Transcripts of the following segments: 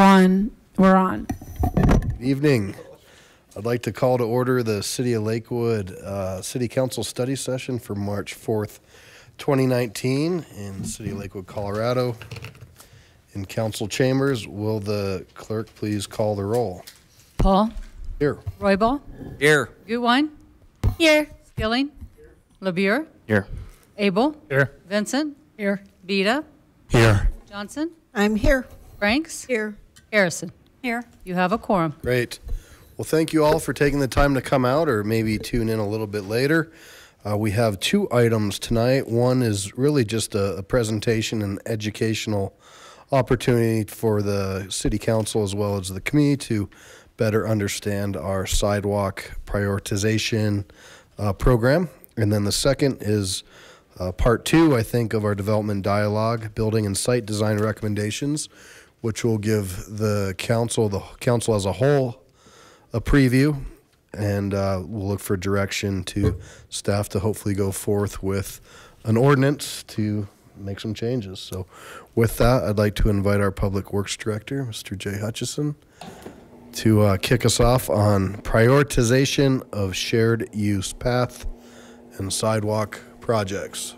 1. We're on. Good evening. I'd like to call to order the City of Lakewood City Council study session for March 4th, 2019 in the City of Lakewood, Colorado. In council chambers, will the clerk please call the roll? Paul? Here. Roybal? Here. Gutwein? Here. Skilling? LeBure? Here. Abel? Here. Vincent? Here. Vida? Here. Johnson? I'm here. Franks? Here. Harrison? Here. You have a quorum. Great. Well, thank you all for taking the time to come out or maybe tune in a little bit later. We have 2 items tonight. One is really just a presentation and educational opportunity for the City Council as well as the community to better understand our sidewalk prioritization program. And then the second is part 2, I think, of our development dialogue, building and site design recommendations, which will give the council as a whole a preview, and we'll look for direction to staff to hopefully go forth with an ordinance to make some changes. So with that, I'd like to invite our Public Works Director, Mr. Jay Hutchison, to kick us off on prioritization of shared use path and sidewalk projects.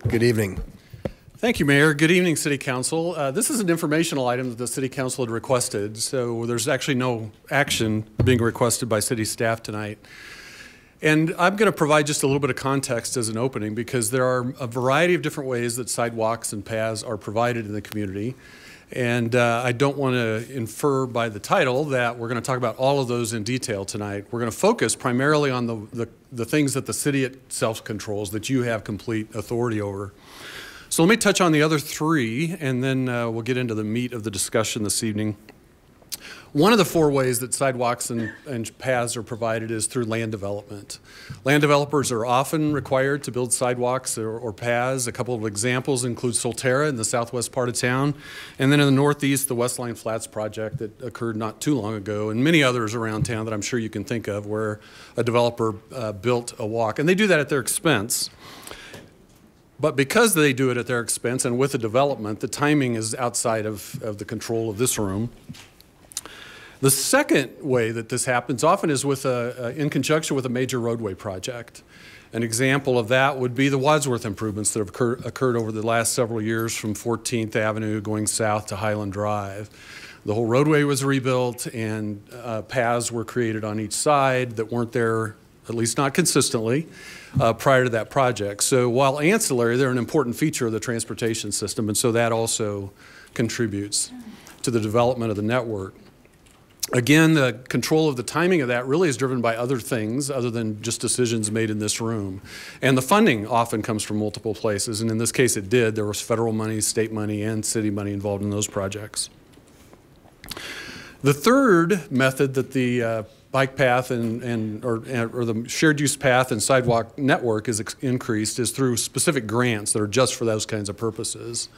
Good evening. Thank you, Mayor. Good evening, City Council. This is an informational item that the City Council had requested, so there's actually no action being requested by city staff tonight. And I'm going to provide just a little bit of context as an opening because there are a variety of different ways that sidewalks and paths are provided in the community. And I don't want to infer by the title that we're going to talk about all of those in detail tonight. We're going to focus primarily on the things that the city itself controls, that you have complete authority over. So let me touch on the other 3, and then we'll get into the meat of the discussion this evening. One of the 4 ways that sidewalks and paths are provided is through land development. Land developers are often required to build sidewalks or paths. A couple of examples include Solterra in the southwest part of town, and then in the northeast, the Westline Flats project that occurred not too long ago, and many others around town that I'm sure you can think of where a developer built a walk. And they do that at their expense. But because they do it at their expense and with the development, the timing is outside of the control of this room. The second way that this happens often is with in conjunction with a major roadway project. An example of that would be the Wadsworth improvements that have occurred over the last several years from 14th Avenue going south to Highland Drive. The whole roadway was rebuilt and paths were created on each side that weren't there, at least not consistently, prior to that project. So while ancillary, they're an important feature of the transportation system, and so that also contributes to the development of the network. Again, the control of the timing of that really is driven by other things other than just decisions made in this room. And the funding often comes from multiple places, and in this case it did. There was federal money, state money, and city money involved in those projects. The third method that the bike path or the shared use path and sidewalk network is increased is through specific grants that are just for those kinds of purposes.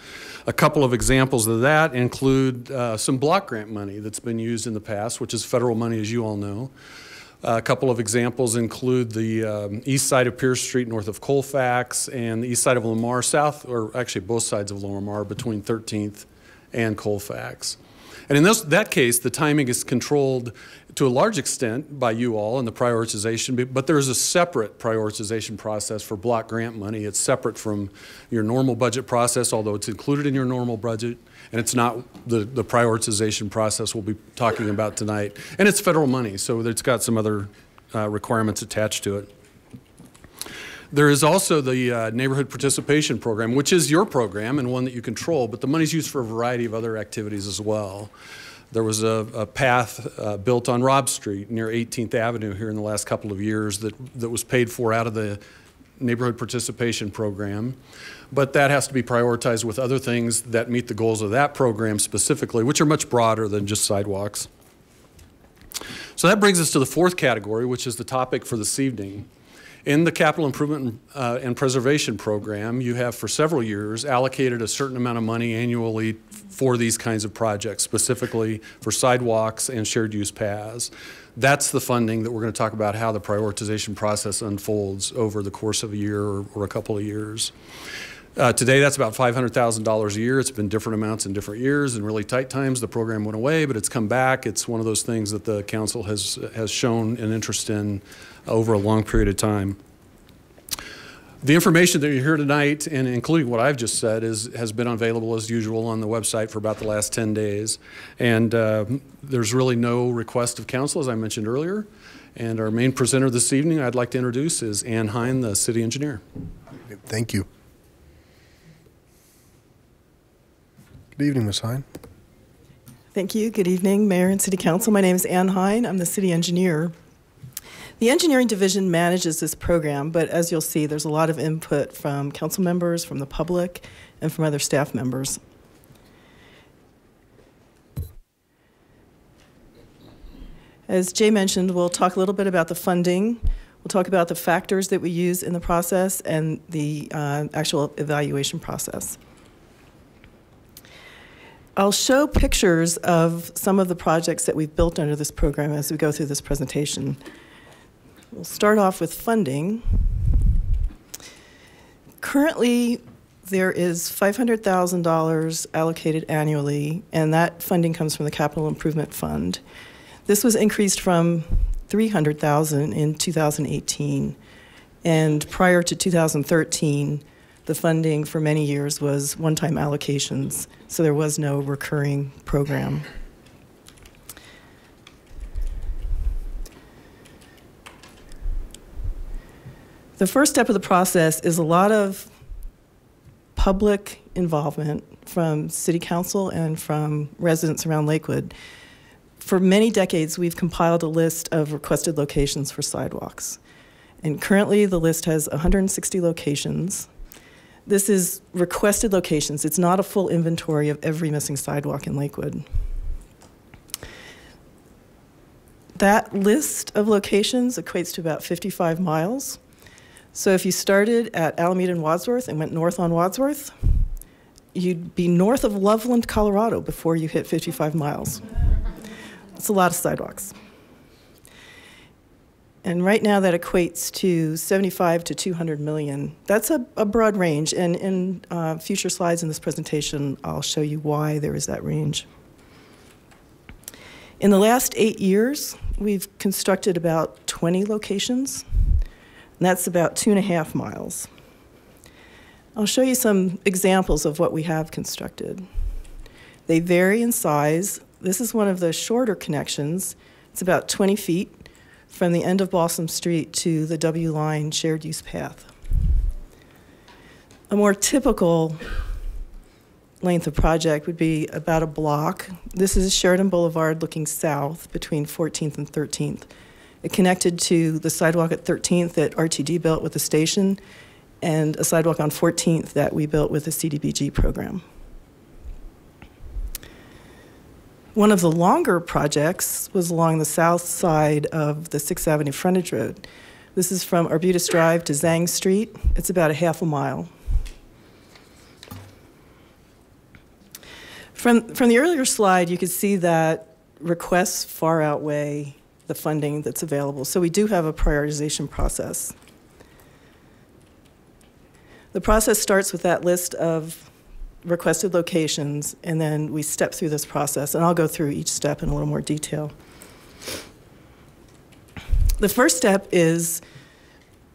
A couple of examples of that include some block grant money that's been used in the past, which is federal money, as you all know. A couple of examples include the east side of Pierce Street north of Colfax and the east side of Lamar south, or actually both sides of Lamar between 13th and Colfax. And in that case, the timing is controlled to a large extent by you all in the prioritization, but there's a separate prioritization process for block grant money. It's separate from your normal budget process, although it's included in your normal budget, and it's not the prioritization process we'll be talking about tonight. And it's federal money, so it's got some other requirements attached to it. There is also the Neighborhood Participation Program, which is your program and one that you control, but the money's used for a variety of other activities as well. There was a path built on Robb Street near 18th Avenue here in the last couple of years that was paid for out of the Neighborhood Participation Program, but that has to be prioritized with other things that meet the goals of that program specifically, which are much broader than just sidewalks. So that brings us to the 4th category, which is the topic for this evening. In the Capital Improvement and Preservation Program, you have for several years allocated a certain amount of money annually for these kinds of projects, specifically for sidewalks and shared use paths. That's the funding that we're going to talk about, how the prioritization process unfolds over the course of a year or a couple of years. Today, that's about $500,000 a year. It's been different amounts in different years. In really tight times, the program went away, but it's come back. It's one of those things that the council has shown an interest in over a long period of time. The information that you hear tonight, and including what I've just said, has been available as usual on the website for about the last 10 days. And there's really no request of council, as I mentioned earlier. And our main presenter this evening I'd like to introduce is Ann Hine, the city engineer. Thank you. Good evening, Ms. Hine. Thank you. Good evening, Mayor and City Council. My name is Ann Hine. I'm the city engineer. The engineering division manages this program, but as you'll see, there's a lot of input from council members, from the public, and from other staff members. As Jay mentioned, we'll talk a little bit about the funding. We'll talk about the factors that we use in the process and the actual evaluation process. I'll show pictures of some of the projects that we've built under this program as we go through this presentation. We'll start off with funding. Currently, there is $500,000 allocated annually, and that funding comes from the Capital Improvement Fund. This was increased from $300,000 in 2018, and prior to 2013, the funding for many years was one-time allocations, so there was no recurring program. The first step of the process is a lot of public involvement from City Council and from residents around Lakewood. For many decades, we've compiled a list of requested locations for sidewalks. And currently, the list has 160 locations. This is requested locations. It's not a full inventory of every missing sidewalk in Lakewood. That list of locations equates to about 55 miles. So if you started at Alameda and Wadsworth and went north on Wadsworth, you'd be north of Loveland, Colorado before you hit 55 miles. That's a lot of sidewalks. And right now that equates to 75 to 200 million. That's a broad range, and in future slides in this presentation, I'll show you why there is that range. In the last 8 years, we've constructed about 20 locations, and that's about 2.5 miles. I'll show you some examples of what we have constructed. They vary in size. This is one of the shorter connections. It's about 20 feet. From the end of Balsam Street to the W line shared use path. A more typical length of project would be about a block. This is Sheridan Boulevard looking south between 14th and 13th. It connected to the sidewalk at 13th that RTD built with the station and a sidewalk on 14th that we built with the CDBG program. One of the longer projects was along the south side of the 6th Avenue frontage road. This is from Arbutus Drive to Zhang Street. It's about 1/2 mile. From the earlier slide, you could see that requests far outweigh the funding that's available. So we do have a prioritization process. The process starts with that list of requested locations, and then we step through this process, and I'll go through each step in a little more detail. The first step is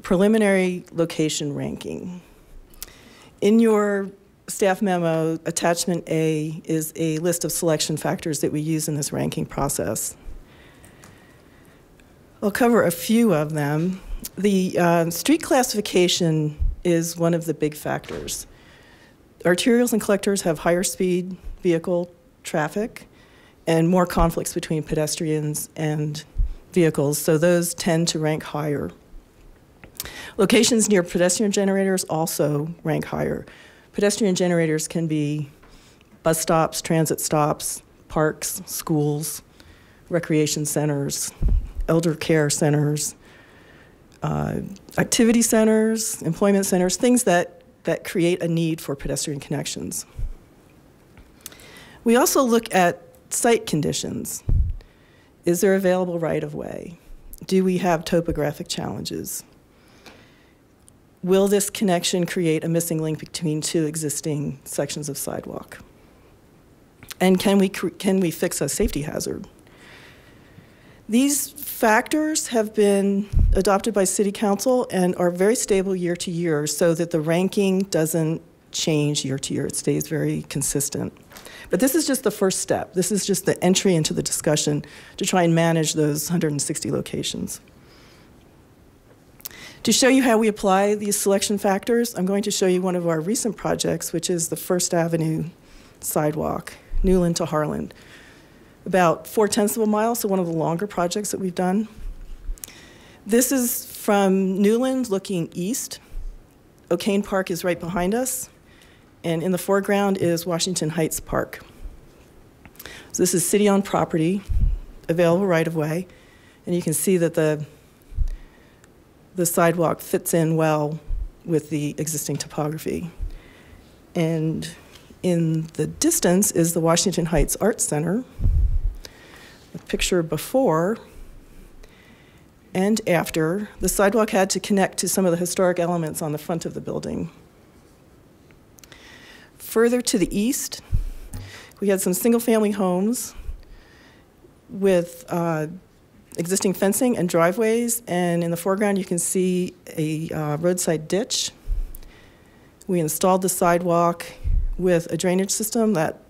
preliminary location ranking. In your staff memo, attachment A is a list of selection factors that we use in this ranking process. I'll cover a few of them. The street classification is one of the big factors. Arterials and collectors have higher speed vehicle traffic and more conflicts between pedestrians and vehicles, so those tend to rank higher. Locations near pedestrian generators also rank higher. Pedestrian generators can be bus stops, transit stops, parks, schools, recreation centers, elder care centers, activity centers, employment centers, things that create a need for pedestrian connections. We also look at site conditions. Is there available right-of-way? Do we have topographic challenges? Will this connection create a missing link between two existing sections of sidewalk? And can we fix a safety hazard? These factors have been adopted by City Council and are very stable year to year so that the ranking doesn't change year to year. It stays very consistent. But this is just the first step. This is just the entry into the discussion to try and manage those 160 locations. To show you how we apply these selection factors, I'm going to show you one of our recent projects, which is the First Avenue sidewalk, Newland to Harlan. About 0.4 of a mile, so one of the longer projects that we've done. This is from Newland looking east. O'Kane Park is right behind us, and in the foreground is Washington Heights Park. So this is city-owned property, available right-of-way, and you can see that the sidewalk fits in well with the existing topography. And in the distance is the Washington Heights Arts Center. The picture before and after. The sidewalk had to connect to some of the historic elements on the front of the building. Further to the east, we had some single-family homes with existing fencing and driveways, and in the foreground you can see a roadside ditch. We installed the sidewalk with a drainage system. That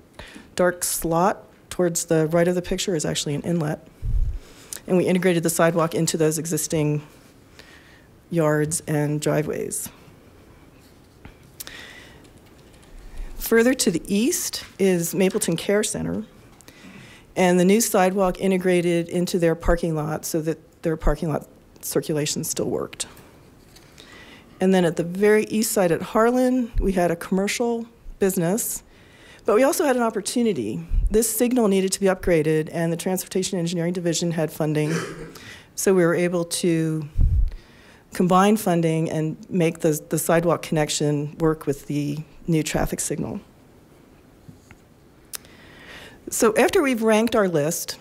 dark slot towards the right of the picture is actually an inlet. And we integrated the sidewalk into those existing yards and driveways. Further to the east is Mapleton Care Center, and the new sidewalk integrated into their parking lot so that their parking lot circulation still worked. And then at the very east side at Harlan, we had a commercial business, but we also had an opportunity. This signal needed to be upgraded, and the Transportation Engineering Division had funding, so we were able to combine funding and make the sidewalk connection work with the new traffic signal. So after we've ranked our list,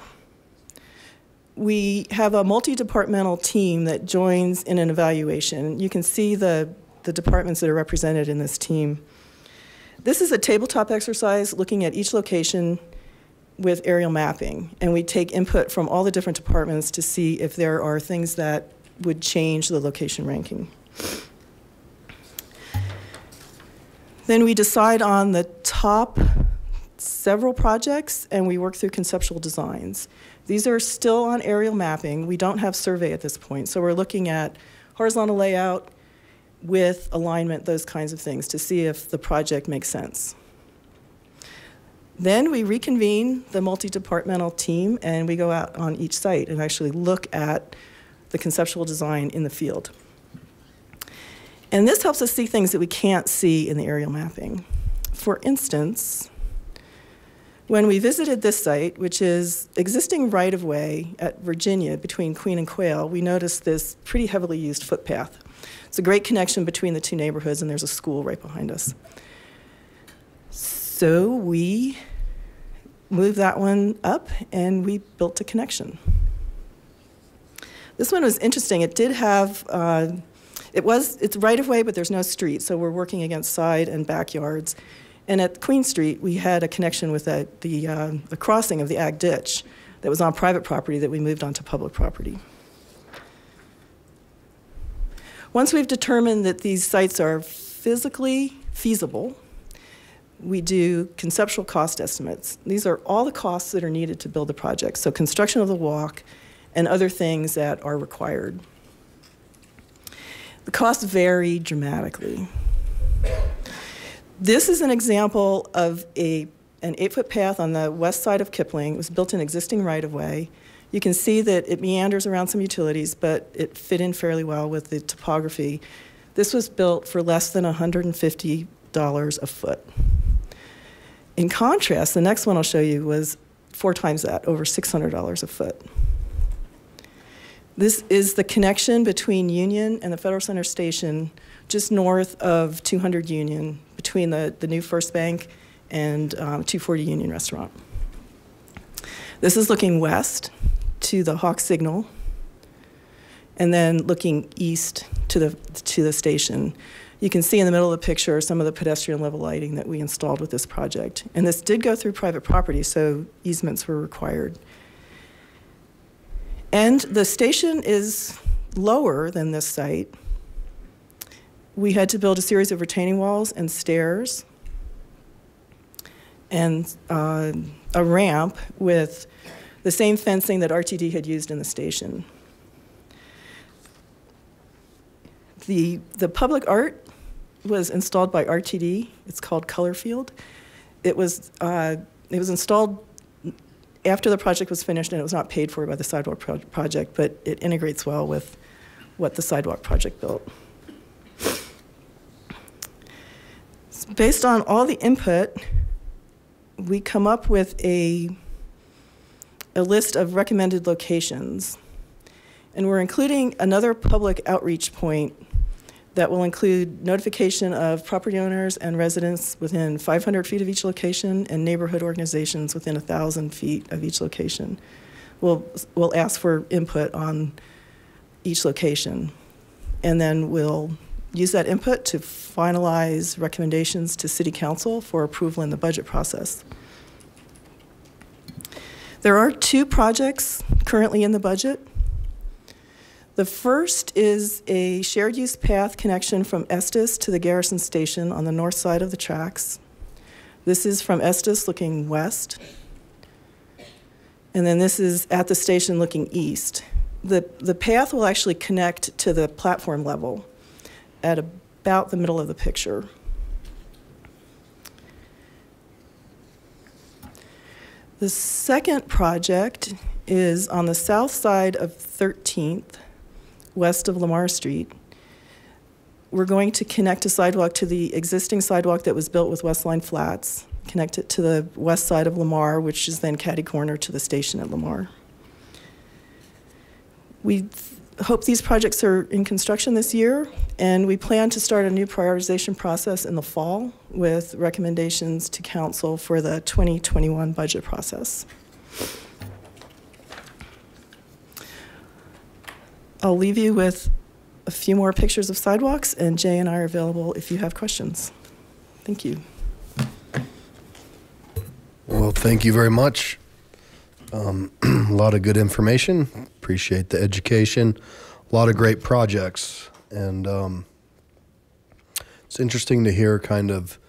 we have a multi-departmental team that joins in an evaluation. You can see the departments that are represented in this team. This is a tabletop exercise looking at each location with aerial mapping, and we take input from all the different departments to see if there are things that would change the location ranking. Then we decide on the top several projects, and we work through conceptual designs. These are still on aerial mapping. We don't have survey at this point, so we're looking at horizontal layout with alignment, those kinds of things, to see if the project makes sense. Then we reconvene the multi-departmental team, and we go out on each site and actually look at the conceptual design in the field. And this helps us see things that we can't see in the aerial mapping. For instance, when we visited this site, which is existing right-of-way at Virginia between Queen and Quail, we noticed this pretty heavily used footpath. It's a great connection between the two neighborhoods, and there's a school right behind us. So we moved that one up, and we built a connection. This one was interesting. It did have, it's right-of-way, but there's no street, so we're working against side and backyards. And at Queen Street, we had a connection with the crossing of the ag ditch that was on private property that we moved onto public property. Once we've determined that these sites are physically feasible, we do conceptual cost estimates. These are all the costs that are needed to build the project, so construction of the walk and other things that are required. The costs vary dramatically. This is an example of an 8-foot path on the west side of Kipling. It was built in existing right-of-way. You can see that it meanders around some utilities, but it fit in fairly well with the topography. This was built for less than $150 a foot. In contrast, the next one I'll show you was 4 times that, over $600 a foot. This is the connection between Union and the Federal Center Station, just north of 200 Union, between the new First Bank and 240 Union Restaurant. This is looking west to the Hawk Signal, and then looking east to the station. You can see in the middle of the picture some of the pedestrian level lighting that we installed with this project. And this did go through private property, so easements were required. And the station is lower than this site. We had to build a series of retaining walls and stairs and a ramp with the same fencing that RTD had used in the station. The public art was installed by RTD. It's called Color Field. It was installed after the project was finished, and it was not paid for by the sidewalk project, but it integrates well with what the sidewalk project built. Based on all the input, we come up with a list of recommended locations. And we're including another public outreach point that will include notification of property owners and residents within 500 feet of each location and neighborhood organizations within 1,000 feet of each location. We'll ask for input on each location. And then we'll use that input to finalize recommendations to City Council for approval in the budget process. There are 2 projects currently in the budget. The first is a shared use path connection from Estes to the Garrison Station on the north side of the tracks. This is from Estes looking west. And then this is at the station looking east. The path will actually connect to the platform level at about the middle of the picture. The second project is on the south side of 13th, west of Lamar Street. We're going to connect a sidewalk to the existing sidewalk that was built with Westline Flats, connect it to the west side of Lamar, which is then catty corner to the station at Lamar. We hope these projects are in construction this year, and we plan to start a new prioritization process in the fall with recommendations to council for the 2021 budget process. I'll leave you with a few more pictures of sidewalks, and Jay and I are available if you have questions. Thank you. Well, thank you very much. A lot of good information. Appreciate the education. A lot of great projects. And it's interesting to hear kind of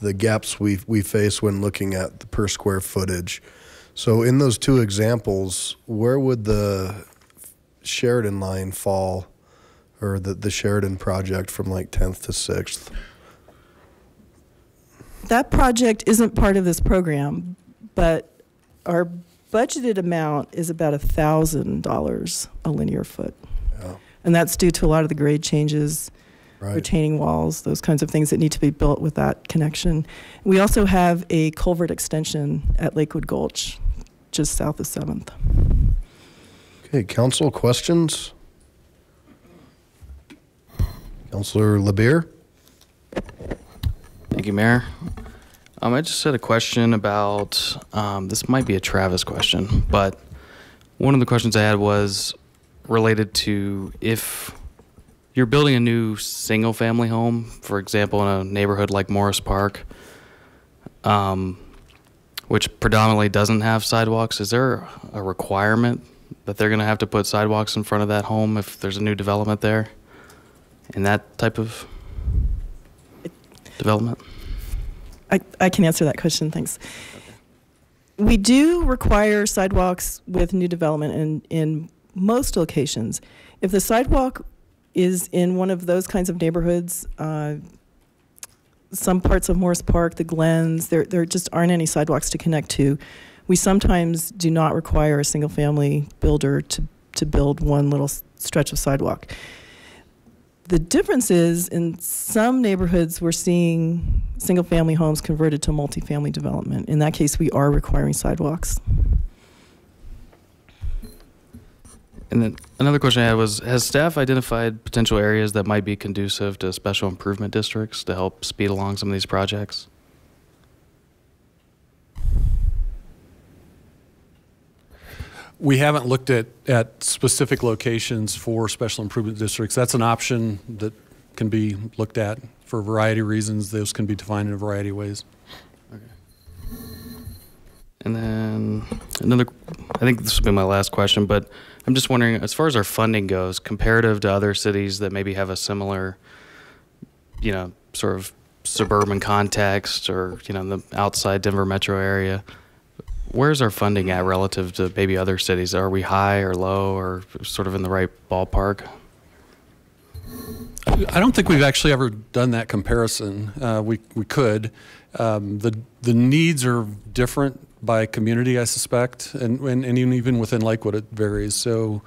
the gaps we face when looking at the per square footage. So in those 2 examples, where would the Sheridan line fall, or the Sheridan project from like 10th to 6th? That project isn't part of this program, but our budgeted amount is about $1,000 a linear foot. Yeah. And that's due to a lot of the grade changes, right, retaining walls, those kinds of things that need to be built with that connection. We also have a culvert extension at Lakewood Gulch, just south of 7th. Okay, council questions? Councilor LeBeer? Thank you, Mayor. I just had a question about, this might be a Travis question, but one of the questions I had was related to if you're building a new single family home, for example, in a neighborhood like Morris Park, which predominantly doesn't have sidewalks, is there a requirement that they're going to have to put sidewalks in front of that home if there's a new development there in that type of development? I can answer that question, thanks. Okay. We do require sidewalks with new development in most locations. If the sidewalk is in one of those kinds of neighborhoods, some parts of Morris Park, the Glens, there just aren't any sidewalks to connect to. We sometimes do not require a single family builder to build one little stretch of sidewalk. The difference is in some neighborhoods we're seeing single family homes converted to multifamily development. In that case, we are requiring sidewalks. And then another question I had was, has staff identified potential areas that might be conducive to special improvement districts to help speed along some of these projects? We haven't looked at specific locations for special improvement districts. That's an option that can be looked at for a variety of reasons. Those can be defined in a variety of ways. And then I think this will be my last question, but I'm just wondering, as far as our funding goes, comparative to other cities that maybe have a similar, sort of suburban context or, the outside Denver metro area, where's our funding at relative to maybe other cities? Are we high or low or sort of in the right ballpark? I don't think we've actually ever done that comparison. We could. The needs are different by community, I suspect, and even within Lakewood it varies. So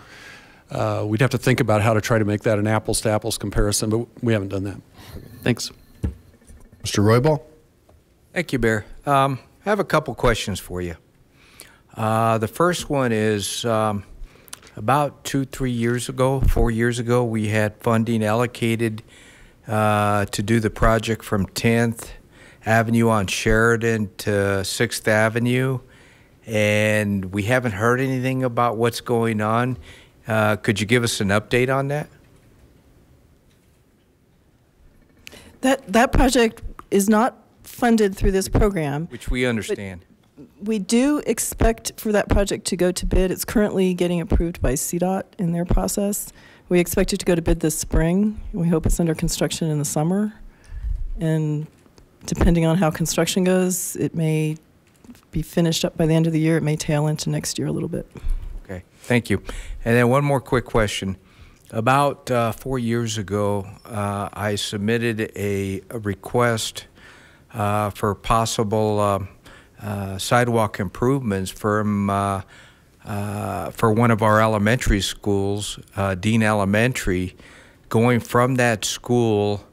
we'd have to think about how to try to make that an apples to apples comparison, but we haven't done that. Thanks. Mr. Roybal? Thank you, Bear. I have a couple questions for you. The first one is about 4 years ago, we had funding allocated to do the project from 10th Avenue on Sheridan to 6th Avenue, and we haven't heard anything about what's going on. Could you give us an update on that? That project is not funded through this program. Which we understand. We do expect for that project to go to bid. It's currently getting approved by CDOT in their process. We expect it to go to bid this spring. We hope it's under construction in the summer. And depending on how construction goes, it may be finished up by the end of the year. It may tail into next year a little bit. Okay, thank you. And then one more quick question. About 4 years ago, I submitted a request for possible sidewalk improvements for one of our elementary schools, Dean Elementary, going from that school,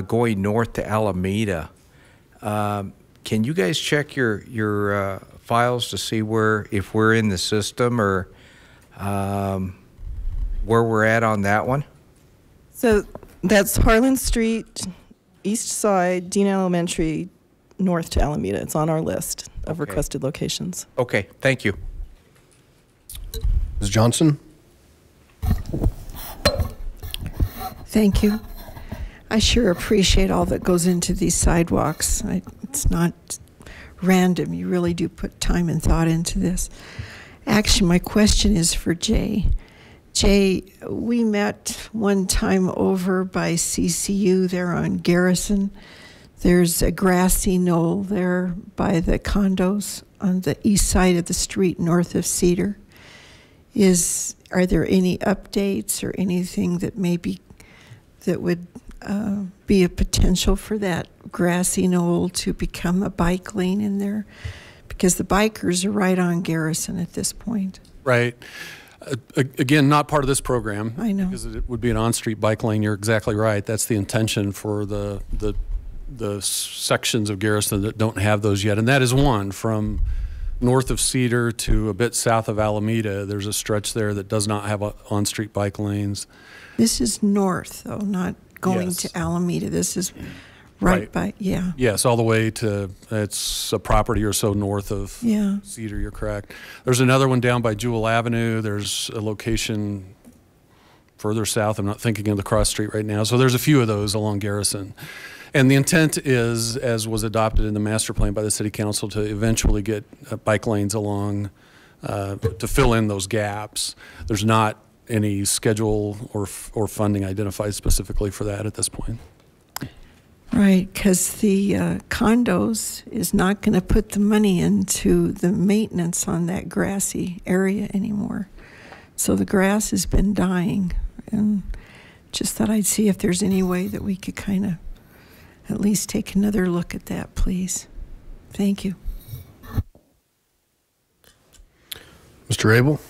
going north to Alameda. Can you guys check your files to see if we're in the system or where we're at on that one? So that's Harlan Street, east side, Dean Elementary, north to Alameda. It's on our list of requested locations. Okay, thank you. Ms. Johnson? Thank you. I sure appreciate all that goes into these sidewalks. It's not random. You really do put time and thought into this. Actually, my question is for Jay. Jay, we met one time over by CCU there on Garrison. There's a grassy knoll there by the condos on the east side of the street north of Cedar. Are there any updates or anything that would be a potential for that grassy knoll to become a bike lane in there? Because the bikers are right on Garrison at this point. Right. Again, not part of this program. I know. Because it would be an on-street bike lane. You're exactly right. That's the intention for the sections of Garrison that don't have those yet. And that is one from north of Cedar to a bit south of Alameda. There's a stretch there that does not have on-street bike lanes. This is north, though, not going Yes. to Alameda. This is right by, yeah. Yes, all the way to, it's a property or so north of Cedar, you're correct. There's another one down by Jewel Avenue. There's a location further south. I'm not thinking of the cross street right now. So there's a few of those along Garrison. And the intent is, as was adopted in the master plan by the city council, to eventually get bike lanes along to fill in those gaps. There's not any schedule or funding identified specifically for that at this point. Right, because the condos is not going to put the money into the maintenance on that grassy area anymore. So the grass has been dying, and just thought I'd see if there's any way that we could kind of at least take another look at that, please. Thank you. Mr. Abel?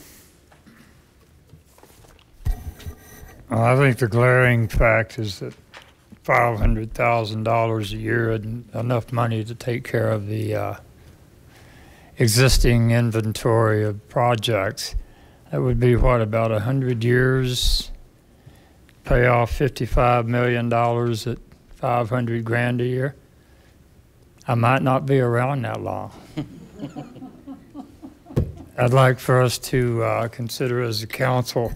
Well, I think the glaring fact is that $500,000 a year isn't enough money to take care of the existing inventory of projects. That would be, what, about 100 years, pay off $55 million at 500 grand a year. I might not be around that long. I'd like for us to consider as a council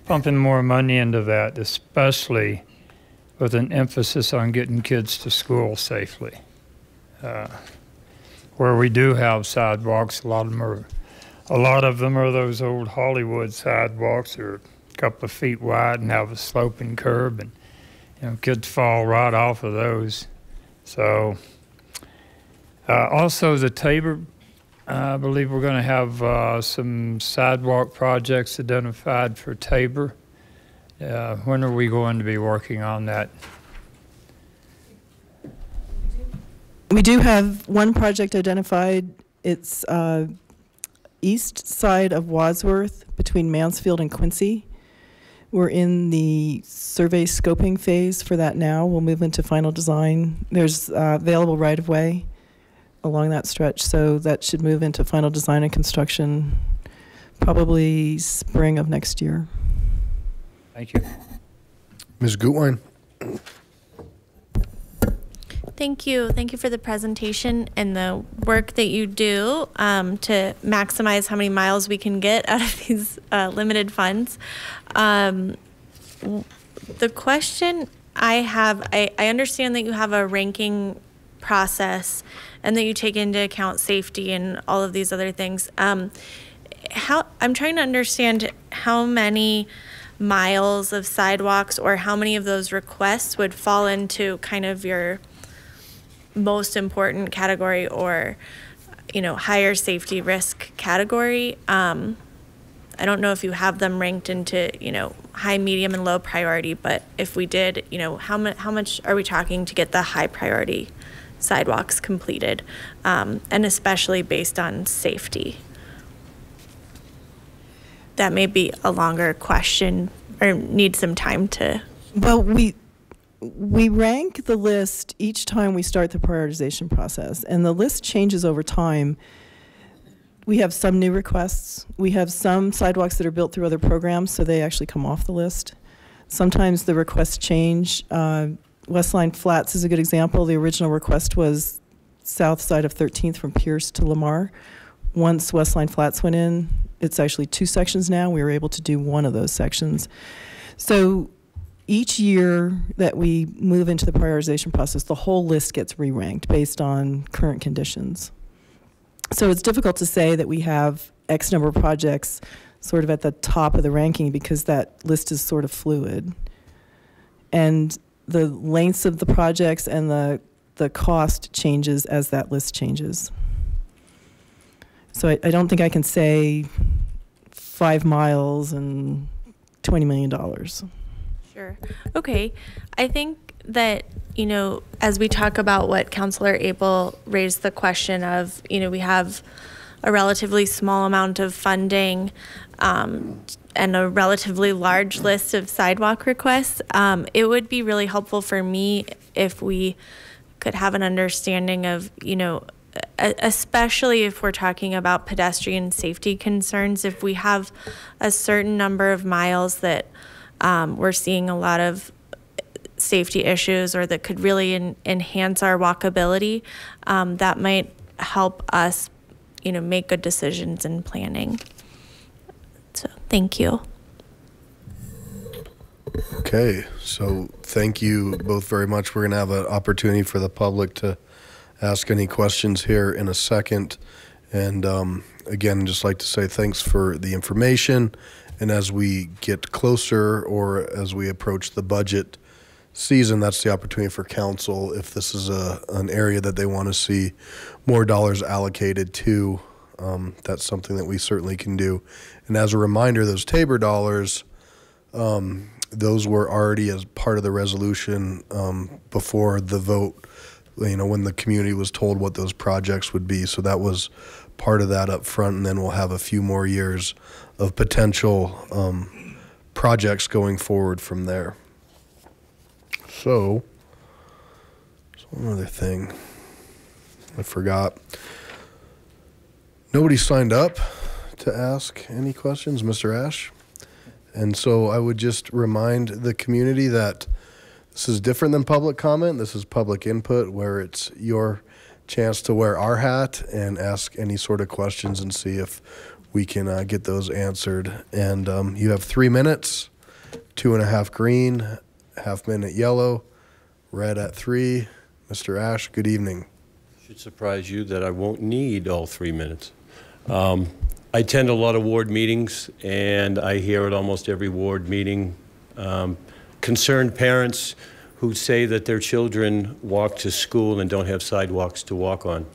pumping more money into that, especially with an emphasis on getting kids to school safely. Where we do have sidewalks, a lot of them are those old Hollywood sidewalks. They're a couple of feet wide and have a sloping curb, and kids fall right off of those. So also the Tabor, I believe we're going to have some sidewalk projects identified for Tabor. When are we going to be working on that? We do have one project identified. It's east side of Wadsworth between Mansfield and Quincy. We're in the survey scoping phase for that now. We'll move into final design. There's available right-of-way along that stretch, so that should move into final design and construction probably spring of next year. Thank you. Ms. Gutwein. Thank you. Thank you for the presentation and the work that you do to maximize how many miles we can get out of these limited funds. The question I have, I understand that you have a ranking process and that you take into account safety and all of these other things. I'm trying to understand how many miles of sidewalks or how many of those requests would fall into kind of your most important category or higher safety risk category. I don't know if you have them ranked into high, medium, and low priority, but if we did, how much are we talking to get the high priority sidewalks completed, and especially based on safety? That may be a longer question or need some time to. Well, we rank the list each time we start the prioritization process, and the list changes over time. We have some new requests. We have some sidewalks that are built through other programs, so they actually come off the list. Sometimes the requests change. Westline Flats is a good example. The original request was south side of 13th from Pierce to Lamar. Once Westline Flats went in, it's actually 2 sections now. We were able to do one of those sections. So each year that we move into the prioritization process, the whole list gets re-ranked based on current conditions. So it's difficult to say that we have X number of projects sort of at the top of the ranking because that list is sort of fluid. And the lengths of the projects and the cost changes as that list changes. So I don't think I can say 5 miles and $20 million. Sure. Okay. I think that, as we talk about what Councilor Abel raised the question of, we have a relatively small amount of funding and a relatively large list of sidewalk requests, it would be really helpful for me if we could have an understanding of, especially if we're talking about pedestrian safety concerns, if we have a certain number of miles that we're seeing a lot of safety issues or that could really enhance our walkability, that might help us, make good decisions in planning. So thank you. Okay, so thank you both very much. We're going to have an opportunity for the public to ask any questions here in a second. And again, just like to say thanks for the information. And as we get closer or as we approach the budget season, that's the opportunity for council, if this is an area that they want to see more dollars allocated to, that's something that we certainly can do. And as a reminder, those Tabor dollars, those were already as part of the resolution before the vote, when the community was told what those projects would be. So that was part of that up front, and then we'll have a few more years of potential projects going forward from there. So, one other thing I forgot. Nobody signed up to ask any questions, Mr. Ash. And so I would just remind the community that this is different than public comment. This is public input, where it's your chance to wear our hat and ask any sort of questions and see if we can get those answered. And you have 3 minutes, 2.5 green, half-minute yellow, red at 3. Mr. Ash, good evening. Should surprise you that I won't need all 3 minutes. I attend a lot of ward meetings, and I hear at almost every ward meeting concerned parents who say that their children walk to school and don't have sidewalks to walk on.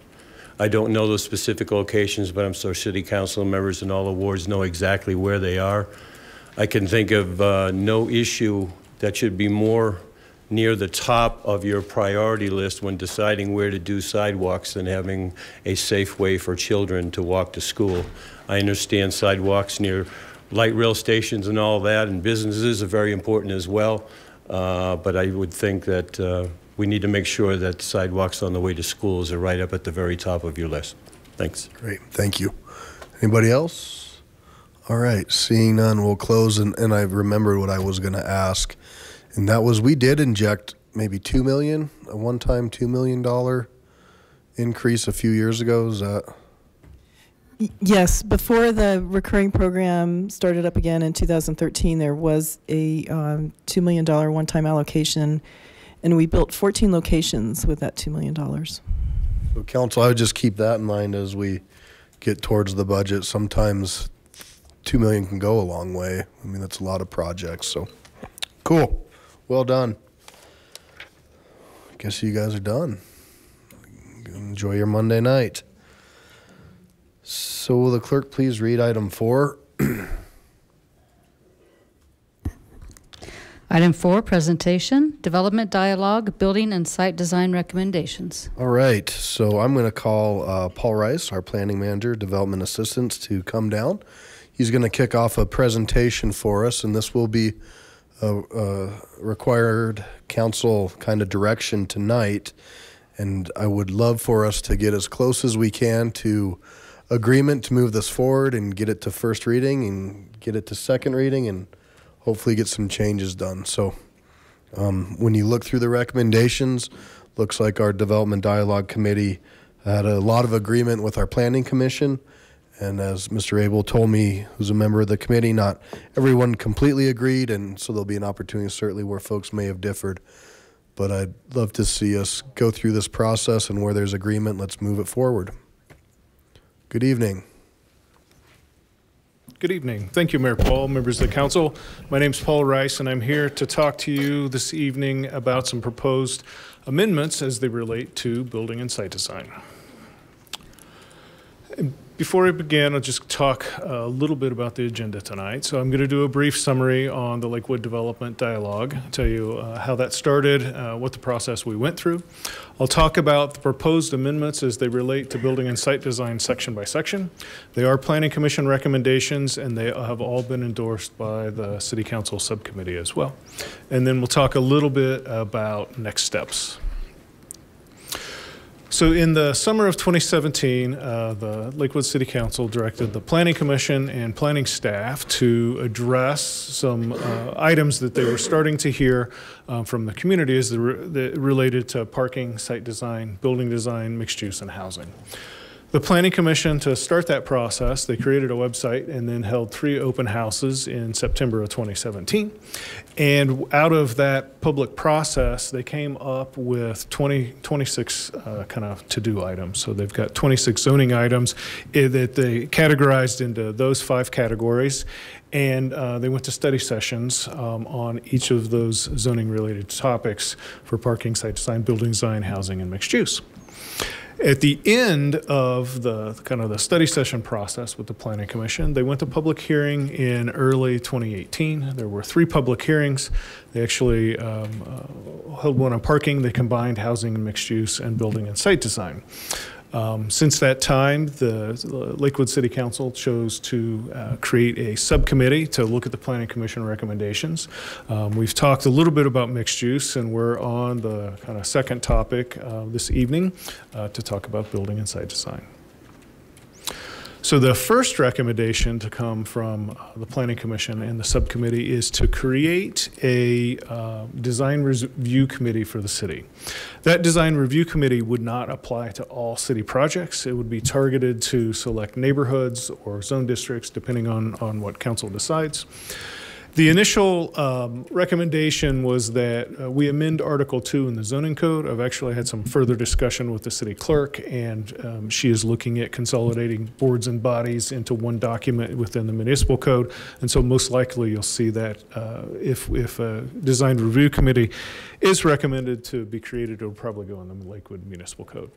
I don't know those specific locations, but I'm sure city council members in all the wards know exactly where they are. I can think of no issue that should be more near the top of your priority list when deciding where to do sidewalks than having a safe way for children to walk to school. I understand sidewalks near light rail stations and all that, and businesses are very important as well. But I would think that we need to make sure that sidewalks on the way to schools are right up at the very top of your list. Thanks. Great, thank you. Anybody else? All right, seeing none, we'll close. And I remembered what I was going to ask, and that was, we did inject maybe $2 million, a one-time $2 million increase a few years ago. Is that? Yes, before the recurring program started up again in 2013, there was a $2 million one-time allocation, and we built 14 locations with that $2 million. So council, I would just keep that in mind as we get towards the budget. Sometimes $2 million can go a long way. I mean, that's a lot of projects, so cool. Well done. Guess you guys are done. Enjoy your Monday night. So will the clerk please read item 4? Item 4, presentation, development dialogue, building and site design recommendations. All right, so I'm going to call Paul Rice, our planning manager, development assistants, to come down. He's going to kick off a presentation for us, and this will be a required council kind of direction tonight. And I would love for us to get as close as we can to agreement to move this forward and get it to first reading and get it to second reading and hopefully get some changes done. So when you look through the recommendations, looks like our development dialogue committee had a lot of agreement with our planning commission. And as Mr. Abel told me, who's a member of the committee, not everyone completely agreed, and so there'll be an opportunity certainly where folks may have differed. But I'd love to see us go through this process, and where there's agreement, let's move it forward. Good evening. Good evening. Thank you, Mayor Paul, members of the council. My name is Paul Rice, and I'm here to talk to you this evening about some proposed amendments as they relate to building and site design. Before I begin, I'll just talk a little bit about the agenda tonight. So I'm going to do a brief summary on the Lakewood Development Dialogue, tell you how that started, what the process we went through. I'll talk about the proposed amendments as they relate to building and site design section by section. They are Planning Commission recommendations, and they have all been endorsed by the City Council Subcommittee as well. And then we'll talk a little bit about next steps. So in the summer of 2017, the Lakewood City Council directed the Planning Commission and planning staff to address some items that they were starting to hear from the community as related to parking, site design, building design, mixed use, and housing. The Planning Commission, to start that process, they created a website and then held 3 open houses in September of 2017. And out of that public process, they came up with 26 kind of to-do items. So they've got 26 zoning items that they categorized into those 5 categories. And they went to study sessions on each of those zoning-related topics for parking, site design, building design, housing, and mixed use. At the end of the kind of the study session process with the Planning Commission, they went to public hearing in early 2018. There were 3 public hearings. They actually held one on parking. They combined housing and mixed use and building and site design. Since that time, the Lakewood City Council chose to create a subcommittee to look at the Planning Commission recommendations. We've talked a little bit about mixed use, and we're on the kind of second topic this evening to talk about building and site design. So the first recommendation to come from the Planning Commission and the subcommittee is to create a design review committee for the city. That design review committee would not apply to all city projects. It would be targeted to select neighborhoods or zone districts, depending on what council decides. The initial recommendation was that we amend Article 2 in the zoning code. I've actually had some further discussion with the city clerk, and she is looking at consolidating boards and bodies into one document within the municipal code. And so most likely you'll see that if a design review committee is recommended to be created, it'll probably go in the Lakewood Municipal Code.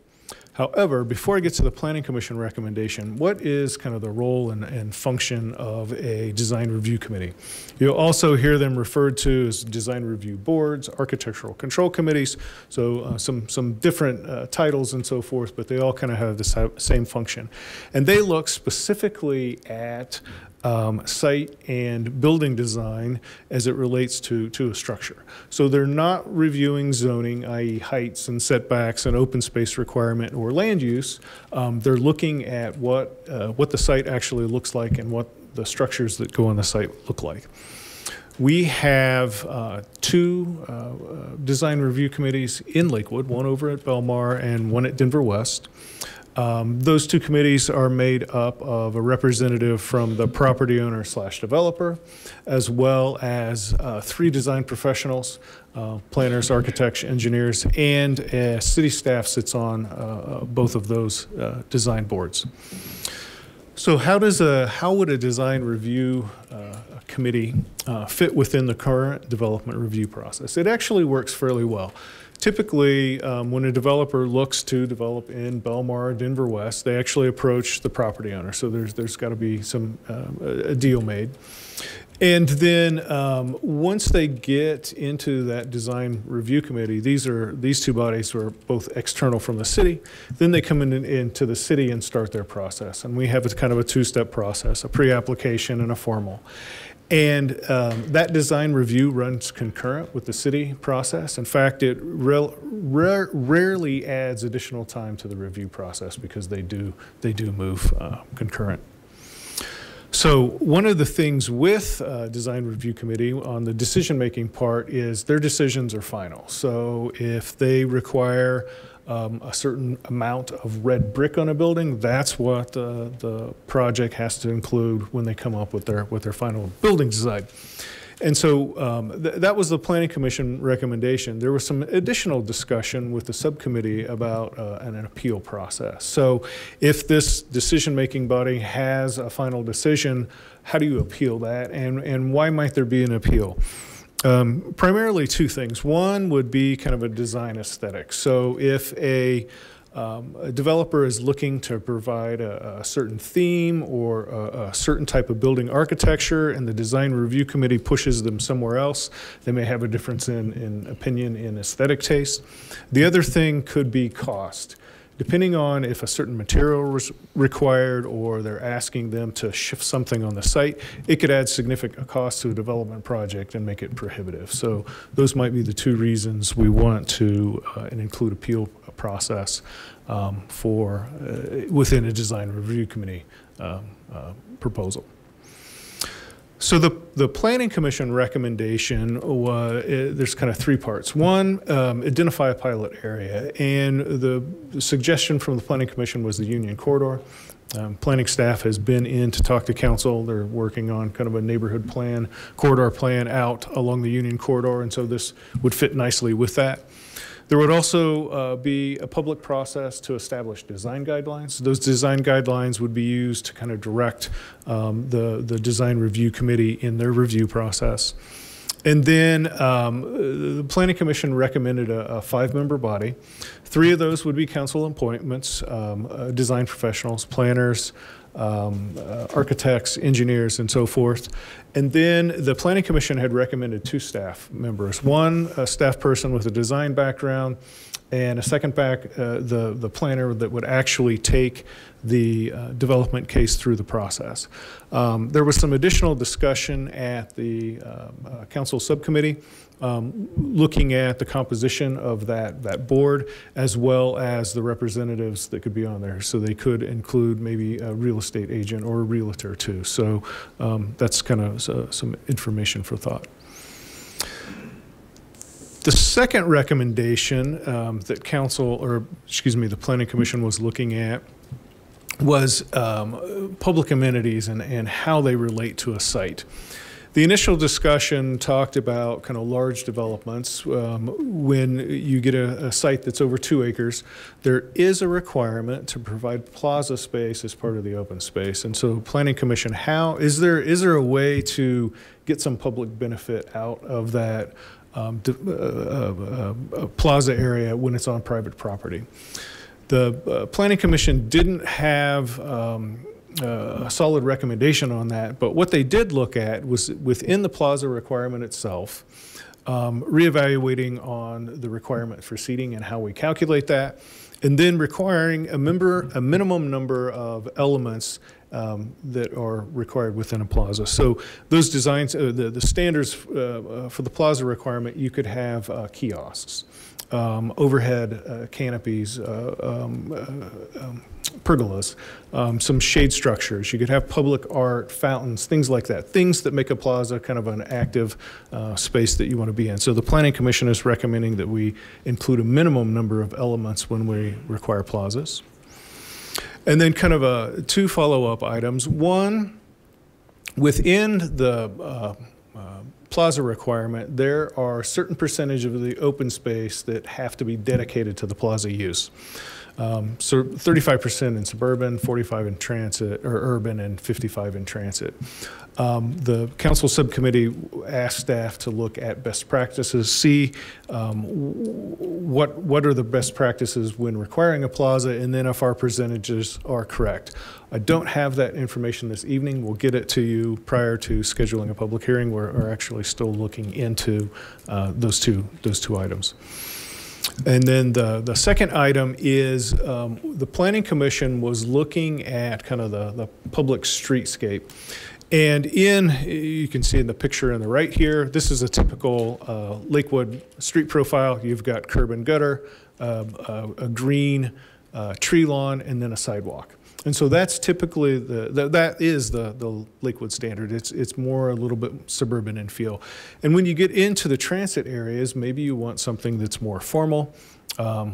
However, before I get to the Planning Commission recommendation, what is kind of the role and function of a design review committee? You'll also hear them referred to as design review boards, architectural control committees, so some different titles and so forth, but they all kind of have the same function. And they look specifically at site and building design as it relates to a structure. So they're not reviewing zoning, i.e. heights and setbacks and open space requirement or land use. They're looking at what the site actually looks like and what the structures that go on the site look like. We have two design review committees in Lakewood, one over at Belmar and one at Denver West. Those two committees are made up of a representative from the property owner / developer, as well as 3 design professionals, planners, architects, engineers, and city staff sits on both of those design boards. So how would a design review committee fit within the current development review process? It actually works fairly well. Typically, when a developer looks to develop in Belmar, Denver West, they actually approach the property owner. So there's got to be a deal made. And then once they get into that design review committee, these two bodies are both external from the city. Then they come into the city and start their process. And we have a kind of a 2-step process, a pre-application and a formal. And that design review runs concurrent with the city process. In fact, it rarely adds additional time to the review process because they do move concurrent. So one of the things with design review committee on the decision-making part is their decisions are final. So if they require a certain amount of red brick on a building, that's what the project has to include when they come up with their final building design. And so that was the Planning Commission recommendation. There was some additional discussion with the subcommittee about an appeal process. So if this decision-making body has a final decision, how do you appeal that, and why might there be an appeal? Primarily 2 things. One would be kind of a design aesthetic. So if a developer is looking to provide a certain theme or a certain type of building architecture and the design review committee pushes them somewhere else, they may have a difference in opinion in aesthetic taste. The other thing could be cost. Depending on if a certain material was required or they're asking them to shift something on the site, it could add significant cost to a development project and make it prohibitive. So those might be the 2 reasons we want to include appeal process within a design review committee proposal. So the Planning Commission recommendation was, there's kind of 3 parts. One, identify a pilot area. And the suggestion from the Planning Commission was the Union Corridor. Planning staff has been in to talk to council. They're working on kind of a neighborhood plan, corridor plan out along the Union Corridor. And so this would fit nicely with that. There would also be a public process to establish design guidelines. Those design guidelines would be used to kind of direct the design review committee in their review process. And then the Planning Commission recommended a 5-member body. 3 of those would be council appointments, design professionals, planners, architects, engineers, and so forth. And then the Planning Commission had recommended 2 staff members. One, a staff person with a design background, and a second back, the planner that would actually take the development case through the process. There was some additional discussion at the council subcommittee looking at the composition of that board, as well as the representatives that could be on there. So they could include maybe a real estate agent or a realtor too. So that's kind of some information for thought. The second recommendation that the Planning Commission was looking at was public amenities and how they relate to a site. The initial discussion talked about kind of large developments. When you get a site that's over 2 acres, there is a requirement to provide plaza space as part of the open space. And so Planning Commission, is there a way to get some public benefit out of that plaza area when it's on private property? The Planning Commission didn't have a solid recommendation on that, but what they did look at was within the plaza requirement itself, reevaluating on the requirement for seating and how we calculate that, and then requiring a minimum number of elements that are required within a plaza. So those designs, the standards for the plaza requirement, you could have kiosks, overhead canopies, pergolas, some shade structures. You could have public art, fountains, things like that, things that make a plaza kind of an active space that you want to be in. So the Planning Commission is recommending that we include a minimum number of elements when we require plazas. And then kind of 2 follow-up items. One, within the plaza requirement, there are a certain percentage of the open space that have to be dedicated to the plaza use. So 35% in suburban, 45 in transit, or urban, and 55 in transit. The council subcommittee asked staff to look at best practices, see what are the best practices when requiring a plaza, and then if our percentages are correct. I don't have that information this evening. We'll get it to you prior to scheduling a public hearing. We're actually still looking into those two items. And then the second item is the Planning Commission was looking at kind of the public streetscape. And you can see in the picture on the right here, this is a typical Lakewood street profile. You've got curb and gutter, a green tree lawn, and then a sidewalk. And so that's typically that is the Lakewood standard. It's more a little bit suburban in feel. And when you get into the transit areas, maybe you want something that's more formal,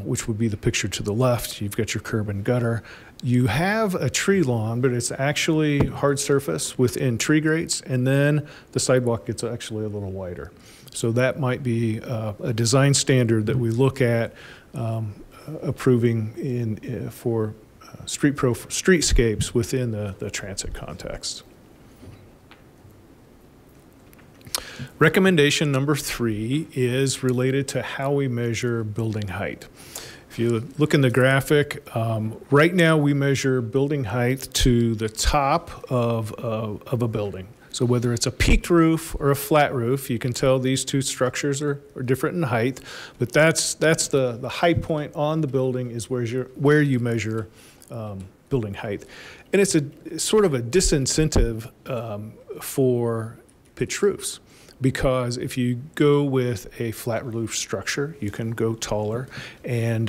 which would be the picture to the left. You've got your curb and gutter. You have a tree lawn, but it's actually hard surface within tree grates, and then the sidewalk gets actually a little wider. So that might be a design standard that we look at approving for streetscapes within the transit context. Recommendation number 3 is related to how we measure building height. If you look in the graphic, right now we measure building height to the top of a building. So whether it's a peaked roof or a flat roof, you can tell these two structures are different in height, but that's the high point on the building is where you measure building height. And it's sort of a disincentive for pitched roofs, because if you go with a flat roof structure, you can go taller and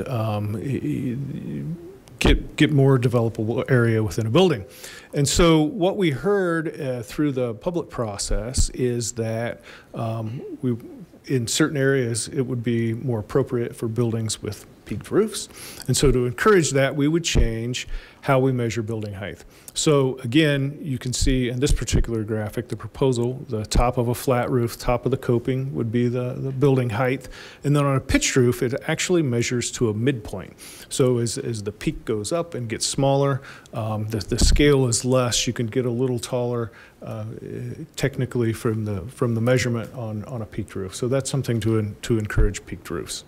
get more developable area within a building. And so what we heard through the public process is that in certain areas it would be more appropriate for buildings with peaked roofs. And so to encourage that, we would change how we measure building height. So again, you can see in this particular graphic, the proposal, the top of a flat roof, top of the coping would be the building height. And then on a pitched roof, it actually measures to a midpoint. So as the peak goes up and gets smaller, the scale is less. You can get a little taller technically from the measurement on a peaked roof. So that's something to encourage peaked roofs.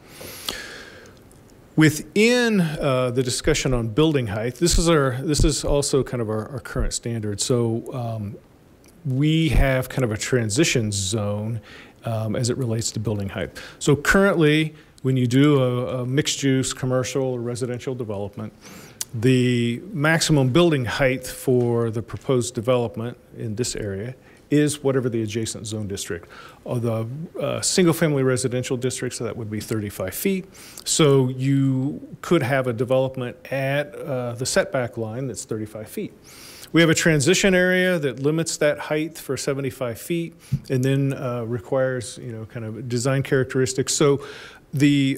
Within the discussion on building height, this is also kind of our current standard. So we have kind of a transition zone as it relates to building height. So currently when you do a mixed-use commercial or residential development, the maximum building height for the proposed development in this area is whatever the adjacent zone district. The single-family residential districts, so that would be 35 feet. So you could have a development at the setback line that's 35 feet. We have a transition area that limits that height for 75 feet and then requires, kind of design characteristics. So the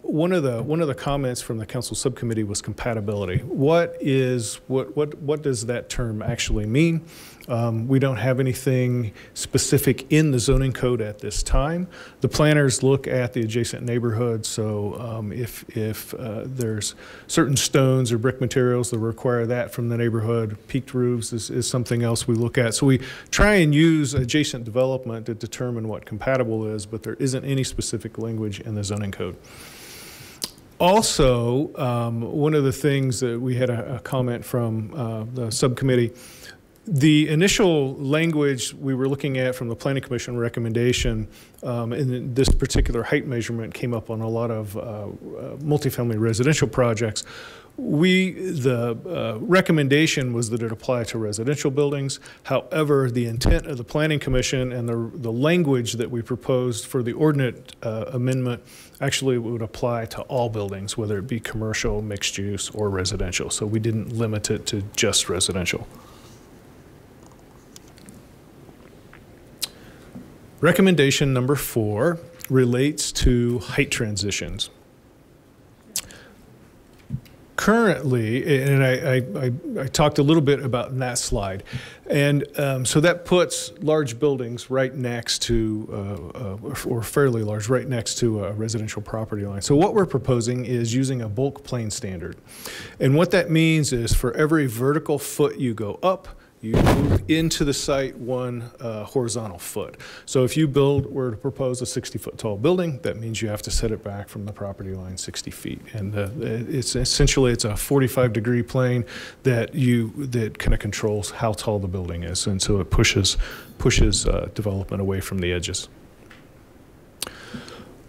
one of the comments from the council subcommittee was compatibility. What does that term actually mean? We don't have anything specific in the zoning code at this time. The planners look at the adjacent neighborhood, so if there's certain stones or brick materials that require that from the neighborhood, peaked roofs is something else we look at. So we try and use adjacent development to determine what compatible is, but there isn't any specific language in the zoning code. Also, one of the things that we had a comment from the subcommittee, the initial language we were looking at from the Planning Commission recommendation in this particular height measurement came up on a lot of multifamily residential projects. The recommendation was that it apply to residential buildings. However, the intent of the Planning Commission and the language that we proposed for the ordinance amendment actually would apply to all buildings, whether it be commercial, mixed use, or residential. So we didn't limit it to just residential. Recommendation number 4 relates to height transitions. Currently, and I talked a little bit about in that slide, and so that puts large buildings right next to, or fairly large, right next to a residential property line. So what we're proposing is using a bulk plane standard. And what that means is for every vertical foot you go up, you move into the site 1 horizontal foot. So if you were to propose a 60-foot tall building, that means you have to set it back from the property line 60 feet. And it's essentially a 45-degree plane that kind of controls how tall the building is, and so it pushes development away from the edges.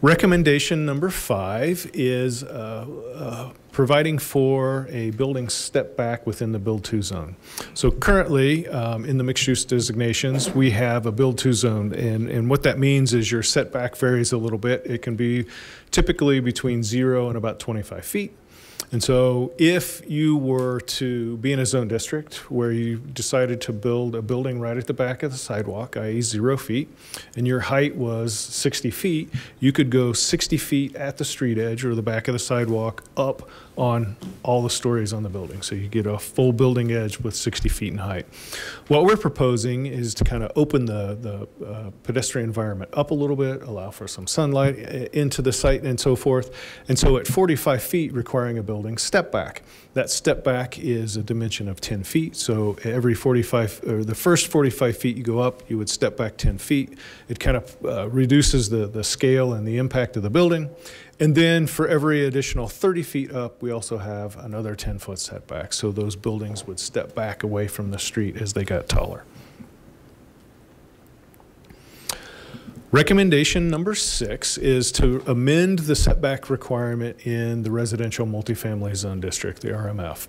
Recommendation number 5 is providing for a building step back within the Build 2 zone. So currently, in the mixed use designations, we have a Build 2 zone, and what that means is your setback varies a little bit. It can be typically between 0 and about 25 feet. And so if you were to be in a zone district where you decided to build a building right at the back of the sidewalk, i.e. 0 feet, and your height was 60 feet, you could go 60 feet at the street edge or the back of the sidewalk up on all the stories on the building. So you get a full building edge with 60 feet in height. What we're proposing is to kind of open the pedestrian environment up a little bit, allow for some sunlight into the site and so forth. And so at 45 feet, requiring a building step back. That step back is a dimension of 10 feet. So every 45, or the first 45 feet you go up, you would step back 10 feet. It kind of reduces the scale and the impact of the building. And then for every additional 30 feet up, we also have another 10-foot setback. So those buildings would step back away from the street as they got taller. Recommendation number 6 is to amend the setback requirement in the residential multifamily zone district, the RMF.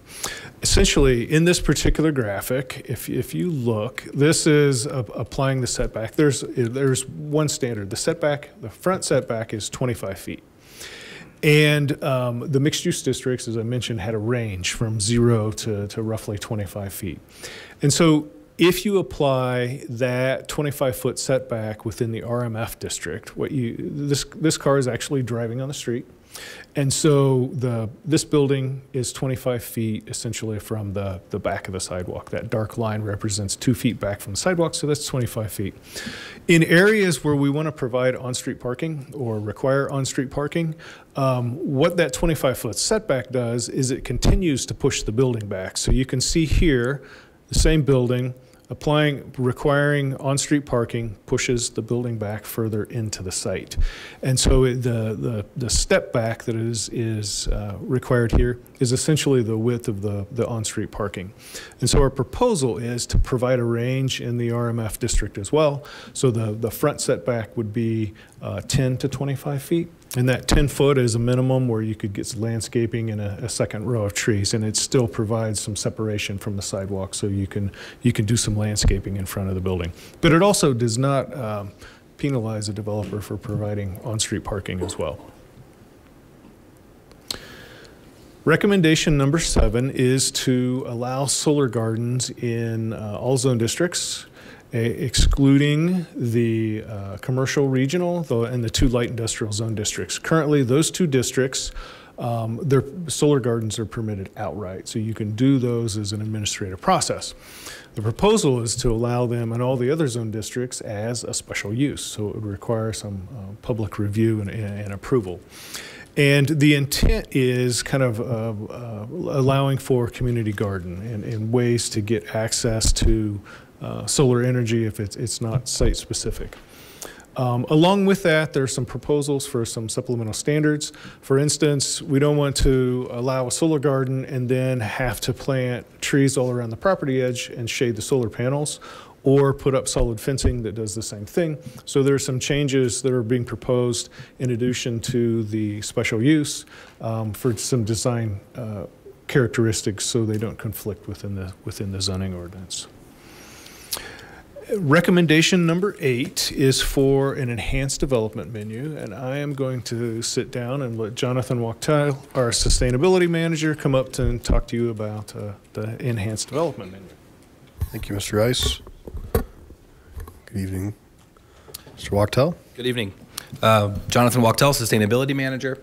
Essentially, in this particular graphic, if you look, this is applying the setback. There's one standard. The front setback is 25 feet. And the mixed-use districts, as I mentioned, had a range from 0 to roughly 25 feet. And so if you apply that 25-foot setback within the RMF district, this car is actually driving on the street. And so this building is 25 feet essentially from the back of the sidewalk. That dark line represents 2 feet back from the sidewalk, so that's 25 feet. In areas where we want to provide on-street parking or require on-street parking, what that 25-foot setback does is it continues to push the building back. So you can see here, the same building, requiring on-street parking pushes the building back further into the site. And so the step back that is required here is essentially the width of the on-street parking. And so our proposal is to provide a range in the RMF district as well. So the front setback would be 10 to 25 feet, And that 10 foot is a minimum where you could get some landscaping and a second row of trees, and it still provides some separation from the sidewalk, so you can do some landscaping in front of the building. But it also does not penalize a developer for providing on-street parking as well. Recommendation number 7 is to allow solar gardens in all zone districts, excluding the commercial regional and the 2 light industrial zone districts. Currently, those 2 districts, their solar gardens are permitted outright, so you can do those as an administrative process. The proposal is to allow them in all the other zone districts as a special use, so it would require some public review and approval. And the intent is kind of allowing for community garden and ways to get access to solar energy if it's not site specific. Along with that, there's some proposals for some supplemental standards. For instance, we don't want to allow a solar garden and then have to plant trees all around the property edge and shade the solar panels, or put up solid fencing that does the same thing. So there are some changes that are being proposed in addition to the special use for some design characteristics so they don't conflict within the zoning ordinance. Recommendation number 8 is for an enhanced development menu, and I am going to sit down and let Jonathan Wachtel, our sustainability manager, come up and talk to you about the enhanced development menu. Thank you, Mr. Rice. Good evening. Mr. Wachtel? Good evening. Jonathan Wachtel, Sustainability Manager.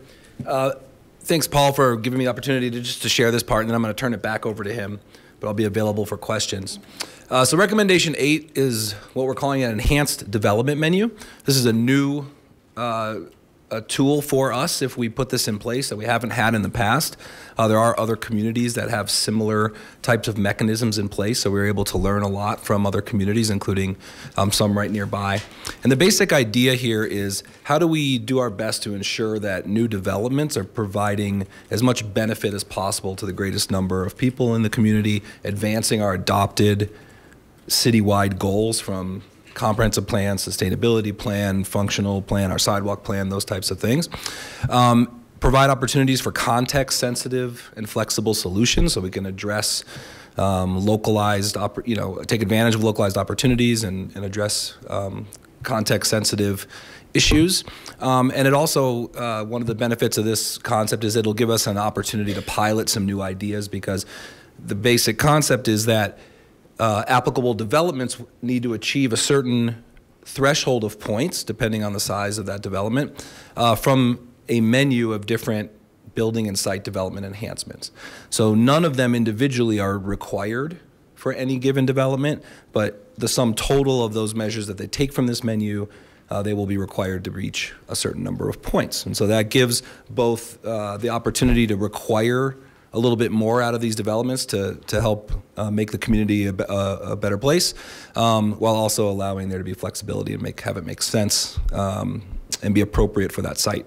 Thanks, Paul, for giving me the opportunity to share this part, and then I'm going to turn it back over to him, but I'll be available for questions. So recommendation 8 is what we're calling an enhanced development menu. This is a new a tool for us if we put this in place that we haven't had in the past. There are other communities that have similar types of mechanisms in place, so we're able to learn a lot from other communities, including some right nearby. And the basic idea here is, how do we do our best to ensure that new developments are providing as much benefit as possible to the greatest number of people in the community, advancing our adopted citywide goals from comprehensive plan, sustainability plan, functional plan, our sidewalk plan, those types of things. Provide opportunities for context-sensitive and flexible solutions so we can address localized, take advantage of localized opportunities and address context-sensitive issues. And it also, one of the benefits of this concept is it'll give us an opportunity to pilot some new ideas, because the basic concept is that applicable developments need to achieve a certain threshold of points, depending on the size of that development, from a menu of different building and site development enhancements. So none of them individually are required for any given development, but the sum total of those measures that they take from this menu, they will be required to reach a certain number of points. And so that gives both the opportunity to require a little bit more out of these developments to help make the community a better place, while also allowing there to be flexibility and have it make sense and be appropriate for that site.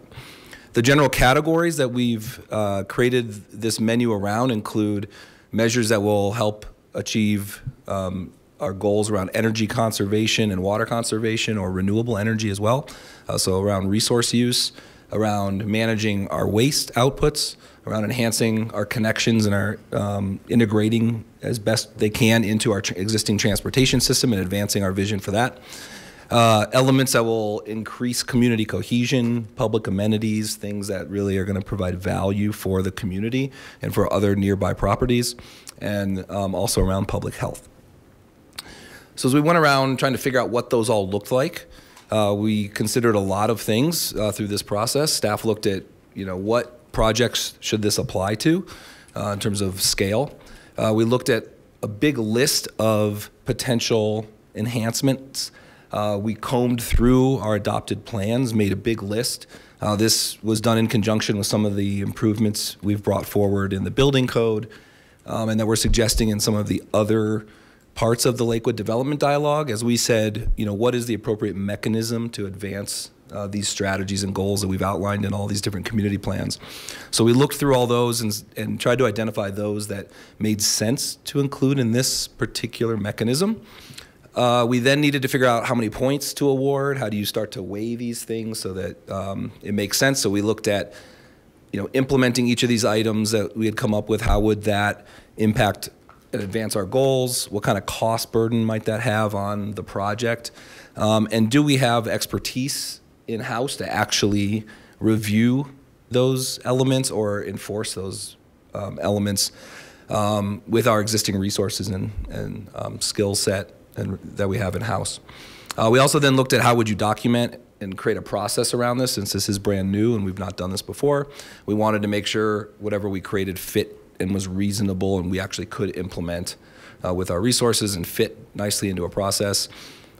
The general categories that we've created this menu around include measures that will help achieve our goals around energy conservation and water conservation, or renewable energy as well. So around resource use, around managing our waste outputs, around enhancing our connections and our integrating as best they can into our existing transportation system and advancing our vision for that. Elements that will increase community cohesion, public amenities, things that really are going to provide value for the community and for other nearby properties, and also around public health. So as we went around trying to figure out what those all looked like, we considered a lot of things through this process. Staff looked at, what projects should this apply to in terms of scale. We looked at a big list of potential enhancements. We combed through our adopted plans, made a big list. This was done in conjunction with some of the improvements we've brought forward in the building code, and that we're suggesting in some of the other parts of the Lakewood Development Dialogue. As we said, what is the appropriate mechanism to advance these strategies and goals that we've outlined in all these different community plans. So we looked through all those and tried to identify those that made sense to include in this particular mechanism. We then needed to figure out how many points to award. How do you start to weigh these things so that it makes sense? So we looked at, implementing each of these items that we had come up with. How would that impact and advance our goals? What kind of cost burden might that have on the project? And do we have expertise in-house to actually review those elements or enforce those elements with our existing resources and skill set that we have in-house? We also then looked at how would you document and create a process around this, since this is brand new and we've not done this before. We wanted to make sure whatever we created fit and was reasonable and we actually could implement with our resources and fit nicely into a process.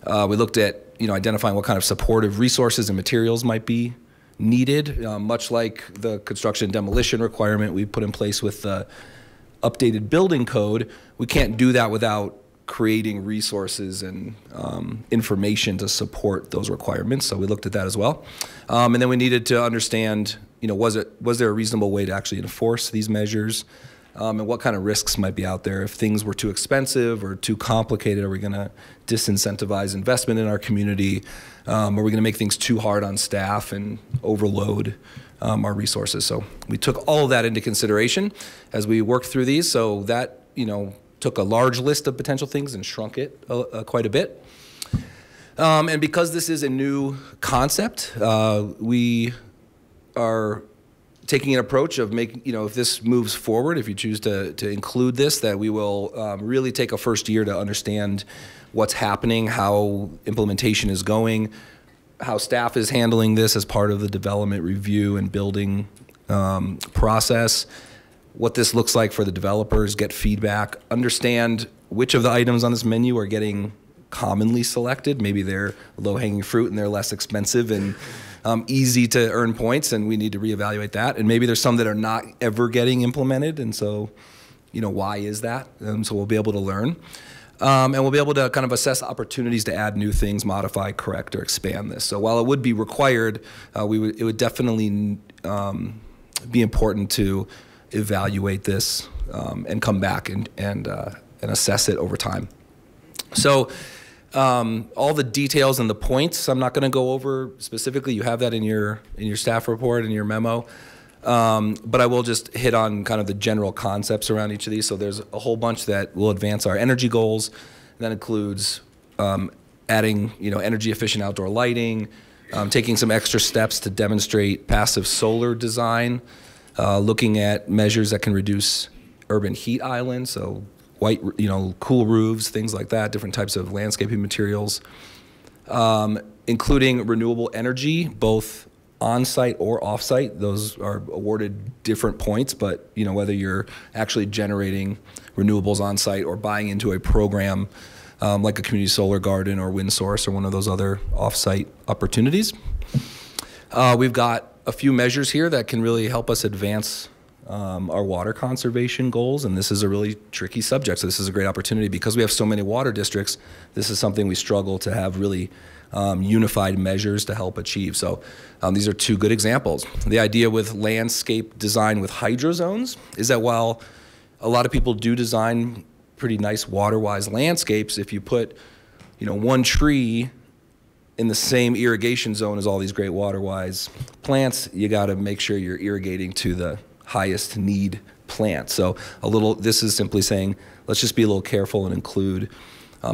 We looked at identifying what kind of supportive resources and materials might be needed, much like the construction demolition requirement we put in place with the updated building code. We can't do that without creating resources and information to support those requirements. So we looked at that as well. And then we needed to understand, was there a reasonable way to actually enforce these measures? And what kind of risks might be out there? If things were too expensive or too complicated, are we going to disincentivize investment in our community? Are we going to make things too hard on staff and overload our resources? So we took all of that into consideration as we worked through these. So that, took a large list of potential things and shrunk it quite a bit. And because this is a new concept, we are taking an approach of making, if this moves forward, if you choose to include this, that we will really take a first year to understand what's happening, how implementation is going, how staff is handling this as part of the development review and building process, what this looks like for the developers, get feedback, understand which of the items on this menu are getting commonly selected. Maybe they're low-hanging fruit and they're less expensive and easy to earn points, and we need to reevaluate that. And maybe there's some that are not ever getting implemented, and so, why is that? So we'll be able to learn. And we'll be able to kind of assess opportunities to add new things, modify, correct, or expand this. So while it would be required, it would definitely be important to evaluate this and come back and assess it over time. So all the details and the points I'm not going to go over specifically. You have that in your staff report and your memo. But I will just hit on kind of the general concepts around each of these. So there's a whole bunch that will advance our energy goals. That includes adding energy efficient outdoor lighting, taking some extra steps to demonstrate passive solar design, looking at measures that can reduce urban heat islands, so white, cool roofs, things like that, different types of landscaping materials, including renewable energy, both on-site or off-site. Those are awarded different points, but whether you're actually generating renewables on-site or buying into a program like a community solar garden or wind source or one of those other off-site opportunities. We've got a few measures here that can really help us advance our water conservation goals, and this is a really tricky subject, so this is a great opportunity. Because we have so many water districts, this is something we struggle to have really unified measures to help achieve. So these are two good examples. The idea with landscape design with hydro zones is that while a lot of people do design pretty nice water-wise landscapes, if you put one tree in the same irrigation zone as all these great water-wise plants, you got to make sure you're irrigating to the highest need plant. So this is simply saying, let's just be a little careful and include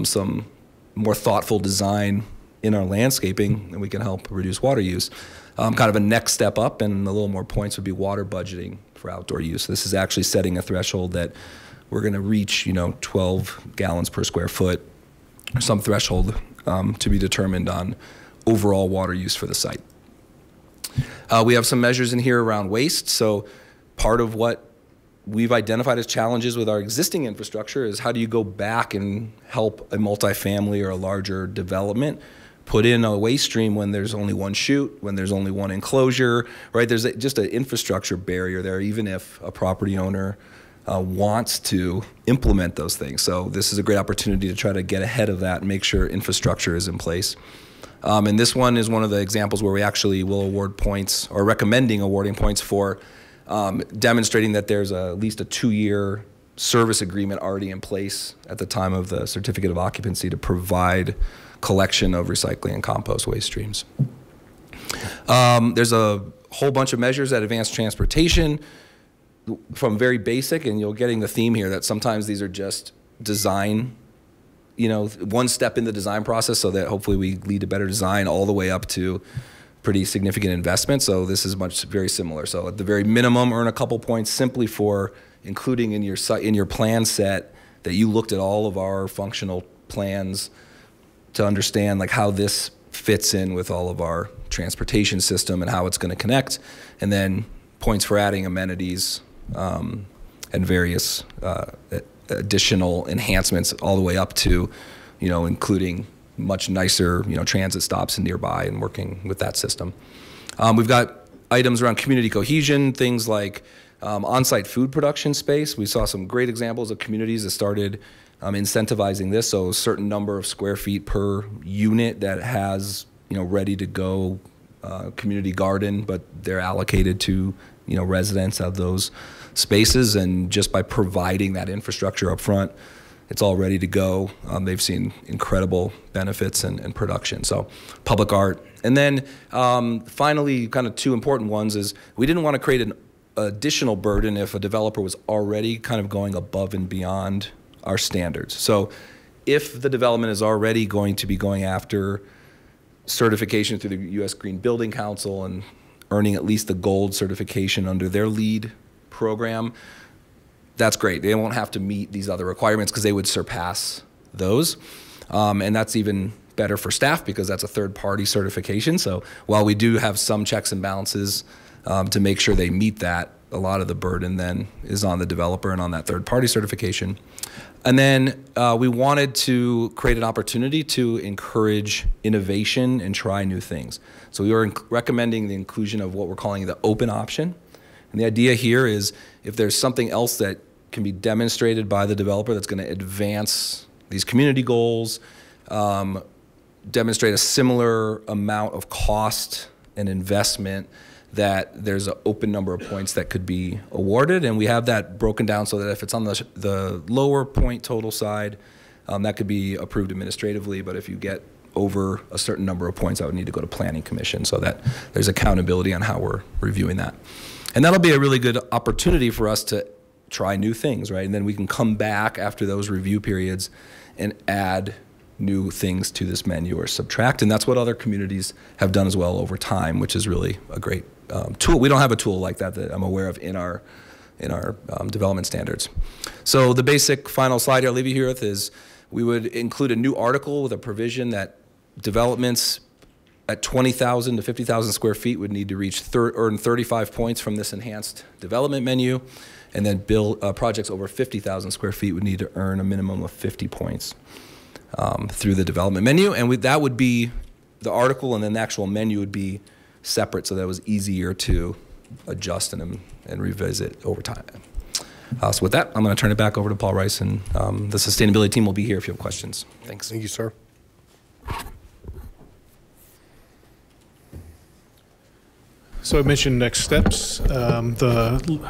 some more thoughtful design in our landscaping, and we can help reduce water use. Kind of a next step up and a little more points would be water budgeting for outdoor use. This is actually setting a threshold that we're going to reach, 12 gallons per square foot, or some threshold to be determined on overall water use for the site. We have some measures in here around waste. So part of what we've identified as challenges with our existing infrastructure is how do you go back and help a multifamily or a larger development put in a waste stream when there's only one chute, when there's only one enclosure, right? There's just an infrastructure barrier there, even if a property owner wants to implement those things. So this is a great opportunity to try to get ahead of that and make sure infrastructure is in place. And this one is one of the examples where we actually will award points, or recommending awarding points for demonstrating that there's at least a 2-year service agreement already in place at the time of the certificate of occupancy to provide collection of recycling and compost waste streams. There's a whole bunch of measures at advanced transportation, from very basic, and you're getting the theme here that sometimes these are just design, one step in the design process so that hopefully we lead to better design, all the way up to pretty significant investment. So this is very similar. So at the very minimum, earn a couple points simply for including in your plan set that you looked at all of our functional plans to understand like how this fits in with all of our transportation system and how it's going to connect, and then points for adding amenities and various additional enhancements all the way up to, including much nicer, transit stops nearby and working with that system. We've got items around community cohesion, things like on-site food production space. We saw some great examples of communities that started incentivizing this. So a certain number of square feet per unit that has, ready to go community garden, but they're allocated to, residents of those spaces. And just by providing that infrastructure up front, it's all ready to go. They've seen incredible benefits and production. So public art. And then finally, kind of two important ones is we didn't want to create an additional burden if a developer was already kind of going above and beyond our standards. So if the development is already going to be going after certification through the U.S. Green Building Council and earning at least the gold certification under their LEED program, that's great. They won't have to meet these other requirements because they would surpass those. And that's even better for staff because that's a third-party certification. So while we do have some checks and balances to make sure they meet that, a lot of the burden then is on the developer and on that third-party certification. And then we wanted to create an opportunity to encourage innovation and try new things. So we were recommending the inclusion of what we're calling the open option. And the idea here is if there's something else that can be demonstrated by the developer that's going to advance these community goals, demonstrate a similar amount of cost and investment, that there's an open number of points that could be awarded. And we have that broken down so that if it's on the lower point total side, that could be approved administratively. But if you get over a certain number of points, I would need to go to Planning Commission so that there's accountability on how we're reviewing that. And that'll be a really good opportunity for us to try new things, right? And then we can come back after those review periods and add new things to this menu or subtract. And that's what other communities have done as well over time, which is really a great tool. We don't have a tool like that I'm aware of in our development standards. So the basic final slide I'll leave you here with is we would include a new article with a provision that developments at 20,000 to 50,000 square feet would need to earn 35 points from this enhanced development menu, and then projects over 50,000 square feet would need to earn a minimum of 50 points through the development menu. And that would be the article, and then the actual menu would be separate so that it was easier to adjust and revisit over time. So with that, I'm going to turn it back over to Paul Rice, and the sustainability team will be here if you have questions. Thanks. Thank you, sir. So I mentioned next steps. The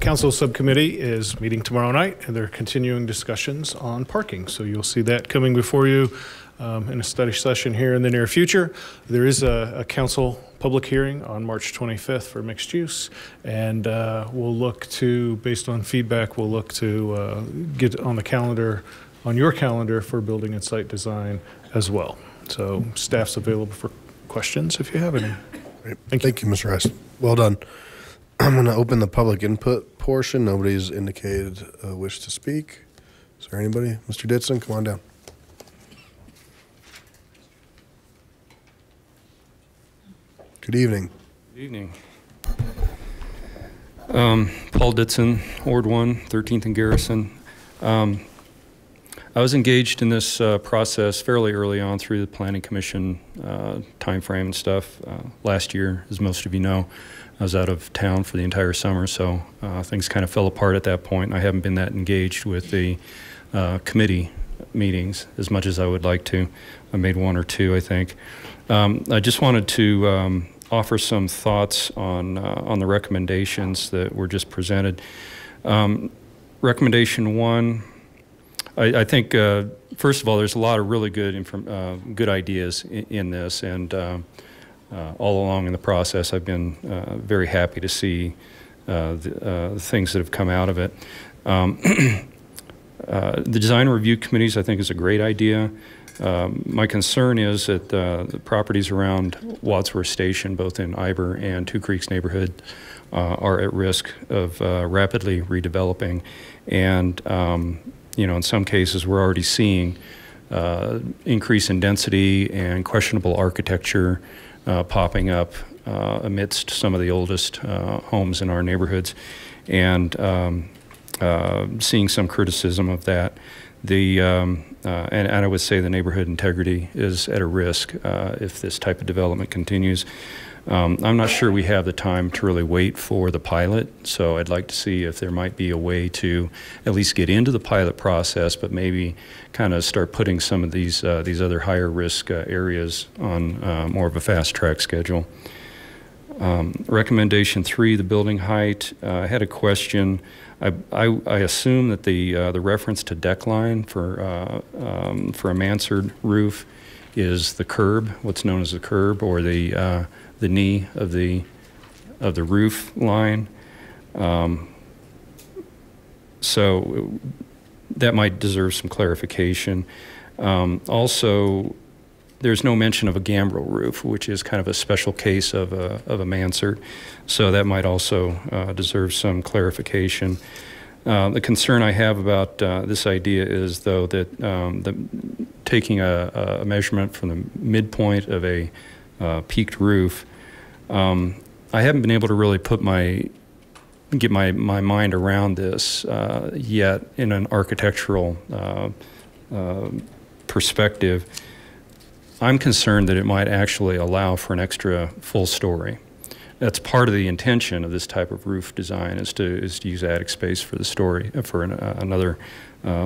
council subcommittee is meeting tomorrow night, and they're continuing discussions on parking. So you'll see that coming before you in a study session here in the near future. There is a council public hearing on March 25th for mixed use, and we'll look to, based on feedback, we'll look to get on the calendar, on your calendar, for building and site design as well. So staff's available for questions if you have any. Great. Thank you, Mr. Rice. Well done. I'm going to open the public input portion. Nobody's indicated a wish to speak. Is there anybody? Mr. Ditson, come on down. Good evening. Good evening. Paul Ditson, Ward 1, 13th and Garrison. I was engaged in this process fairly early on through the Planning Commission timeframe and stuff. Last year, as most of you know, I was out of town for the entire summer, so things kind of fell apart at that point. I haven't been that engaged with the committee meetings as much as I would like to. I made one or two, I think. I just wanted to offer some thoughts on the recommendations that were just presented. Recommendation 1, I think, first of all, there's a lot of really good ideas in this, and all along in the process, I've been very happy to see the things that have come out of it. The design review committees, I think, is a great idea. My concern is that the properties around Wadsworth Station, both in Iber and Two Creeks neighborhood, are at risk of rapidly redeveloping. And, you know, in some cases, we're already seeing increase in density and questionable architecture popping up amidst some of the oldest homes in our neighborhoods, and seeing some criticism of that. And I would say the neighborhood integrity is at a risk if this type of development continues. I'm not sure we have the time to really wait for the pilot, so I'd like to see if there might be a way to at least get into the pilot process, but maybe kind of start putting some of these other higher risk areas on more of a fast track schedule. Recommendation 3, the building height. I had a question. I assume that the reference to deck line for a mansard roof is the curb, what's known as the curb, or the knee of the roof line. So that might deserve some clarification. Also, there's no mention of a gambrel roof, which is kind of a special case of a mansard. So that might also deserve some clarification. The concern I have about this idea is, though, that taking a measurement from the midpoint of a peaked roof, I haven't been able to really get my mind around this yet in an architectural perspective. I'm concerned that it might actually allow for an extra full story. That's part of the intention of this type of roof design, is to use attic space for the story, for another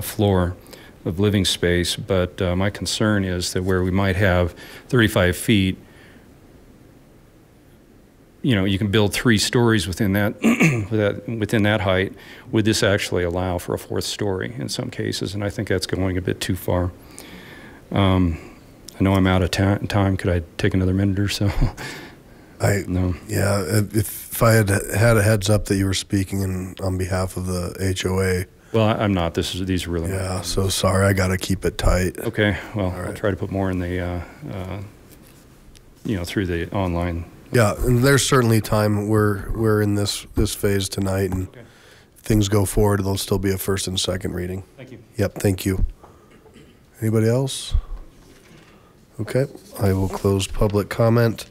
floor of living space. But my concern is that where we might have 35 feet, you know, you can build 3 stories within that within that height. Would this actually allow for a 4th story in some cases? And I think that's going a bit too far. I know I'm out of time. Could I take another minute or so? No. Yeah, if I had a heads up that you were speaking on behalf of the HOA. Well, I'm not. These are really. Yeah, so sorry. I got to keep it tight. Okay. Well, I'll try to put more in the, you know, through the online. Yeah, and there's certainly time. We're in this phase tonight, and if things go forward, there'll still be a first and second reading. Thank you. Yep. Thank you. Anybody else? Okay, I will close public comment.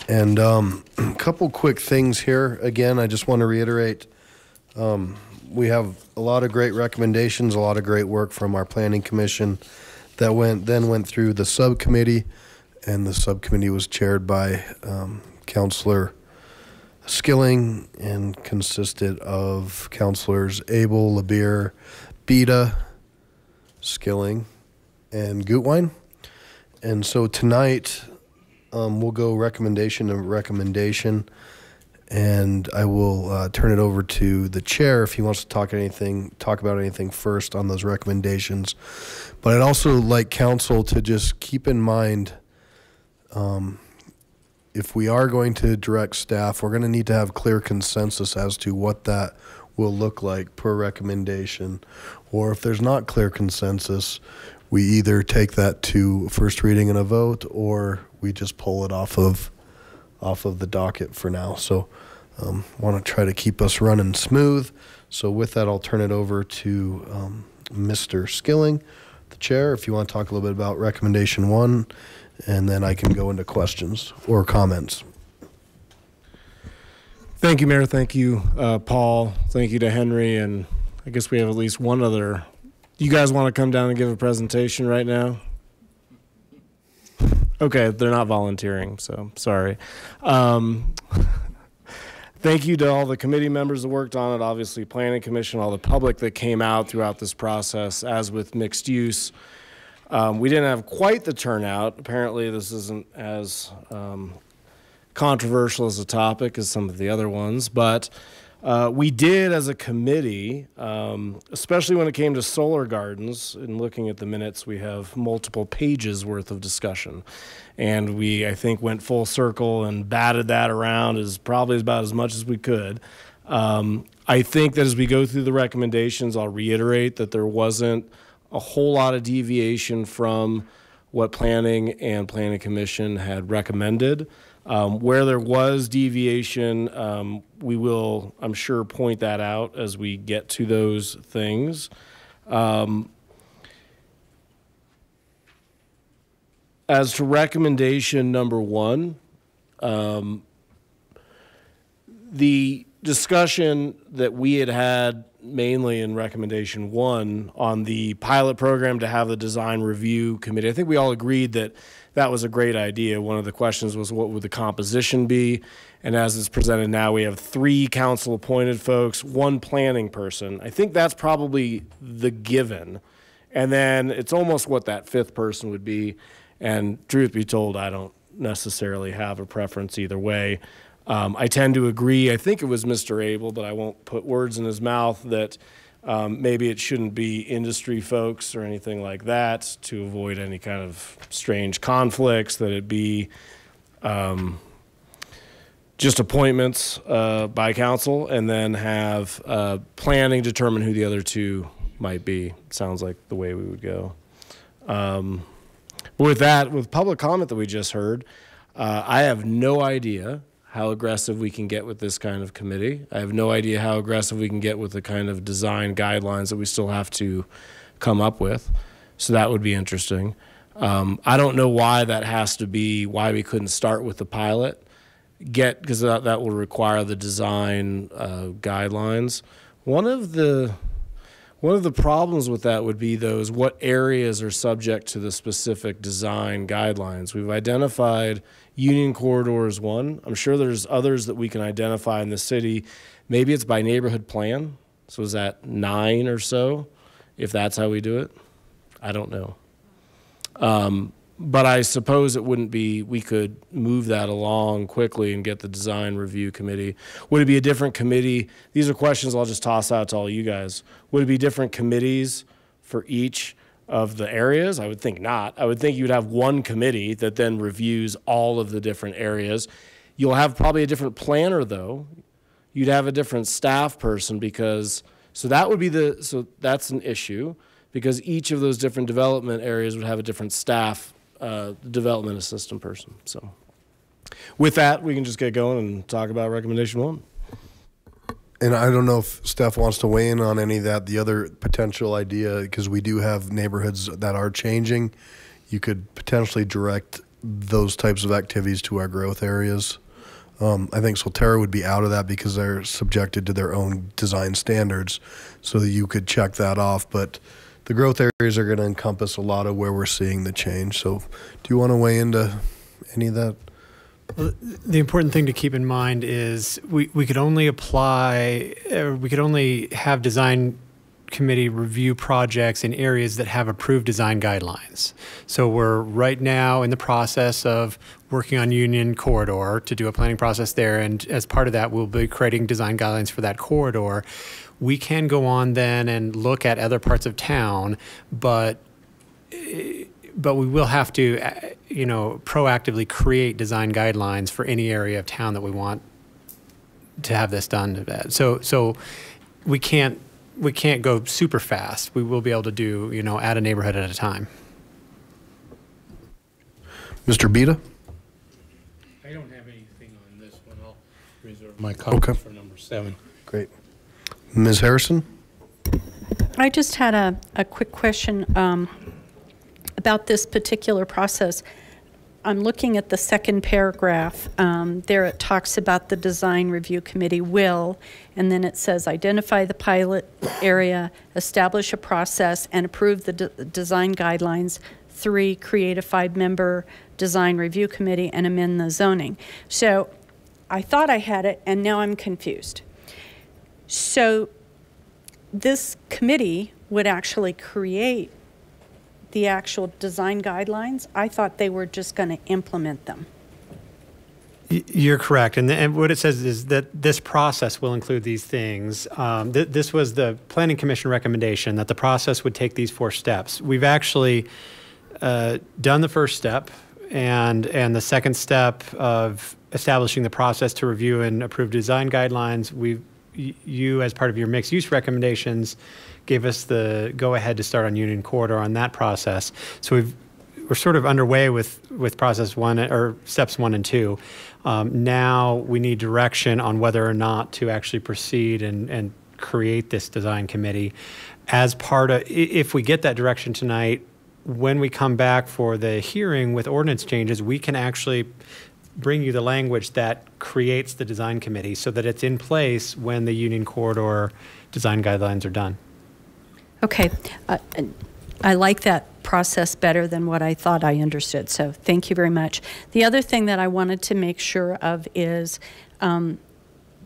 And a couple quick things here. Again, I just want to reiterate, we have a lot of great recommendations, a lot of great work from our planning commission that went through the subcommittee, and the subcommittee was chaired by Councilor Skilling and consisted of Councilors Abel, LeBeer, Beta, Skilling, and Gutwein. And so tonight, we'll go recommendation to recommendation, and I will turn it over to the chair if he wants to talk about anything first on those recommendations. But I'd also like council to just keep in mind, if we are going to direct staff, we're going to need to have clear consensus as to what that will look like per recommendation. Or if there's not clear consensus, we either take that to first reading and a vote, or we just pull it off of the docket for now. So want to try to keep us running smooth. So with that, I'll turn it over to Mr. Skilling, the chair, if you want to talk a little bit about recommendation 1, and then I can go into questions or comments. Thank you, Mayor. Thank you, Paul. Thank you to Henry. And I guess we have at least one other. You guys want to come down and give a presentation right now? Okay, they're not volunteering, so sorry. Thank you to all the committee members that worked on it, obviously Planning Commission, all the public that came out throughout this process. As with mixed use, we didn't have quite the turnout. Apparently this isn't as controversial as a topic as some of the other ones, but We did as a committee, especially when it came to solar gardens, and looking at the minutes, we have multiple pages worth of discussion. And we, I think, went full circle and batted that around as probably about as much as we could. I think that as we go through the recommendations, I'll reiterate that there wasn't a whole lot of deviation from what Planning and Planning Commission had recommended. Where there was deviation, we will, I'm sure, point that out as we get to those things. As to recommendation number 1, the discussion that we had mainly in recommendation 1 on the pilot program to have the design review committee, I think we all agreed that that was a great idea. One of the questions was, what would the composition be? And as it's presented now, we have 3 council appointed folks, 1 planning person. I think that's probably the given. And then it's almost what that 5th person would be. And truth be told, I don't necessarily have a preference either way. I tend to agree, I think it was Mr. Abel, but I won't put words in his mouth, that maybe it shouldn't be industry folks or anything like that to avoid any kind of strange conflicts, that it be just appointments by council, and then have planning determine who the other 2 might be. Sounds like the way we would go. With that, with public comment that we just heard, I have no idea how aggressive we can get with this kind of committee. I have no idea how aggressive we can get with the kind of design guidelines that we still have to come up with. So that would be interesting. I don't know why that has to be, why we couldn't start with the pilot, because that will require the design guidelines. One of the problems with that would be, though, is what areas are subject to the specific design guidelines. We've identified Union Corridor is one. I'm sure there's others that we can identify in the city. Maybe it's by neighborhood plan. So is that 9 or so, if that's how we do it? I don't know. But I suppose it wouldn't be, we could move that along quickly and get the design review committee. Would it be a different committee? These are questions I'll just toss out to all you guys. Would it be different committees for each of the areas? I would think not. I would think you'd have one committee that then reviews all of the different areas. You'll have probably a different planner, though. You'd have a different staff person, because, so that would be so that's an issue, because each of those different development areas would have a different staff development assistant person. So with that, we can just get going and talk about recommendation 1. And I don't know if Steph wants to weigh in on any of that. The other potential idea, because we do have neighborhoods that are changing, you could potentially direct those types of activities to our growth areas. I think Solterra would be out of that because they're subjected to their own design standards, so that you could check that off. But the growth areas are going to encompass a lot of where we're seeing the change. So do you want to weigh into any of that? Well, the important thing to keep in mind is we could only apply, we could only have design committee review projects in areas that have approved design guidelines. So we're right now in the process of working on Union Corridor to do a planning process there. And as part of that, we'll be creating design guidelines for that corridor. We can go on then and look at other parts of town, but we will have to, proactively create design guidelines for any area of town that we want to have this done. So we can't go super fast. We will be able to do, add a neighborhood at a time. Mr. Beta? I don't have anything on this one. I'll reserve my comments for number 7. Great. Ms. Harrison? I just had a quick question about this particular process. I'm looking at the second paragraph. There it talks about the design review committee will, and then it says identify the pilot area, establish a process, and approve the design guidelines. 3, create a 5-member design review committee and amend the zoning. So I thought I had it, and now I'm confused. So this committee would actually create the actual design guidelines. I thought they were just going to implement them. You're correct. And what it says is that this process will include these things. This was the Planning Commission recommendation that the process would take these 4 steps. We've actually done the first step and the second step of establishing the process to review and approve design guidelines. You, as part of your mixed use recommendations, gave us the go ahead to start on Union Corridor on that process. So we're sort of underway with process 1 or steps 1 and 2. Now we need direction on whether or not to actually proceed and create this design committee as part of, if we get that direction tonight, when we come back for the hearing with ordinance changes, we can actually bring you the language that creates the design committee so that it's in place when the Union Corridor design guidelines are done. Okay. I like that process better than what I thought I understood. So thank you very much. The other thing that I wanted to make sure of is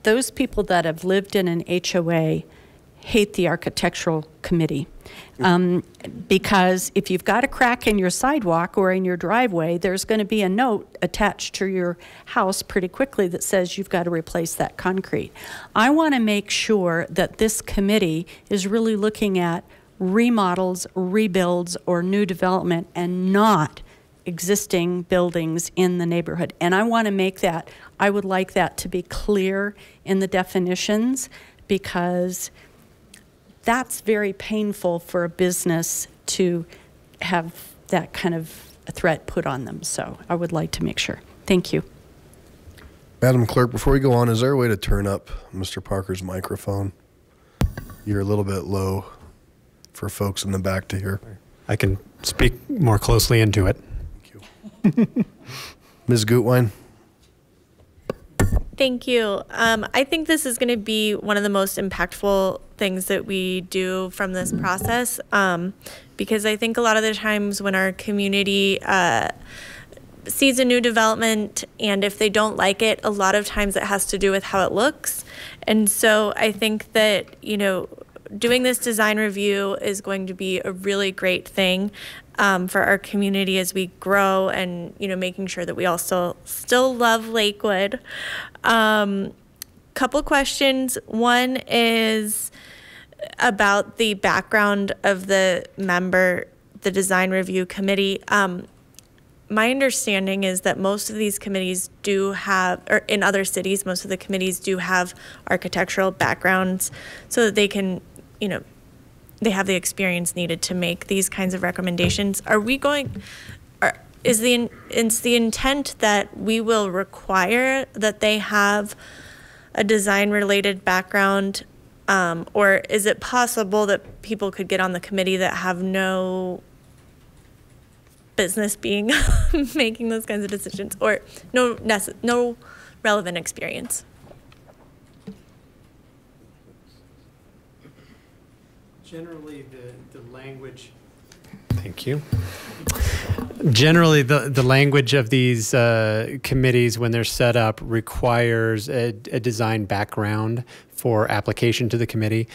those people that have lived in an HOA hate the architectural committee. Because if you've got a crack in your sidewalk or in your driveway, there's going to be a note attached to your house pretty quickly that says you've got to replace that concrete. I want to make sure that this committee is really looking at remodels, rebuilds, or new development and not existing buildings in the neighborhood. And I want to make that, I would like that to be clear in the definitions, because that's very painful for a business to have that kind of a threat put on them. So I would like to make sure. Thank you. Madam Clerk, before we go on, is there a way to turn up Mr. Parker's microphone? You're a little bit low for folks in the back to hear. I can speak more closely into it. Thank you. Ms. Gutwein. Thank you. I think this is going to be one of the most impactful things that we do from this process, because I think a lot of the times when our community sees a new development, and if they don't like it, a lot of times it has to do with how it looks. And so I think that, you know, doing this design review is going to be a really great thing for our community as we grow, and, you know, making sure that we all still love Lakewood. Couple questions. One is about the background of the member, the design review committee. My understanding is that most of these committees do have, or in other cities, most of the committees do have architectural backgrounds so that they can, you know, they have the experience needed to make these kinds of recommendations. Are we going, is the intent that we will require that they have a design related background, or is it possible that people could get on the committee that have no business being making those kinds of decisions, or no relevant experience? Generally, the language. Thank you. Generally, the language of these committees, when they're set up, requires a design background for application to the committee.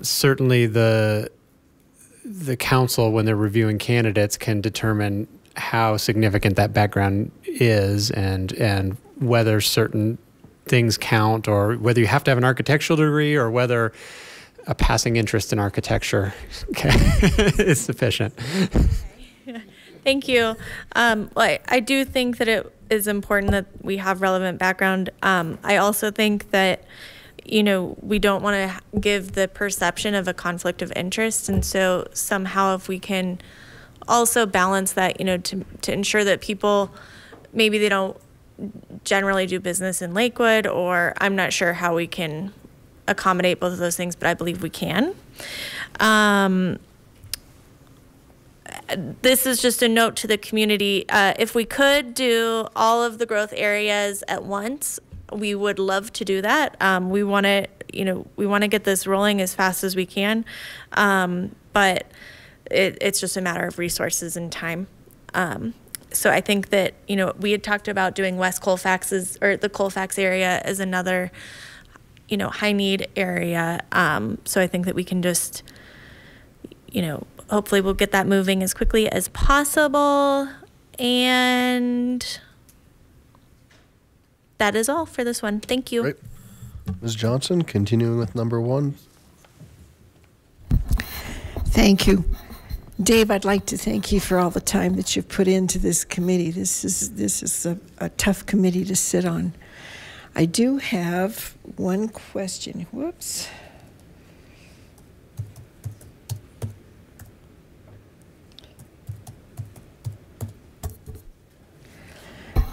Certainly, the council, when they're reviewing candidates, can determine how significant that background is, and whether certain things count, or whether you have to have an architectural degree, or whether a passing interest in architecture is sufficient. Okay. Thank you. Well, I do think that it is important that we have relevant background. I also think that, you know, we don't want to give the perception of a conflict of interest, and so somehow if we can also balance that, you know, to ensure that people, maybe they don't generally do business in Lakewood, or I'm not sure how we can accommodate both of those things, but I believe we can. This is just a note to the community. If we could do all of the growth areas at once, we would love to do that. We want to, you know, we want to get this rolling as fast as we can, but it's just a matter of resources and time. So I think that, you know, we had talked about doing West Colfax's, or the Colfax area, as another, you know, high need area. So I think that we can just, you know, hopefully we'll get that moving as quickly as possible. And That is all for this one. Thank you. Great. Ms. Johnson, continuing with number 1. Thank you. Dave, I'd like to thank you for all the time that you've put into this committee. This is a tough committee to sit on. I do have one question. Whoops.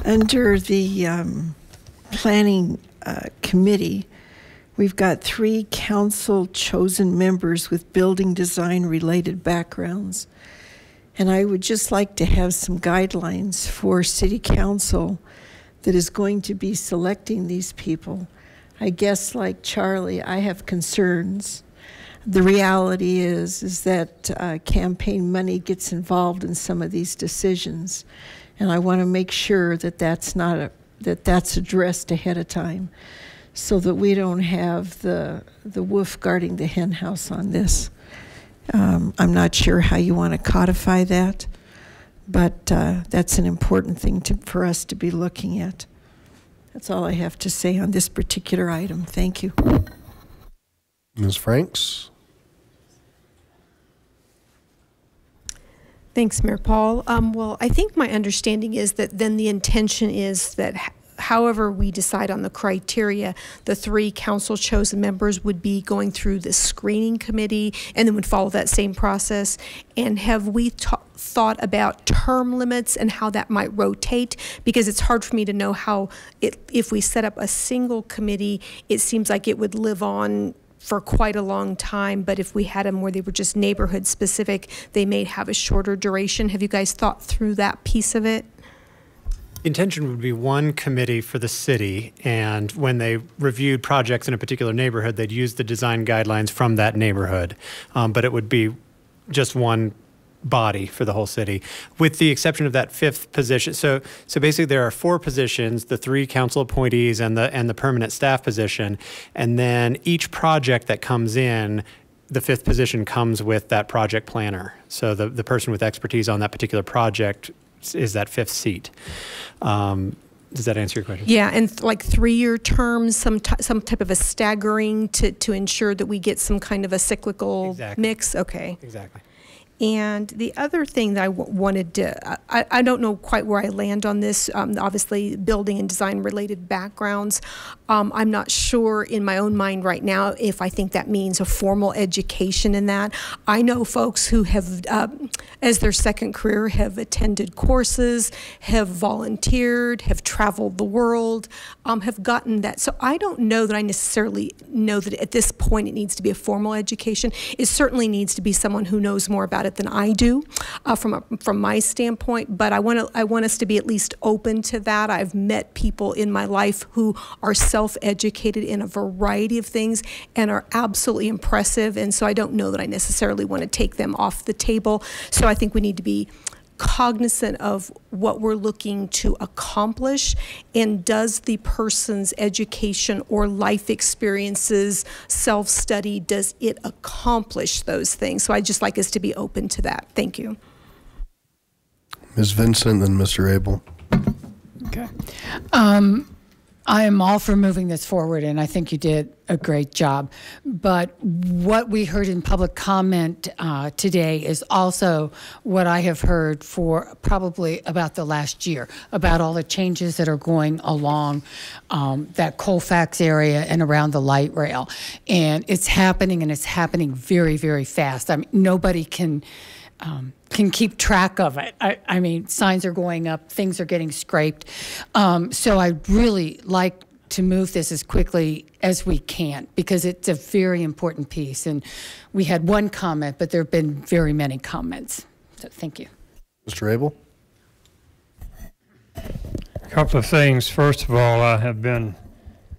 Under the planning committee, we've got 3 council chosen members with building design related backgrounds. And I would just like to have some guidelines for city council that is going to be selecting these people. I guess like Charlie, I have concerns. The reality is that campaign money gets involved in some of these decisions. And I want to make sure that that's addressed ahead of time, so that we don't have the wolf guarding the hen house on this. I'm not sure how you want to codify that, but that's an important thing for us to be looking at. That's all I have to say on this particular item. Thank you. Ms. Franks? Thanks, Mayor Paul. Well, I think my understanding is that then the intention is that however we decide on the criteria, the 3 council chosen members would be going through the screening committee and then would follow that same process. And have we thought about term limits and how that might rotate? Because it's hard for me to know how if we set up a single committee, it seems like it would live on for quite a long time, but if we had them where they were just neighborhood specific, they may have a shorter duration. Have you guys thought through that piece of it? The intention would be one committee for the city, and when they reviewed projects in a particular neighborhood, they'd use the design guidelines from that neighborhood, but it would be just one body for the whole city, with the exception of that 5th position. So basically there are 4 positions, the 3 council appointees and the permanent staff position, and then each project that comes in, the 5th position comes with that project planner. So the person with expertise on that particular project is that 5th seat. Does that answer your question? Yeah, and like 3-year terms, some type of a staggering to ensure that we get some kind of a cyclical mix. Okay. Exactly. And the other thing that I wanted to, I don't know quite where I land on this, obviously building and design related backgrounds. I'm not sure in my own mind right now if I think that means a formal education in that. I know folks who have, as their second career, have attended courses, have volunteered, have traveled the world, have gotten that. So I don't know that I necessarily know that at this point it needs to be a formal education. It certainly needs to be someone who knows more about it than I do from my standpoint, but I want us to be at least open to that. I've met people in my life who are self-educated in a variety of things and are absolutely impressive, and so I don't know that I necessarily want to take them off the table. So I think we need to be cognizant of what we're looking to accomplish, and does the person's education or life experiences, self-study, does it accomplish those things? So I'd just like us to be open to that. Thank you. Ms. Vincent, then Mr. Abel. Okay. I am all for moving this forward, and I think you did a great job. But what we heard in public comment today is also what I have heard for probably about the last year, about all the changes that are going along that Colfax area and around the light rail. And it's happening, and it's happening very, very fast. I mean, nobody can keep track of it. I mean, signs are going up, things are getting scraped. So I'd really like to move this as quickly as we can, because it's a very important piece. And we had one comment, but there have been very many comments. So thank you. Mr. Abel? A couple of things. First of all, I have been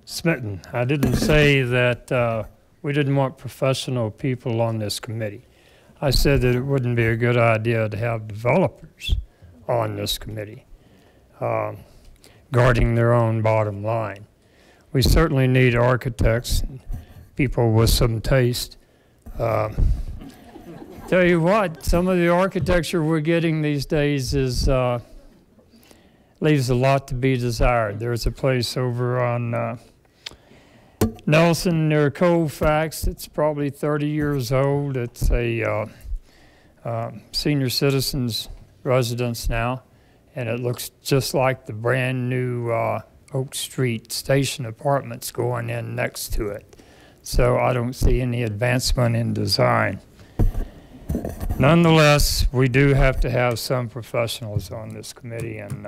smitten. I didn't say that we didn't want professional people on this committee. I said that it wouldn't be a good idea to have developers on this committee guarding their own bottom line. We certainly need architects and people with some taste. Tell you what, some of the architecture we're getting these days is leaves a lot to be desired. There's a place over on Nelson near Colfax that's probably 30 years old. It's a senior citizens residence now, and it looks just like the brand new Oak Street station apartments going in next to it. So I don't see any advancement in design. Nonetheless, we do have to have some professionals on this committee, and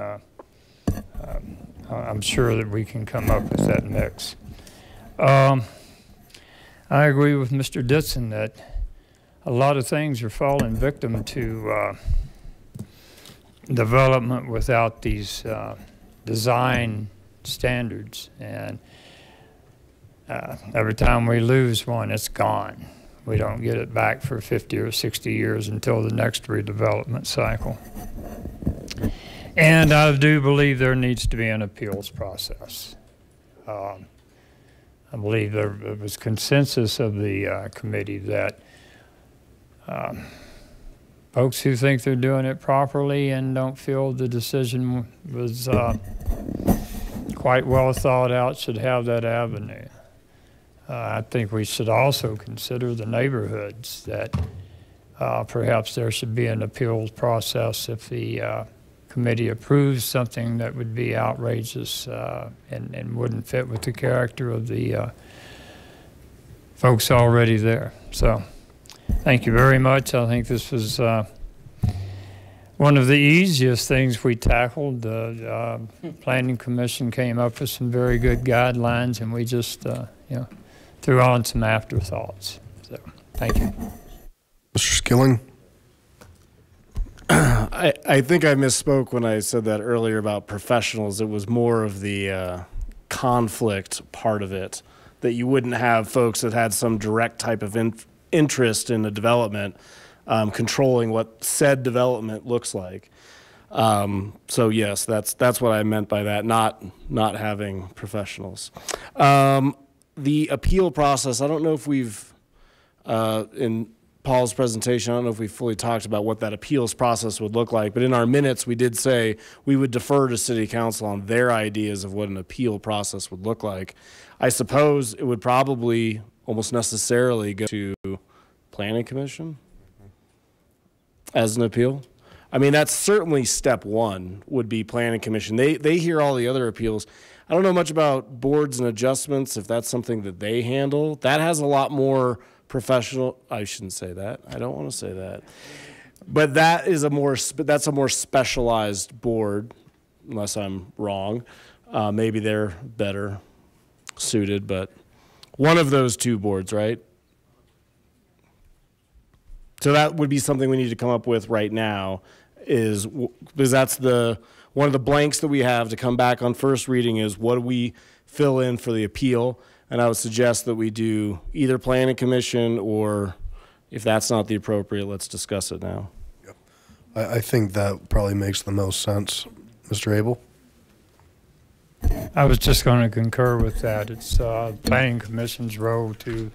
I'm sure that we can come up with that mix. I agree with Mr. Ditson that a lot of things are falling victim to development without these design standards, and every time we lose one, it's gone. We don't get it back for 50 or 60 years until the next redevelopment cycle. And I do believe there needs to be an appeals process. I believe there was consensus of the committee that folks who think they're doing it properly and don't feel the decision was quite well thought out should have that avenue. I think we should also consider the neighborhoods that perhaps there should be an appeals process if the committee approves something that would be outrageous and wouldn't fit with the character of the folks already there. So thank you very much. I think this was one of the easiest things we tackled. The Planning Commission came up with some very good guidelines, and we just you know, threw on some afterthoughts. So thank you. Mr. Skilling? I think I misspoke when I said that earlier about professionals. It was more of the conflict part of it, that you wouldn't have folks that had some direct type of interest in the development controlling what said development looks like. So yes, that's what I meant by that, not having professionals. The appeal process, I don't know if we've, in Paul's presentation, I don't know if we fully talked about what that appeals process would look like, but in our minutes, we did say we would defer to City Council on their ideas of what an appeal process would look like. I suppose it would probably almost necessarily go to Planning Commission as an appeal. I mean, that's certainly step one, would be Planning Commission. They hear all the other appeals. I don't know much about boards and adjustments, if that's something that they handle. That has a lot more professional, I shouldn't say that. I don't want to say that. But that is that's a more specialized board, unless I'm wrong. Maybe they're better suited, but one of those two boards, right? So that would be something we need to come up with right now, because that's one of the blanks that we have to come back on first reading is what do we fill in for the appeal? And I would suggest that we do either Planning Commission, or if that's not the appropriate, let's discuss it now. Yep. I think that probably makes the most sense. Mr. Abel? I was just going to concur with that. It's Planning Commission's role to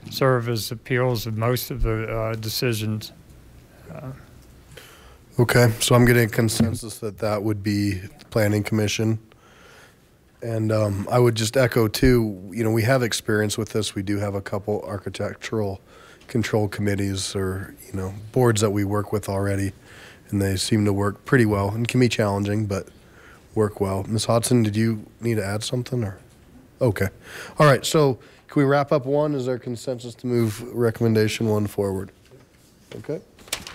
serve as appeals of most of the decisions. Okay, so I'm getting a consensus that that would be the Planning Commission. And I would just echo too, you know, we have experience with this. We do have a couple architectural control committees, or, you know, boards that we work with already, and they seem to work pretty well and can be challenging, but work well. Ms. Hodson, did you need to add something, or? Okay. All right, so can we wrap up one? Is there consensus to move recommendation one forward? Okay,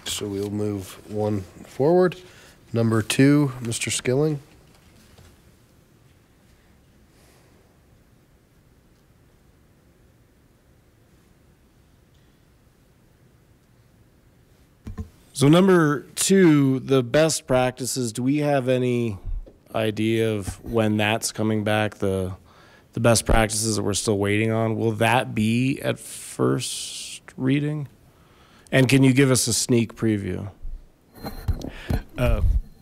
so we'll move one forward. Number two, Mr. Skilling. So number two, the best practices, do we have any idea of when that's coming back, the best practices that we're still waiting on? Will that be at first reading? And can you give us a sneak preview?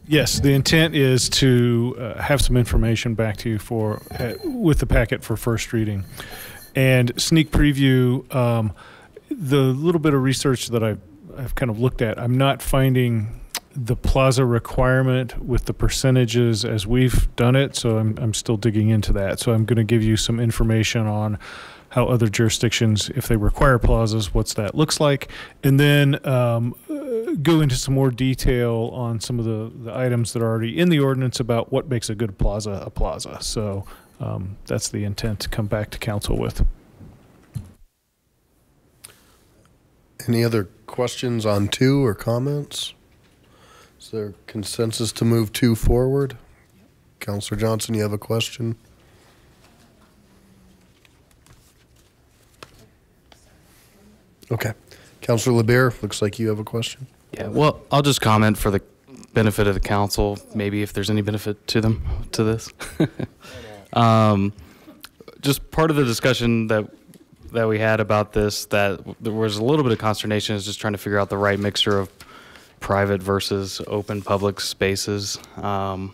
Yes, the intent is to have some information back to you with the packet for first reading. And sneak preview, the little bit of research that I've kind of looked at, I'm not finding the plaza requirement with the percentages as we've done it, so I'm still digging into that. So I'm going to give you some information on how other jurisdictions, if they require plazas, what's that looks like, and then go into some more detail on some of the items that are already in the ordinance about what makes a good plaza a plaza. So that's the intent to come back to council with. Any other questions on 2 or comments? Is there consensus to move 2 forward? Councilor Johnson, you have a question? Okay. Councilor LeBeer, looks like you have a question. Yeah, well, I'll just comment for the benefit of the council, maybe if there's any benefit to them, to this. Just part of the discussion that we had about this, that there was a little bit of consternation, is just trying to figure out the right mixture of private versus open public spaces, and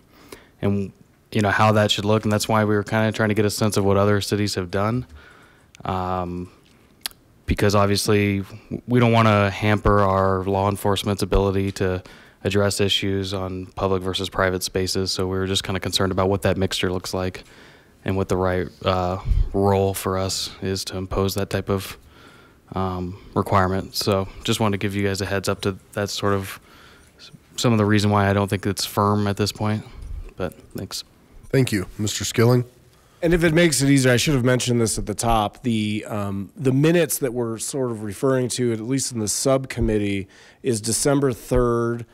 you know how that should look, and that's why we were kind of trying to get a sense of what other cities have done, because obviously we don't want to hamper our law enforcement's ability to address issues on public versus private spaces. So we were just kind of concerned about what that mixture looks like and what the right role for us is to impose that type of requirement. So just wanted to give you guys a heads up to that, sort of some of the reason why I don't think it's firm at this point, but thanks. Thank you. Mr. Skilling? And if it makes it easier, I should have mentioned this at the top. The minutes that we're sort of referring to, at least in the subcommittee, is December 3rd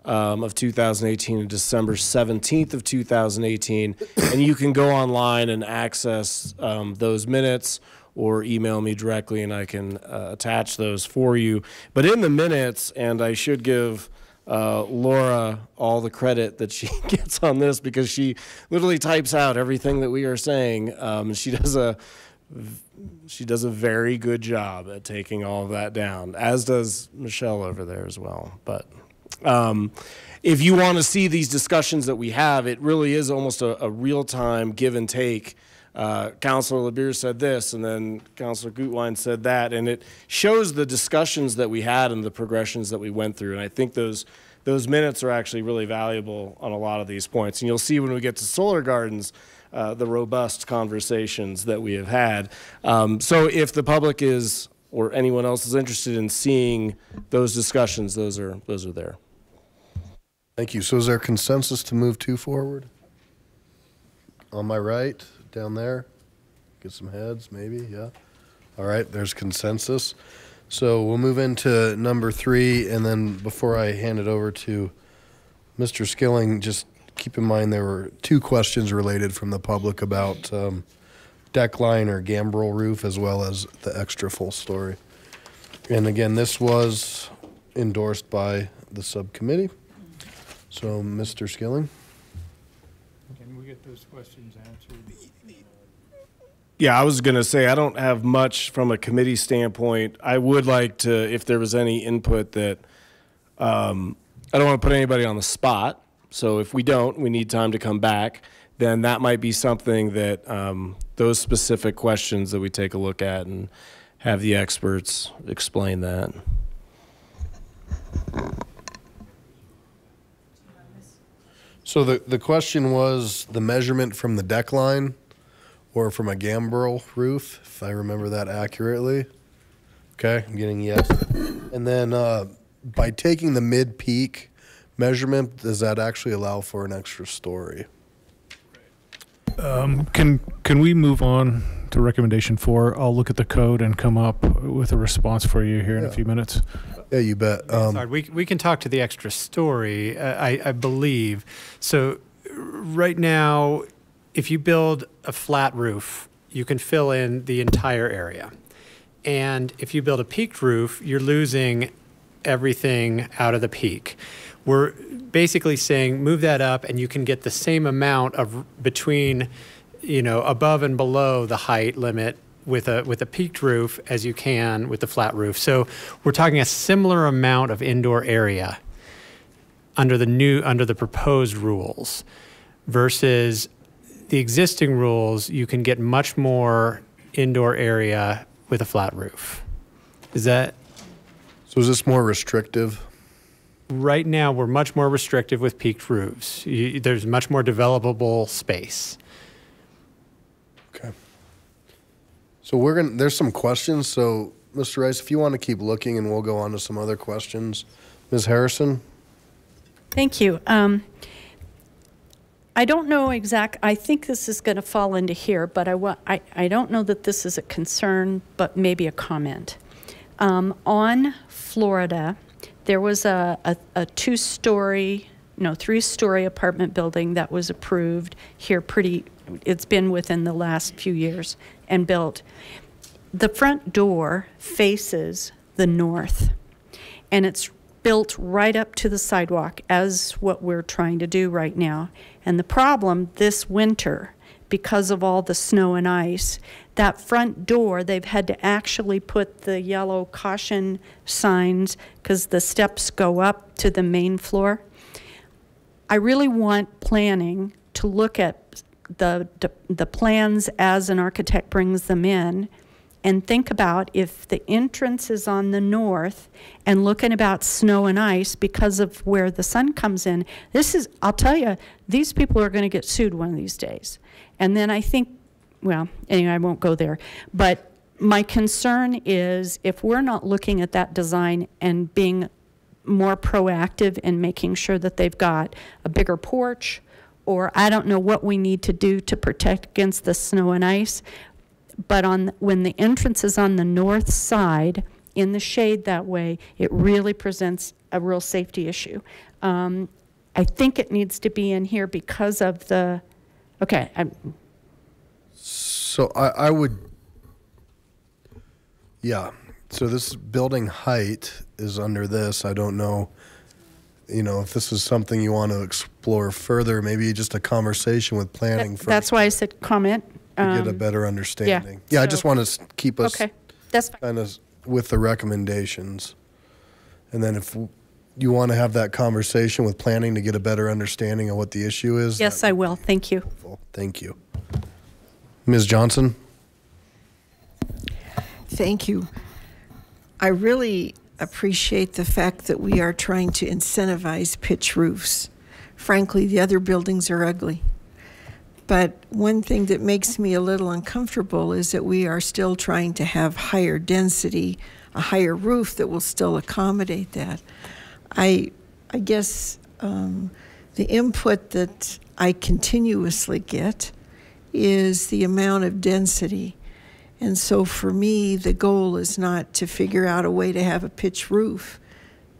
of 2018 and December 17th of 2018. And you can go online and access those minutes or email me directly and I can attach those for you. But in the minutes, and I should give Laura all the credit that she gets on this, because she literally types out everything that we are saying. She does a very good job at taking all of that down, as does Michelle over there as well. But if you want to see these discussions that we have, it really is almost a real-time give and take. Councilor LeBeer said this, and then Councilor Gutwein said that, and it shows the discussions that we had and the progressions that we went through. And I think those minutes are actually really valuable on a lot of these points. And you'll see when we get to solar gardens, the robust conversations that we have had. So if the public is, or anyone else is interested in seeing those discussions, those are there. Thank you. So is there consensus to move 2 forward? On my right? Down there, get some heads, maybe. Yeah. All right, there's consensus. So we'll move into number 3, and then before I hand it over to Mr. Skilling, just keep in mind there were 2 questions related from the public about deck line or gambrel roof, as well as the extra full story. And again, this was endorsed by the subcommittee. So Mr. Skilling. Can we get those questions answered? Yeah, I was going to say, I don't have much from a committee standpoint. I would like to, if there was any input that, I don't want to put anybody on the spot. So if we don't, we need time to come back, then that might be something that those specific questions that we take a look at and have the experts explain that. So the question was the measurement from the deck line or from a gambrel roof, if I remember that accurately. Okay, I'm getting yes. And then by taking the mid-peak measurement, does that actually allow for an extra story? Can we move on to recommendation 4? I'll look at the code and come up with a response for you here in a few minutes. Yeah, you bet. Sorry, we can talk to the extra story, I believe. So right now, if you build a flat roof, you can fill in the entire area. And if you build a peaked roof, you're losing everything out of the peak. We're basically saying move that up and you can get the same amount of between, above and below the height limit with a peaked roof as you can with the flat roof. So we're talking a similar amount of indoor area under the proposed rules versus the existing rules. You can get much more indoor area with a flat roof. Is that? So is this more restrictive? right now we're much more restrictive with peaked roofs. There's much more developable space. Okay. So there's some questions. So Mr. Rice, if you want to keep looking and we'll go on to some other questions. Ms. Harrison? Thank you. I don't know I think this is going to fall into here, but I don't know that this is a concern, but maybe a comment. On Florida, there was a 3-story apartment building that was approved here it's been within the last few years and built. The front door faces the north, and it's built right up to the sidewalk, as what we're trying to do right now. And the problem this winter, because of all the snow and ice, that front door, they've had to actually put the yellow caution signs because the steps go up to the main floor. I really want planning to look at the plans as an architect brings them in and think about if the entrance is on the north and looking about snow and ice because of where the sun comes in. I'll tell you, these people are going to get sued one of these days. And then I think, well, anyway, I won't go there. But my concern is if we're not looking at that design and being more proactive in making sure that they've got a bigger porch, or I don't know what we need to do to protect against the snow and ice. But when the entrance is on the north side, in the shade that way, it really presents a real safety issue. I think it needs to be in here because of the, okay. So I would, yeah. So this building height is under this. I don't know, if this is something you want to explore further, maybe just a conversation with planning first. That's why I said comment. To get a better understanding. Yeah, I just want to keep us that's fine. kind of with the recommendations. And then if you want to have that conversation with planning to get a better understanding of what the issue is. Yes, I will. Thank you. Thank you. Ms. Johnson? Thank you. I really appreciate the fact that we are trying to incentivize pitch roofs. Frankly, the other buildings are ugly. But one thing that makes me a little uncomfortable is that we are still trying to have higher density, a higher roof that will still accommodate that. I guess the input that I continuously get is the amount of density. And so for me, the goal is not to figure out a way to have a pitch roof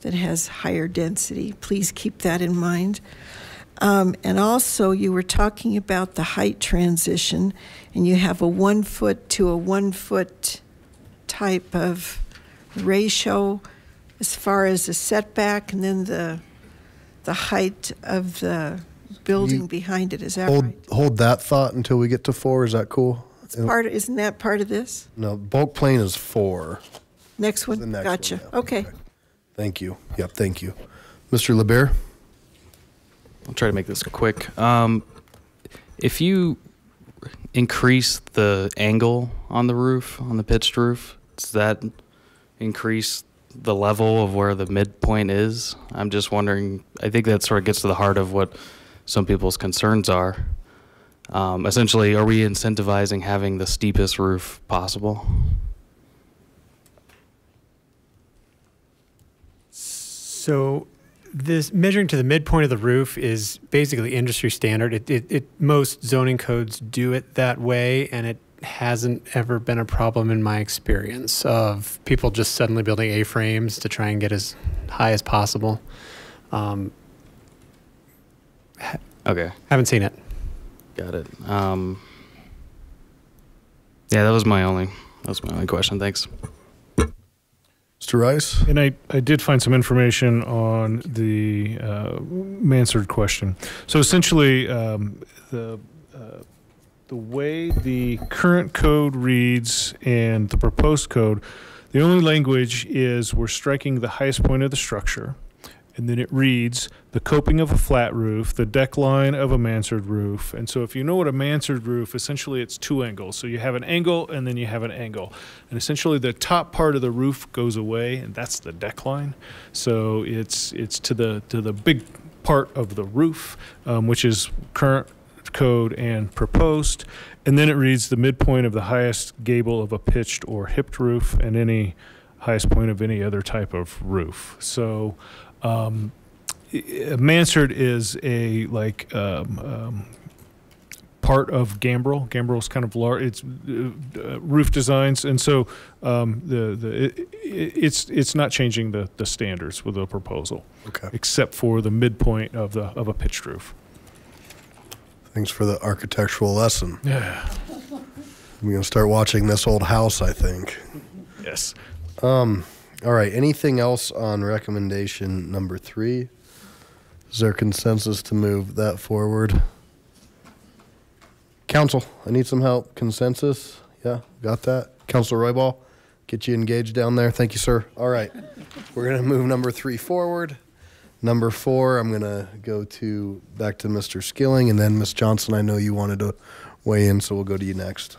that has higher density. Please keep that in mind. And also you were talking about the height transition, and you have a 1 foot to a 1 foot type of ratio as far as the setback, and then the height of the building behind it. Is that right? Hold that thought until we get to 4. Is that cool? Isn't that part of this? No, bulk plane is 4. Next one? The next gotcha. one, yeah. Okay. Thank you. Yep, thank you. Mr. LeBear? I'll try to make this quick. If you increase the angle on the roof, on the pitched roof, does that increase the level of where the midpoint is? I'm just wondering, I think that sort of gets to the heart of what some people's concerns are. Essentially, are we incentivizing having the steepest roof possible? So this measuring to the midpoint of the roof is basically industry standard. Most zoning codes do it that way, and it hasn't ever been a problem in my experience of people just suddenly building A-frames to try and get as high as possible. Okay. Haven't seen it. Got it. Yeah, that was my only question. Thanks. Mr. Rice? And I did find some information on the Mansard question. So essentially, the way the current code reads and the proposed code, the only language is we're striking the highest point of the structure, and then it reads the coping of a flat roof, the deck line of a mansard roof. And so if you know what a mansard roof, essentially it's two angles. So you have an angle and then you have an angle. And essentially the top part of the roof goes away, and that's the deck line. So it's to the big part of the roof, which is current code and proposed. And then it reads the midpoint of the highest gable of a pitched or hipped roof and any highest point of any other type of roof. So a mansard is a part of gambrel. Gambrel is kind of large. It's roof designs, and so it's not changing the standards with the proposal, except for the midpoint of a pitched roof. Thanks for the architectural lesson. Yeah. We're going to start watching This Old House, I think. Yes. All right. Anything else on recommendation number 3? Is there consensus to move that forward? Council, I need some help. Consensus? Yeah, got that? Councilor Roybal, get you engaged down there. Thank you, sir. All right. We're going to move number 3 forward. Number 4, I'm going to go back to Mr. Skilling, and then Ms. Johnson, I know you wanted to weigh in, so we'll go to you next.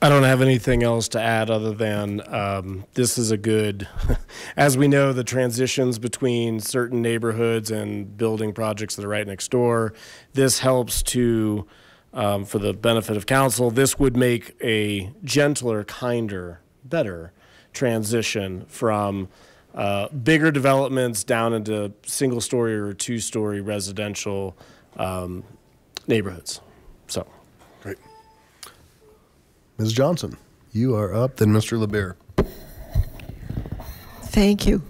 I don't have anything else to add other than this is a good, as we know, the transitions between certain neighborhoods and building projects that are right next door. This helps to, for the benefit of council, this would make a gentler, kinder, better transition from bigger developments down into single-story or two-story residential neighborhoods. So, great. Ms. Johnson, you are up. Then Mr. LeBear. Thank you.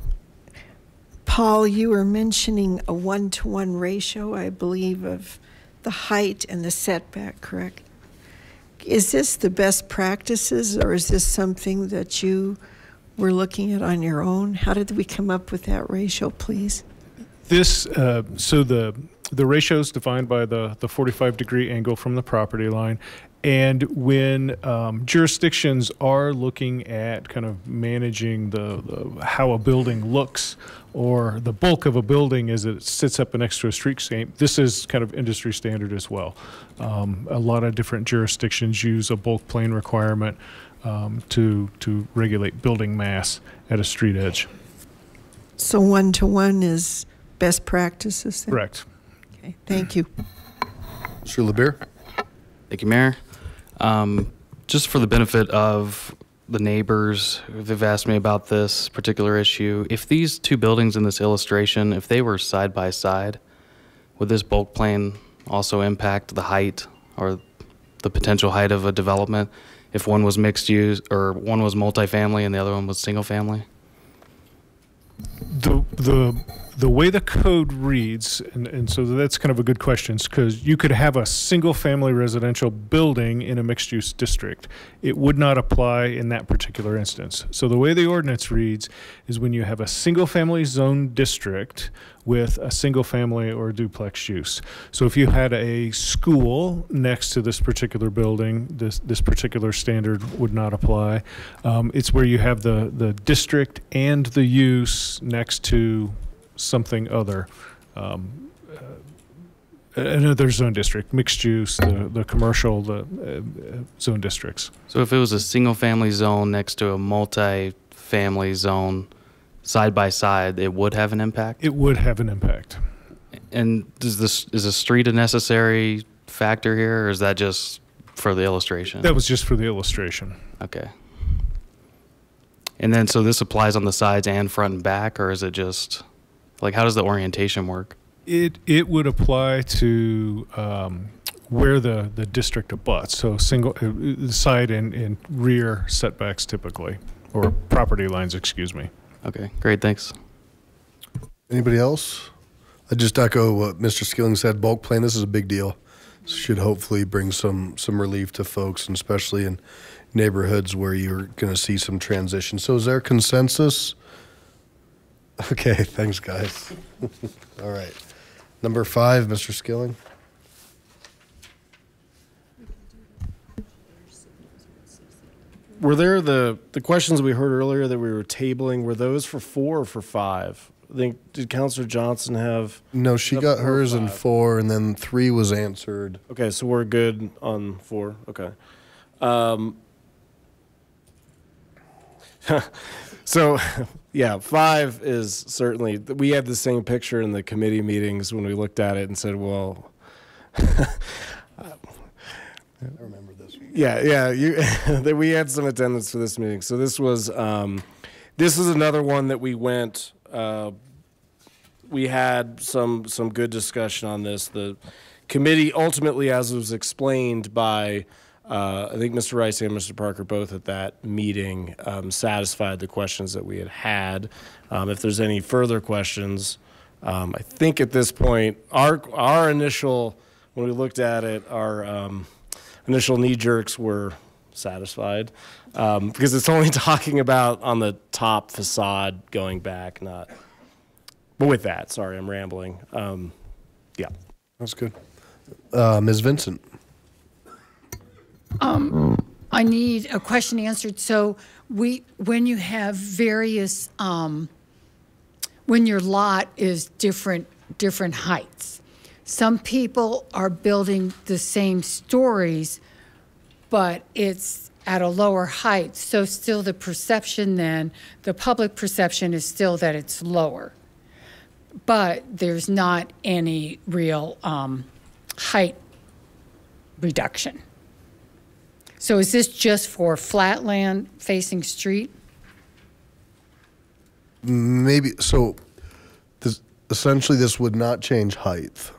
Paul, you were mentioning a 1-to-1 ratio, I believe, of the height and the setback, correct? Is this the best practices, or is this something that you were looking at on your own? How did we come up with that ratio, please? This, so the ratio is defined by the 45-degree angle from the property line. And when jurisdictions are looking at kind of managing the how a building looks, or the bulk of a building as it sits up next to a streetscape, this is kind of industry standard as well. A lot of different jurisdictions use a bulk plane requirement to regulate building mass at a street edge. So 1-to-1 is best practices then? Correct. Okay, thank you. Mr. LeBear. Thank you, Mayor. Just for the benefit of the neighbors who've asked me about this particular issue, if these two buildings in this illustration, if they were side by side, would this bulk plane also impact the height or the potential height of a development if one was mixed use or one was multifamily and the other one was single family? The way the code reads, and so that's kind of a good question, because you could have a single family residential building in a mixed use district. It would not apply in that particular instance. So the way the ordinance reads is when you have a single family zone district with a single family or duplex use. So if you had a school next to this particular building, this particular standard would not apply. It's where you have the district and the use next to something other, another zone district, mixed use, the commercial, zone districts. So if it was a single family zone next to a multi-family zone side by side, it would have an impact? It would have an impact. And is a street a necessary factor here, or is that just for the illustration? That was just for the illustration. Okay. And then, so this applies on the sides and front and back, or is it just, like, how does the orientation work? It would apply to where the district abuts, so single side and rear setbacks typically, or property lines, excuse me. Okay, great, thanks. Anybody else? I just echo what Mr. Skilling said. Bulk plane, this is a big deal. This should hopefully bring some relief to folks, and especially in neighborhoods where you're going to see some transition. So is there consensus? Okay, thanks, guys. All right. Number 5, Mr. Skilling. were there the questions we heard earlier that we were tabling, were those for 4 or for 5? I think, did Councilor Johnson have? No, she got hers in 4, and then 3 was answered. Okay, so we're good on 4. Okay. So, yeah, 5 is certainly, we had the same picture in the committee meetings when we looked at it and said, well, I remember this. Yeah, we had some attendance for this meeting. So this was another one that we went. We had some good discussion on this. The committee ultimately, as was explained by I think Mr. Rice and Mr. Parker both at that meeting, satisfied the questions that we had. If there's any further questions, I think at this point our initial, when we looked at it, our initial knee jerks were satisfied because it's only talking about on the top facade going back, not. But with that, sorry, I'm rambling. Yeah, that's good. Ms. Vincent. I need a question answered. So when you have various, when your lot is different heights, some people are building the same stories, but it's at a lower height. So still the perception then, the public perception is still that it's lower, but there's not any real height reduction. So is this just for flat land facing street? Maybe. So essentially this would not change height,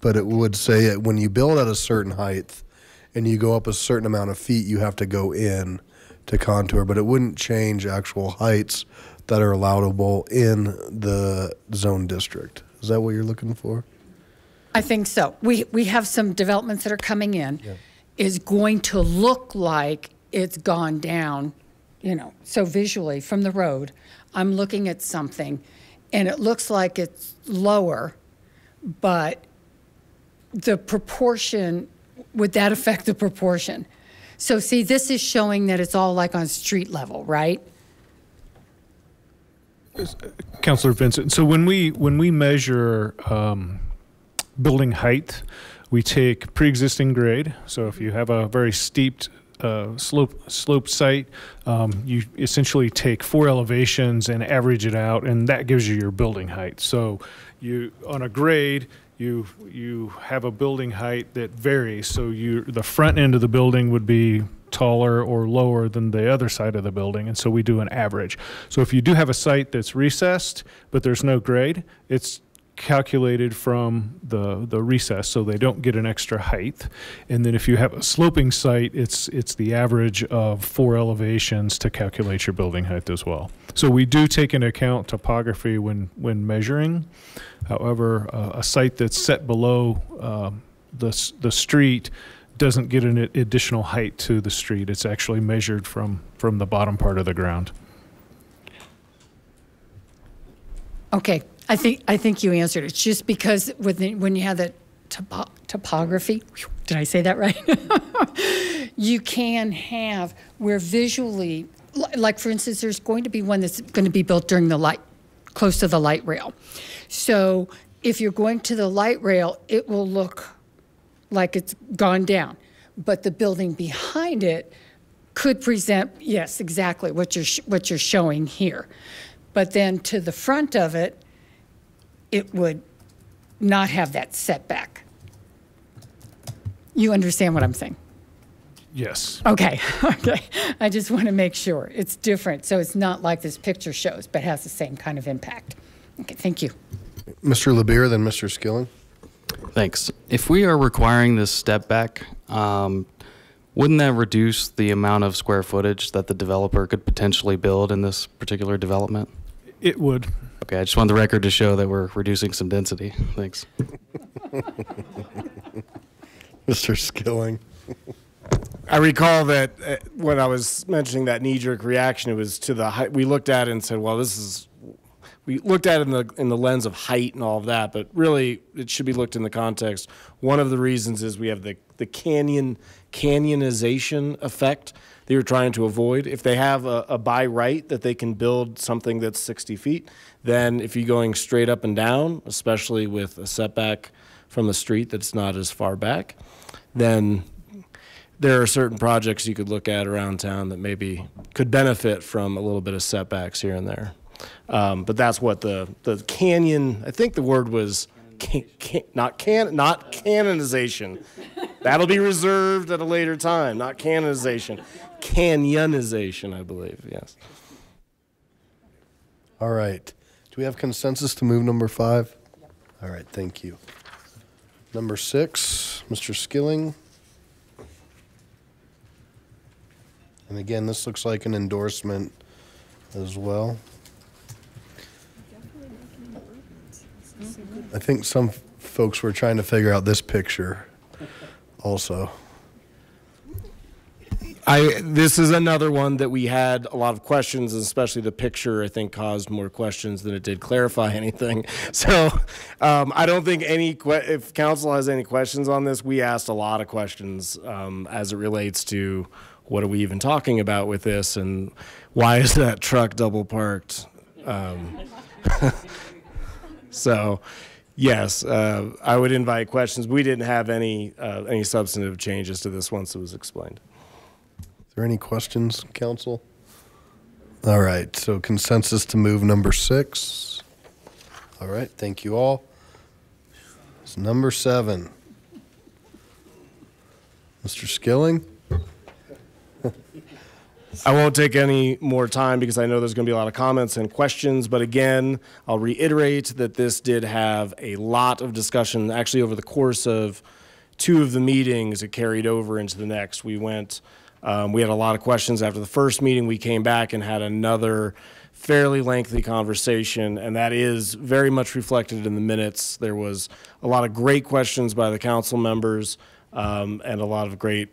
but it would say when you build at a certain height and you go up a certain amount of feet, you have to go in to contour, but it wouldn't change actual heights that are allowable in the zone district. Is that what you're looking for? I think so. We have some developments that are coming in. Yeah. Is going to look like it's gone down, you know, so visually from the road, I'm looking at something and it looks like it's lower, but the proportion, would that affect the proportion? So see, this is showing that it's all like on street level, right? Councilor Vincent, so when we measure building height, we take pre-existing grade. So if you have a very steep sloped site, you essentially take 4 elevations and average it out, and that gives you your building height. So you, on a grade, you have a building height that varies. So the front end of the building would be taller or lower than the other side of the building, and so we do an average. So if you do have a site that's recessed but there's no grade, it's calculated from the recess, so they don't get an extra height. And then if you have a sloping site, it's the average of 4 elevations to calculate your building height as well. So we do take into account topography when measuring. However, a site that's set below the street doesn't get an additional height to the street. It's actually measured from the bottom part of the ground. Okay. I think you answered it. It's just because when you have that topography, did I say that right? You can have where visually, like for instance, there's going to be one that's going to be built during the light, close to the light rail. So if you're going to the light rail, it will look like it's gone down, but the building behind it could present, yes, exactly what you're showing here. But then to the front of it, it would not have that setback. You understand what I'm saying? Yes. Okay, okay. I just want to make sure it's different. So it's not like this picture shows, but has the same kind of impact. Okay, thank you. Mr. LeBeer, then Mr. Skilling. Thanks. If we are requiring this step back, wouldn't that reduce the amount of square footage that the developer could potentially build in this particular development? It would. Okay, I just want the record to show that we're reducing some density. Thanks. Mr. Skilling. I recall that when I was mentioning that knee-jerk reaction, it was to the height. We looked at it and said, well, we looked at it in the lens of height and all of that, but really it should be looked in the context. One of the reasons is we have the canyonization effect. that you're trying to avoid. If they have a by right that they can build something that's 60 feet, then if you're going straight up and down, especially with a setback from the street that's not as far back, then there are certain projects you could look at around town that maybe could benefit from a little bit of setbacks here and there. But that's what the canyon, I think the word was not canonization. That'll be reserved at a later time, not canonization. Canyonization, I believe, yes. All right. Do we have consensus to move number 5? All right, thank you. Number 6, Mr. Skilling. And again, this looks like an endorsement as well. I think some folks were trying to figure out this picture also. This is another one that we had a lot of questions, especially the picture, I think, caused more questions than it did clarify anything. So I don't think if council has any questions on this, we asked a lot of questions as it relates to what are we even talking about with this, and why is that truck double parked? So yes, I would invite questions. We didn't have any substantive changes to this once it was explained. Is there any questions, council? All right, so consensus to move number 6. All right, thank you all. It's number 7. Mr. Skilling? I won't take any more time because I know there's going to be a lot of comments and questions, but again, I'll reiterate that this did have a lot of discussion. Actually, over the course of 2 of the meetings, it carried over into the next. We had a lot of questions after the first meeting. We came back and had another fairly lengthy conversation, and that is very much reflected in the minutes. There was a lot of great questions by the council members, and a lot of great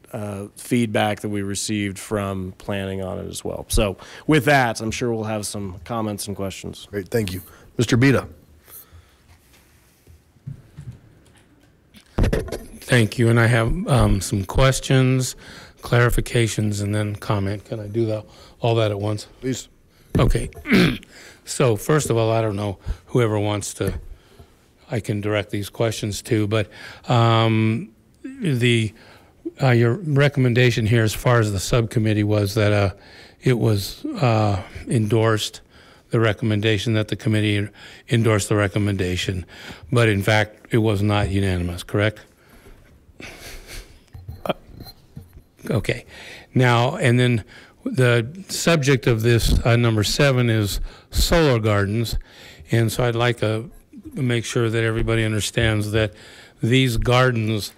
feedback that we received from planning on it as well. So with that, I'm sure we'll have some comments and questions. Great, thank you. Mr. Bita. Thank you, and I have some questions, clarifications, and then comment. Can I do all that at once? Please. Okay. So first of all, I don't know whoever wants to, I can direct these questions to, but your recommendation here as far as the subcommittee was that it was endorsed, the recommendation, that the committee endorsed the recommendation, but in fact it was not unanimous, correct? Okay. Now, and then the subject of this number 7 is solar gardens, and so I'd like to make sure that everybody understands that these gardens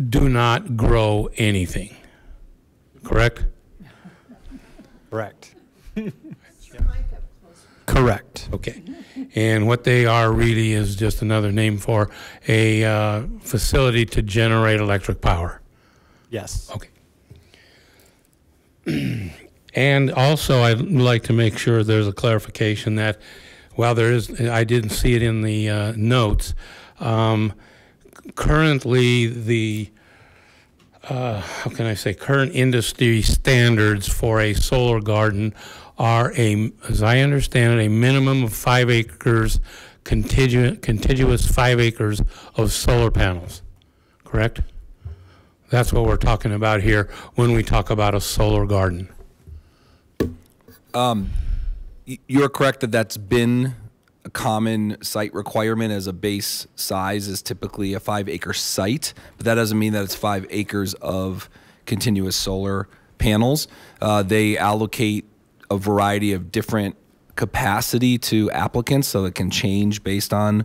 do not grow anything, correct? Correct. Correct. Okay. And what they are really is just another name for a facility to generate electric power. Yes. Okay. And also, I'd like to make sure there's a clarification that while there is, I didn't see it in the notes, currently the, how can I say, current industry standards for a solar garden are, as I understand it, a minimum of 5 acres, contiguous 5 acres of solar panels, correct? That's what we're talking about here when we talk about a solar garden. You're correct that that's been a common site requirement as a base size is typically a 5-acre site, but that doesn't mean that it's 5 acres of continuous solar panels. They allocate a variety of different capacity to applicants, so it can change based on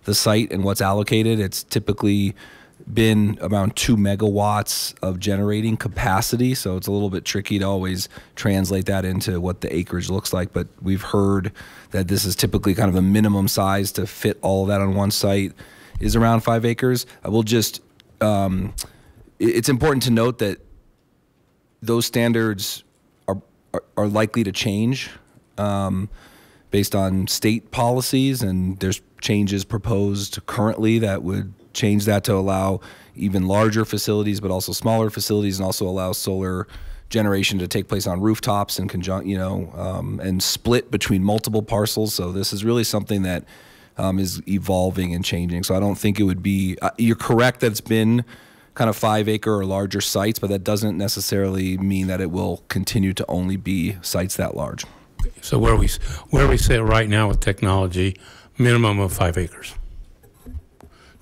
the site and what's allocated. It's typically been around 2 megawatts of generating capacity, so it's a little bit tricky to always translate that into what the acreage looks like, but we've heard that this is typically kind of a minimum size to fit all of that on one site is around 5 acres. I will just, it's important to note that those standards are likely to change based on state policies, and there's changes proposed currently that would change that to allow even larger facilities, but also smaller facilities, and also allow solar generation to take place on rooftops and and split between multiple parcels. So this is really something that is evolving and changing. So I don't think it would be, you're correct that it's been kind of 5 acre or larger sites, but that doesn't necessarily mean that it will continue to only be sites that large. So where we sit right now with technology, minimum of 5 acres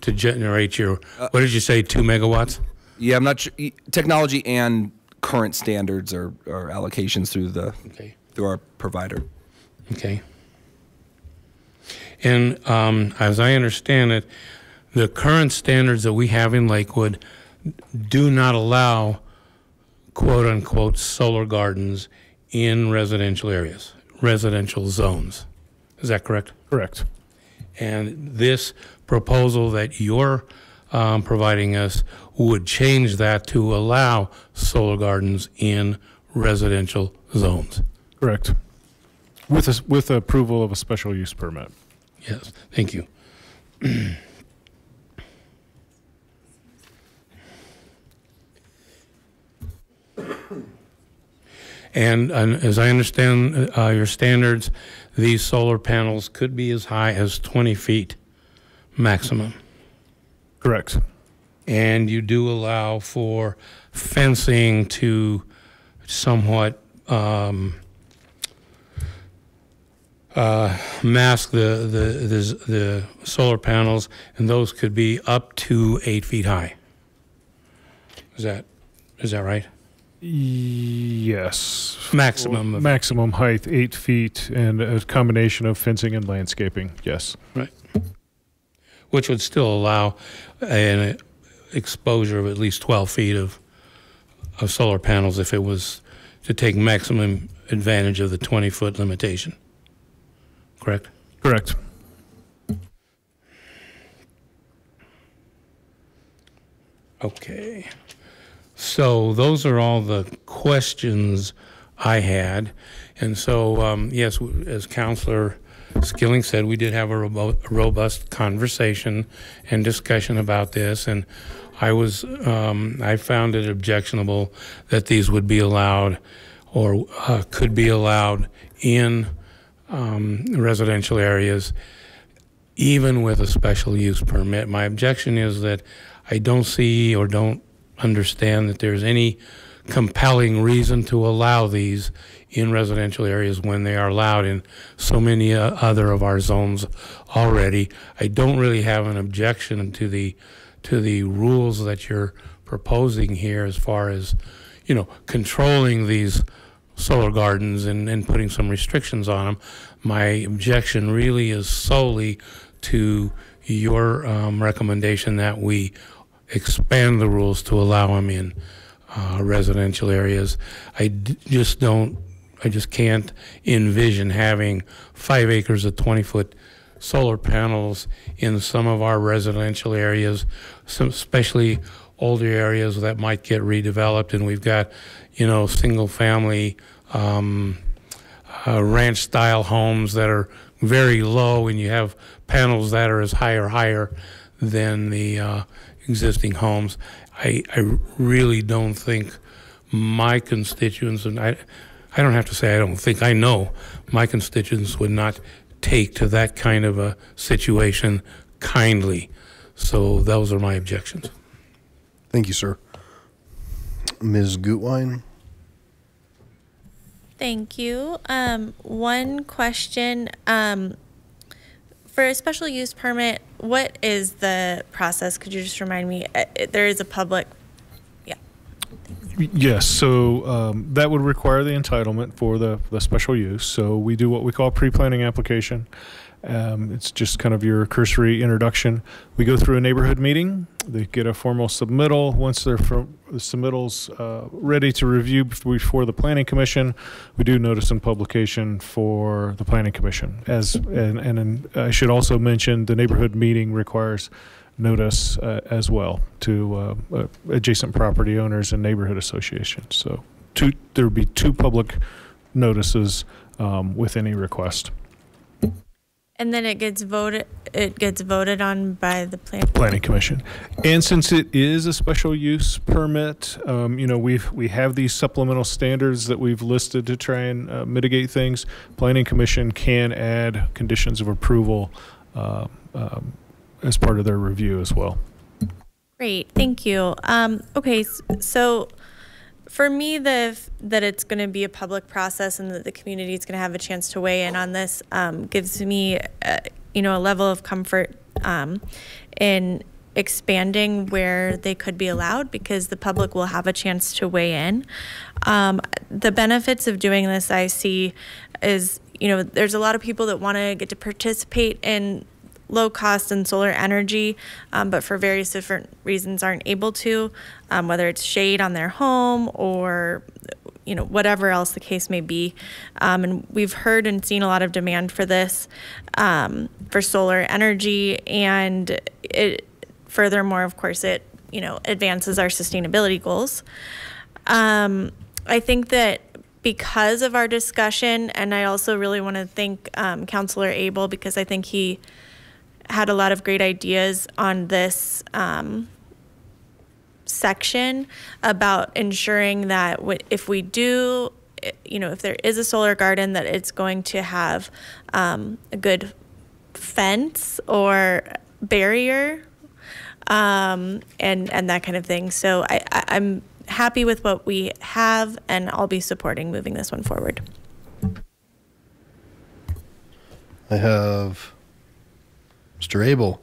to generate your, what did you say, 2 megawatts? Yeah, I'm not sure. Technology and current standards or allocations through our provider. Okay. And as I understand it, the current standards that we have in Lakewood do not allow quote unquote solar gardens in residential areas, residential zones. Is that correct? Correct. And this proposal that you're providing us would change that to allow solar gardens in residential zones. Correct. With approval of a special use permit. Yes, thank you. And as I understand your standards, these solar panels could be as high as 20 feet maximum. Correct. And you do allow for fencing to somewhat mask the solar panels, and those could be up to 8 feet high. Is that right? Yes. Maximum. Maximum height, 8 feet, and a combination of fencing and landscaping. Yes. Right. Which would still allow an exposure of at least 12 feet of solar panels if it was to take maximum advantage of the 20-foot limitation. Correct? Correct. Okay. So those are all the questions I had. And so, yes, as Councilor Skilling said, we did have a robust conversation and discussion about this. And I found it objectionable that these would be allowed or could be allowed in residential areas, even with a special use permit. My objection is that I don't see or don't understand that there's any compelling reason to allow these in residential areas when they are allowed in so many other of our zones already. I don't really have an objection to the rules that you're proposing here as far as, you know, controlling these solar gardens and putting some restrictions on them. My objection really is solely to your recommendation that we expand the rules to allow them in residential areas. I just can't envision having 5 acres of 20-foot solar panels in some of our residential areas, especially older areas that might get redeveloped, and we've got, you know, single family ranch style homes that are very low, and you have panels that are as high or higher than the existing homes. I really don't think my constituents, and I don't have to say I don't think, I know my constituents would not take to that kind of a situation kindly. So those are my objections. Thank you, sir. Ms. Gutwein? Thank you. One question. For a special use permit, what is the process? Could you just remind me? There is a public, yeah. Yes, so that would require the entitlement for the special use. So we do what we call a pre-planning application. It's just kind of your cursory introduction. We go through a neighborhood meeting. They get a formal submittal. Once the submittal's ready to review before the Planning Commission, we do notice and publication for the Planning Commission. And I should also mention the neighborhood meeting requires notice as well to adjacent property owners and neighborhood associations. So there would be 2 public notices with any request. And then it gets voted, it gets voted on by the Planning Commission. And since it is a special use permit, you know, we have these supplemental standards that we've listed to try and mitigate things. Planning Commission can add conditions of approval as part of their review as well. Great, thank you. Okay, so for me, that it's going to be a public process and that the community is going to have a chance to weigh in on this gives me, you know, a level of comfort in expanding where they could be allowed, because the public will have a chance to weigh in. The benefits of doing this I see is, you know, there's a lot of people that want to get to participate in low cost and solar energy, but for various different reasons aren't able to, whether it's shade on their home or, you know, whatever else the case may be. And we've heard and seen a lot of demand for this, for solar energy, and it furthermore, of course, it, you know, advances our sustainability goals. I think that because of our discussion, and I also really want to thank Councilor Abel, because I think he had a lot of great ideas on this section about ensuring that if we do, you know, if there is a solar garden, that it's going to have a good fence or barrier and that kind of thing. So I'm happy with what we have, and I'll be supporting moving this one forward. I have Mr. Abel,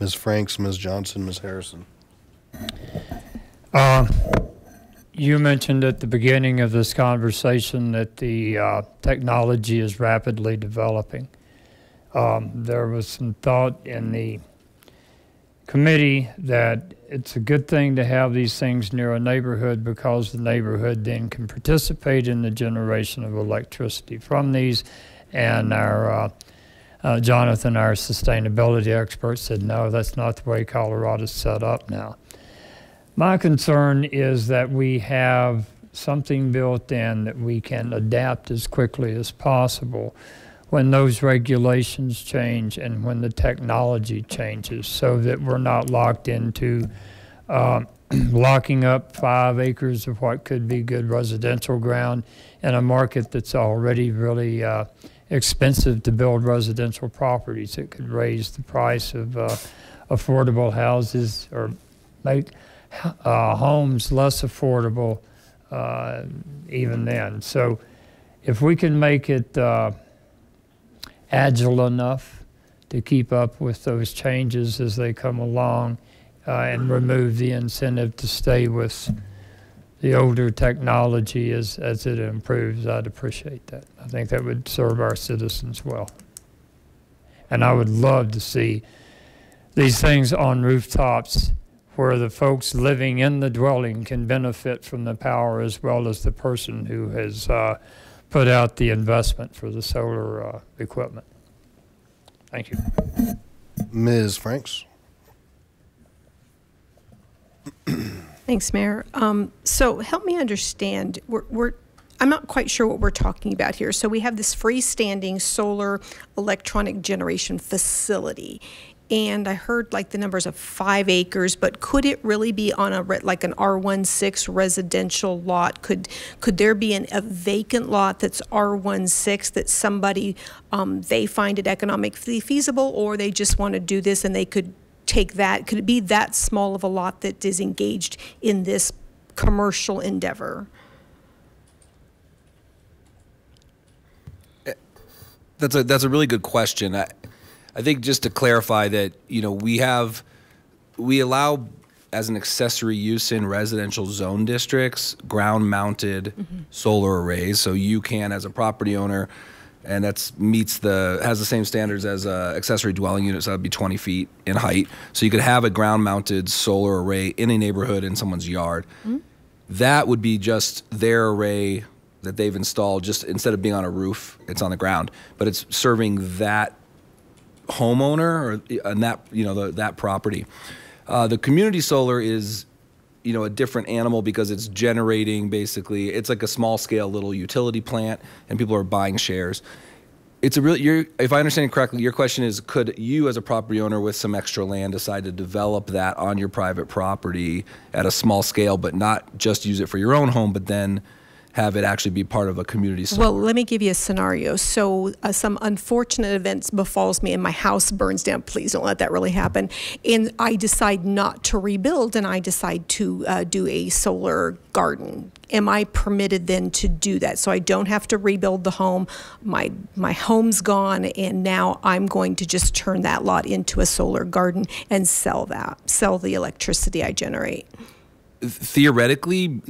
Ms. Franks, Ms. Johnson, Ms. Harrison. You mentioned at the beginning of this conversation that the technology is rapidly developing. There was some thought in the committee that it's a good thing to have these things near a neighborhood, because the neighborhood then can participate in the generation of electricity from these. And our Jonathan, our sustainability expert, said, no, that's not the way Colorado's set up now. My concern is that we have something built in that we can adapt as quickly as possible when those regulations change and when the technology changes, so that we're not locked into locking up 5 acres of what could be good residential ground in a market that's already really expensive to build residential properties. It could raise the price of affordable houses, or make homes less affordable even then. So if we can make it agile enough to keep up with those changes as they come along, and remove the incentive to stay with the older technology as it improves, I'd appreciate that. I think that would serve our citizens well. And I would love to see these things on rooftops where the folks living in the dwelling can benefit from the power, as well as the person who has put out the investment for the solar equipment. Thank you. Ms. Franks. Thanks, Mayor. So help me understand. I'm not quite sure what we're talking about here. So we have this freestanding solar electronic generation facility, and I heard like the numbers of 5 acres, but could it really be on like an R16 residential lot? Could there be a vacant lot that's R16 that somebody, they find it economically feasible, or they just want to do this and they could take that? Could it be that small of a lot that is engaged in this commercial endeavor? That's a really good question. I think just to clarify that, you know, we allow as an accessory use in residential zone districts ground-mounted solar arrays. So you can, as a property owner, and has the same standards as a accessory dwelling unit, so that'd be 20 feet in height. So you could have a ground-mounted solar array in a neighborhood in someone's yard. That would be just their array that they've installed. Just instead of being on a roof, it's on the ground, but it's serving that homeowner or that property. The community solar is, you know, a different animal, because it's generating, basically it's like a small scale little utility plant, and people are buying shares. It's a real. If I understand it correctly, your question is: could you, as a property owner with some extra land, decide to develop that on your private property at a small scale, but not just use it for your own home, but then have it actually be part of a community somewhere? Well, let me give you a scenario. So some unfortunate events befalls me and my house burns down. Please don't let that really happen. And I decide not to rebuild and I decide to do a solar garden. Am I permitted then to do that? So I don't have to rebuild the home. My home's gone, and now I'm going to just turn that lot into a solar garden and sell the electricity I generate. Theoretically,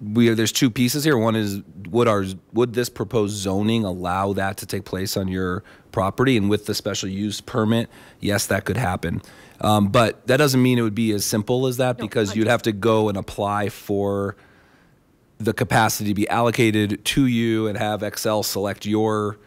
there's two pieces here. One is, would this proposed zoning allow that to take place on your property? And with the special use permit, yes, that could happen. But that doesn't mean it would be as simple as that, because you'd have to go and apply for the capacity to be allocated to you and have Excel select your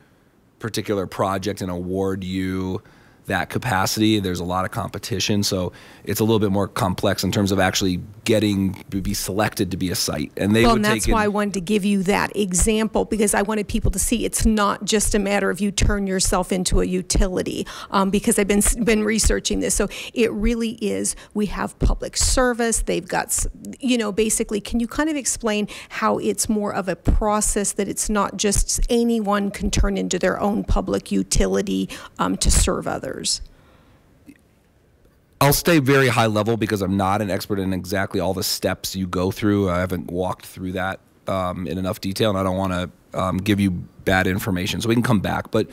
particular project and award you that capacity. There's a lot of competition, so it's a little bit more complex in terms of actually getting to be selected to be a site. And that's why I wanted to give you that example, because I wanted people to see it's not just a matter of you turn yourself into a utility, because I've been researching this. So it really is, we have public service, they've got, basically, can you kind of explain how it's more of a process, that it's not just anyone can turn into their own public utility to serve others? I'll stay very high level because I'm not an expert in exactly all the steps you go through. I haven't walked through that in enough detail, and I don't want to give you bad information. So we can come back. But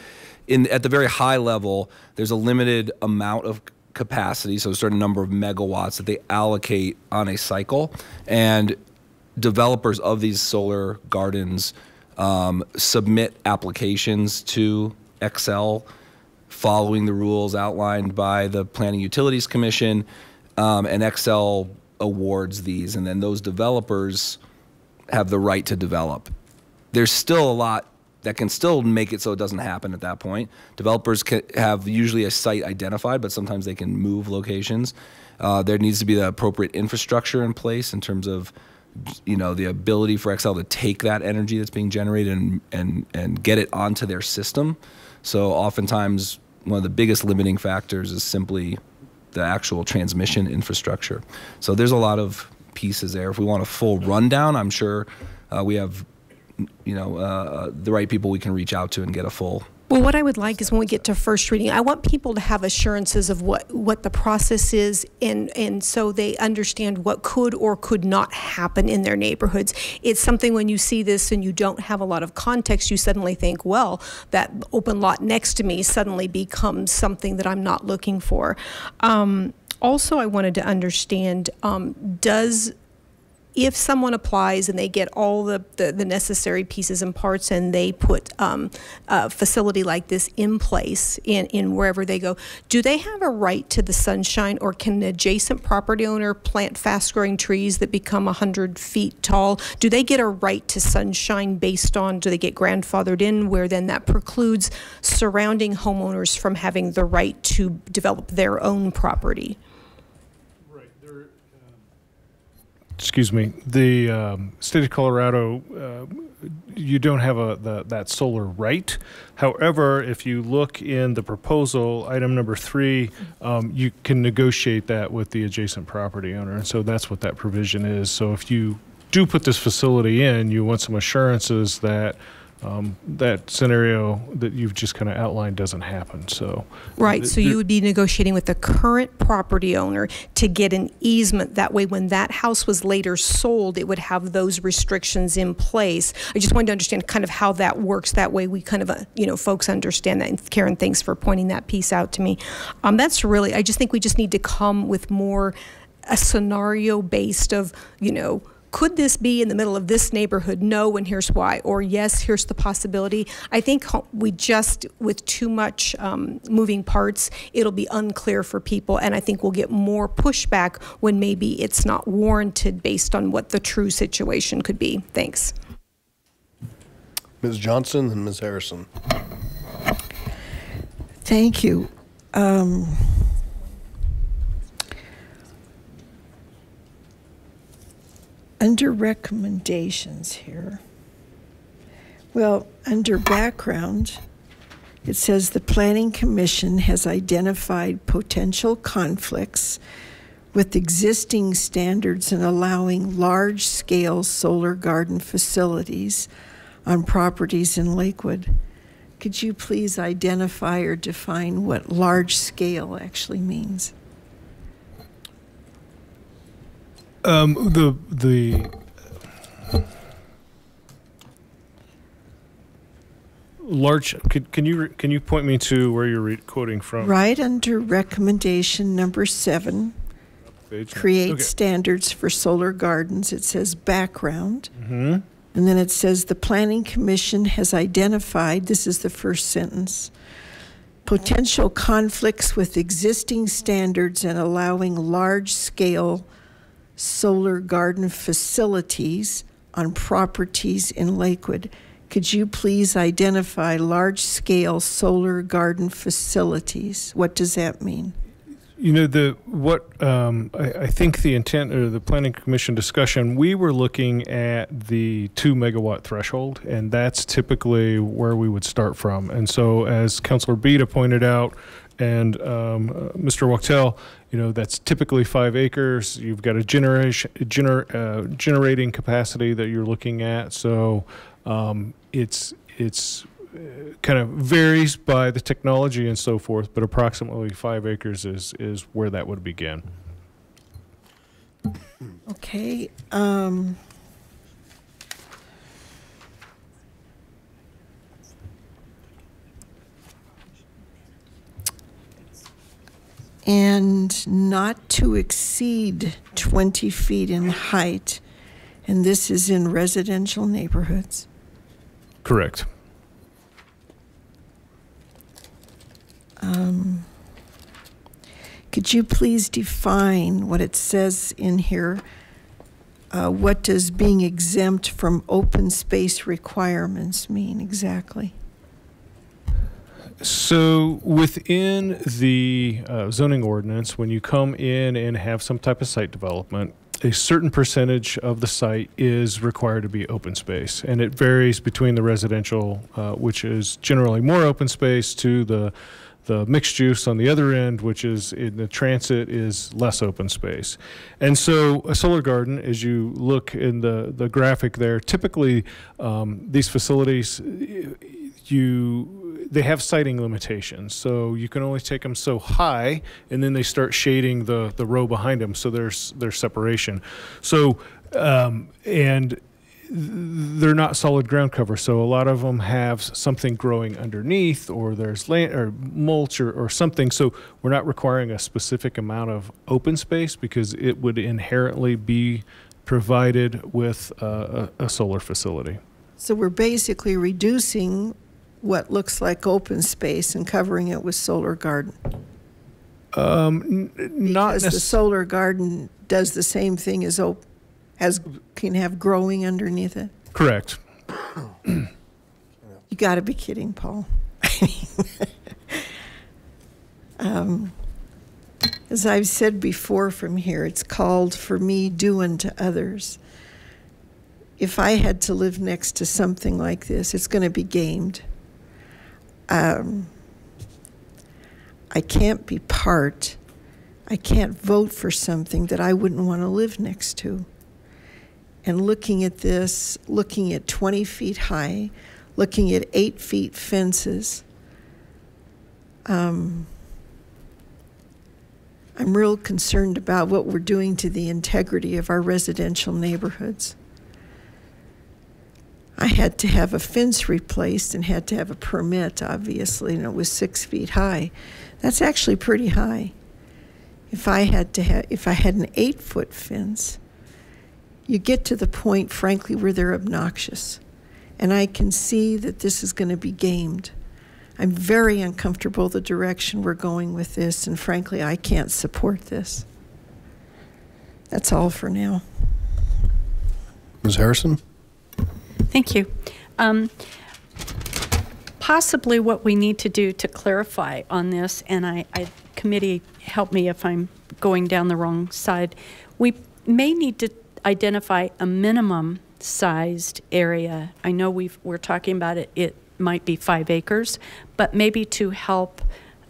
at the very high level, there's a limited amount of capacity, so a certain number of megawatts that they allocate on a cycle. And developers of these solar gardens submit applications to Excel, following the rules outlined by the Planning Utilities Commission, and Excel awards these, and then those developers have the right to develop. There's still a lot that can still make it so it doesn't happen at that point. Developers have usually a site identified, but sometimes they can move locations. There needs to be the appropriate infrastructure in place in terms of the ability for Excel to take that energy that's being generated and get it onto their system. So oftentimes, one of the biggest limiting factors is simply the actual transmission infrastructure. So there's a lot of pieces there. If we want a full rundown, I'm sure we have, the right people we can reach out to and get a full. Well, what I would like is when we get to first reading, I want people to have assurances of what the process is, and so they understand what could or could not happen in their neighborhoods. It's something when you see this and you don't have a lot of context, you suddenly think, well, that open lot next to me suddenly becomes something that I'm not looking for. Also, I wanted to understand, if someone applies and they get all the necessary pieces and parts and they put a facility like this in place in wherever they go, do they have a right to the sunshine, or can an adjacent property owner plant fast-growing trees that become 100 feet tall? Do they get a right to sunshine based on, do they get grandfathered in, where then that precludes surrounding homeowners from having the right to develop their own property? Excuse me, the state of Colorado, you don't have that solar right. However, if you look in the proposal, item number 3, you can negotiate that with the adjacent property owner. And so that's what that provision is. So if you do put this facility in, you want some assurances that that scenario that you've just kind of outlined doesn't happen. So right, so you would be negotiating with the current property owner to get an easement. That way, when that house was later sold, it would have those restrictions in place. I just wanted to understand kind of how that works. That way, we kind of, folks understand that. And Karen, thanks for pointing that piece out to me. That's really, I just think we just need to come with more a scenario based of, could this be in the middle of this neighborhood? No, and here's why. Or yes, here's the possibility. I think we just, with too much moving parts, it'll be unclear for people. And I think we'll get more pushback when maybe it's not warranted based on what the true situation could be. Thanks. Ms. Johnson and Ms. Harrison. Thank you. Under recommendations here, well, under background, It says the Planning Commission has identified potential conflicts with existing standards in allowing large-scale solar garden facilities on properties in Lakewood. Could you please identify or define what large-scale actually means? The large. Can you point me to where you're quoting from? Right under recommendation number 7. Create standards for solar gardens. It says background. Mm-hmm. And then it says the Planning Commission has identified, this is the first sentence, potential conflicts with existing standards and allowing large-scale solar garden facilities on properties in Lakewood. Could you please identify large-scale solar garden facilities? What does that mean? You know, I think the intent or the Planning Commission discussion, we were looking at the 2 megawatt threshold, and that's typically where we would start from. And so, as Councilor Beta pointed out, and Mr. Wachtel, you know, that's typically 5 acres. You've got a generating capacity that you're looking at. So it's kind of varies by the technology and so forth, but approximately 5 acres is where that would begin. Okay. And not to exceed 20 feet in height, and this is in residential neighborhoods. Correct. Could you please define what it says in here? What does being exempt from open space requirements mean exactly? So within the zoning ordinance, when you come in and have some type of site development, a certain percentage of the site is required to be open space, and it varies between the residential, which is generally more open space, to the mixed use on the other end, which is in the transit, is less open space. And so a solar garden, as you look in the graphic there, typically these facilities, they have siting limitations. So you can only take them so high, and then they start shading the row behind them, so there's separation. So and they're not solid ground cover, so a lot of them have something growing underneath, or there's land or mulch or something. So we're not requiring a specific amount of open space because it would inherently be provided with a solar facility. So we're basically reducing what looks like open space and covering it with solar garden. Not because the solar garden does the same thing as can have growing underneath it. Correct. You got to be kidding, Paul. As I've said before from here, it's called for me do unto others. If I had to live next to something like this, it's going to be gamed. I can't be I can't vote for something that I wouldn't want to live next to. And looking at this, looking at 20 feet high, looking at 8 feet fences, I'm real concerned about what we're doing to the integrity of our residential neighborhoods. I had to have a fence replaced and had to have a permit, obviously, and it was 6 feet high. That's actually pretty high. If I had an 8-foot fence, you get to the point, frankly, where they're obnoxious. And I can see that this is going to be gamed. I'm very uncomfortable the direction we're going with this, and frankly, I can't support this. That's all for now. Ms. Harrison? Thank you. Possibly what we need to do to clarify on this, and committee, help me if I'm going down the wrong side, we may need to identify a minimum sized area. I know we're talking about it might be 5 acres, but maybe to help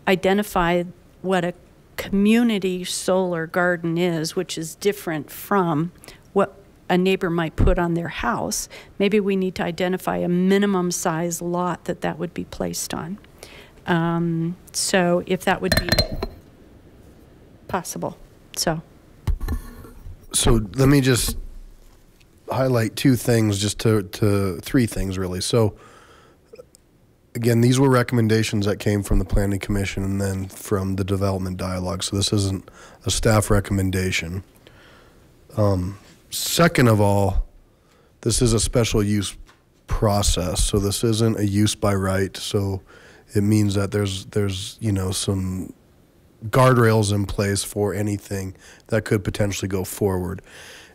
identify what a community solar garden is, which is different from what a neighbor might put on their house. Maybe we need to identify a minimum size lot that would be placed on. So if that would be possible. So let me just highlight 2 things, just to 3 things really. So again, these were recommendations that came from the Planning Commission and then from the development dialogue. So this isn't a staff recommendation. Second of all, this is a special use process. So this isn't a use by right. So it means that there's you know, some guardrails in place for anything that could potentially go forward.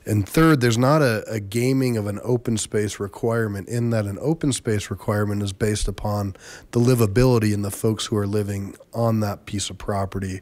And third, there's not a gaming of an open space requirement, in that an open space requirement is based upon the livability and the folks who are living on that piece of property.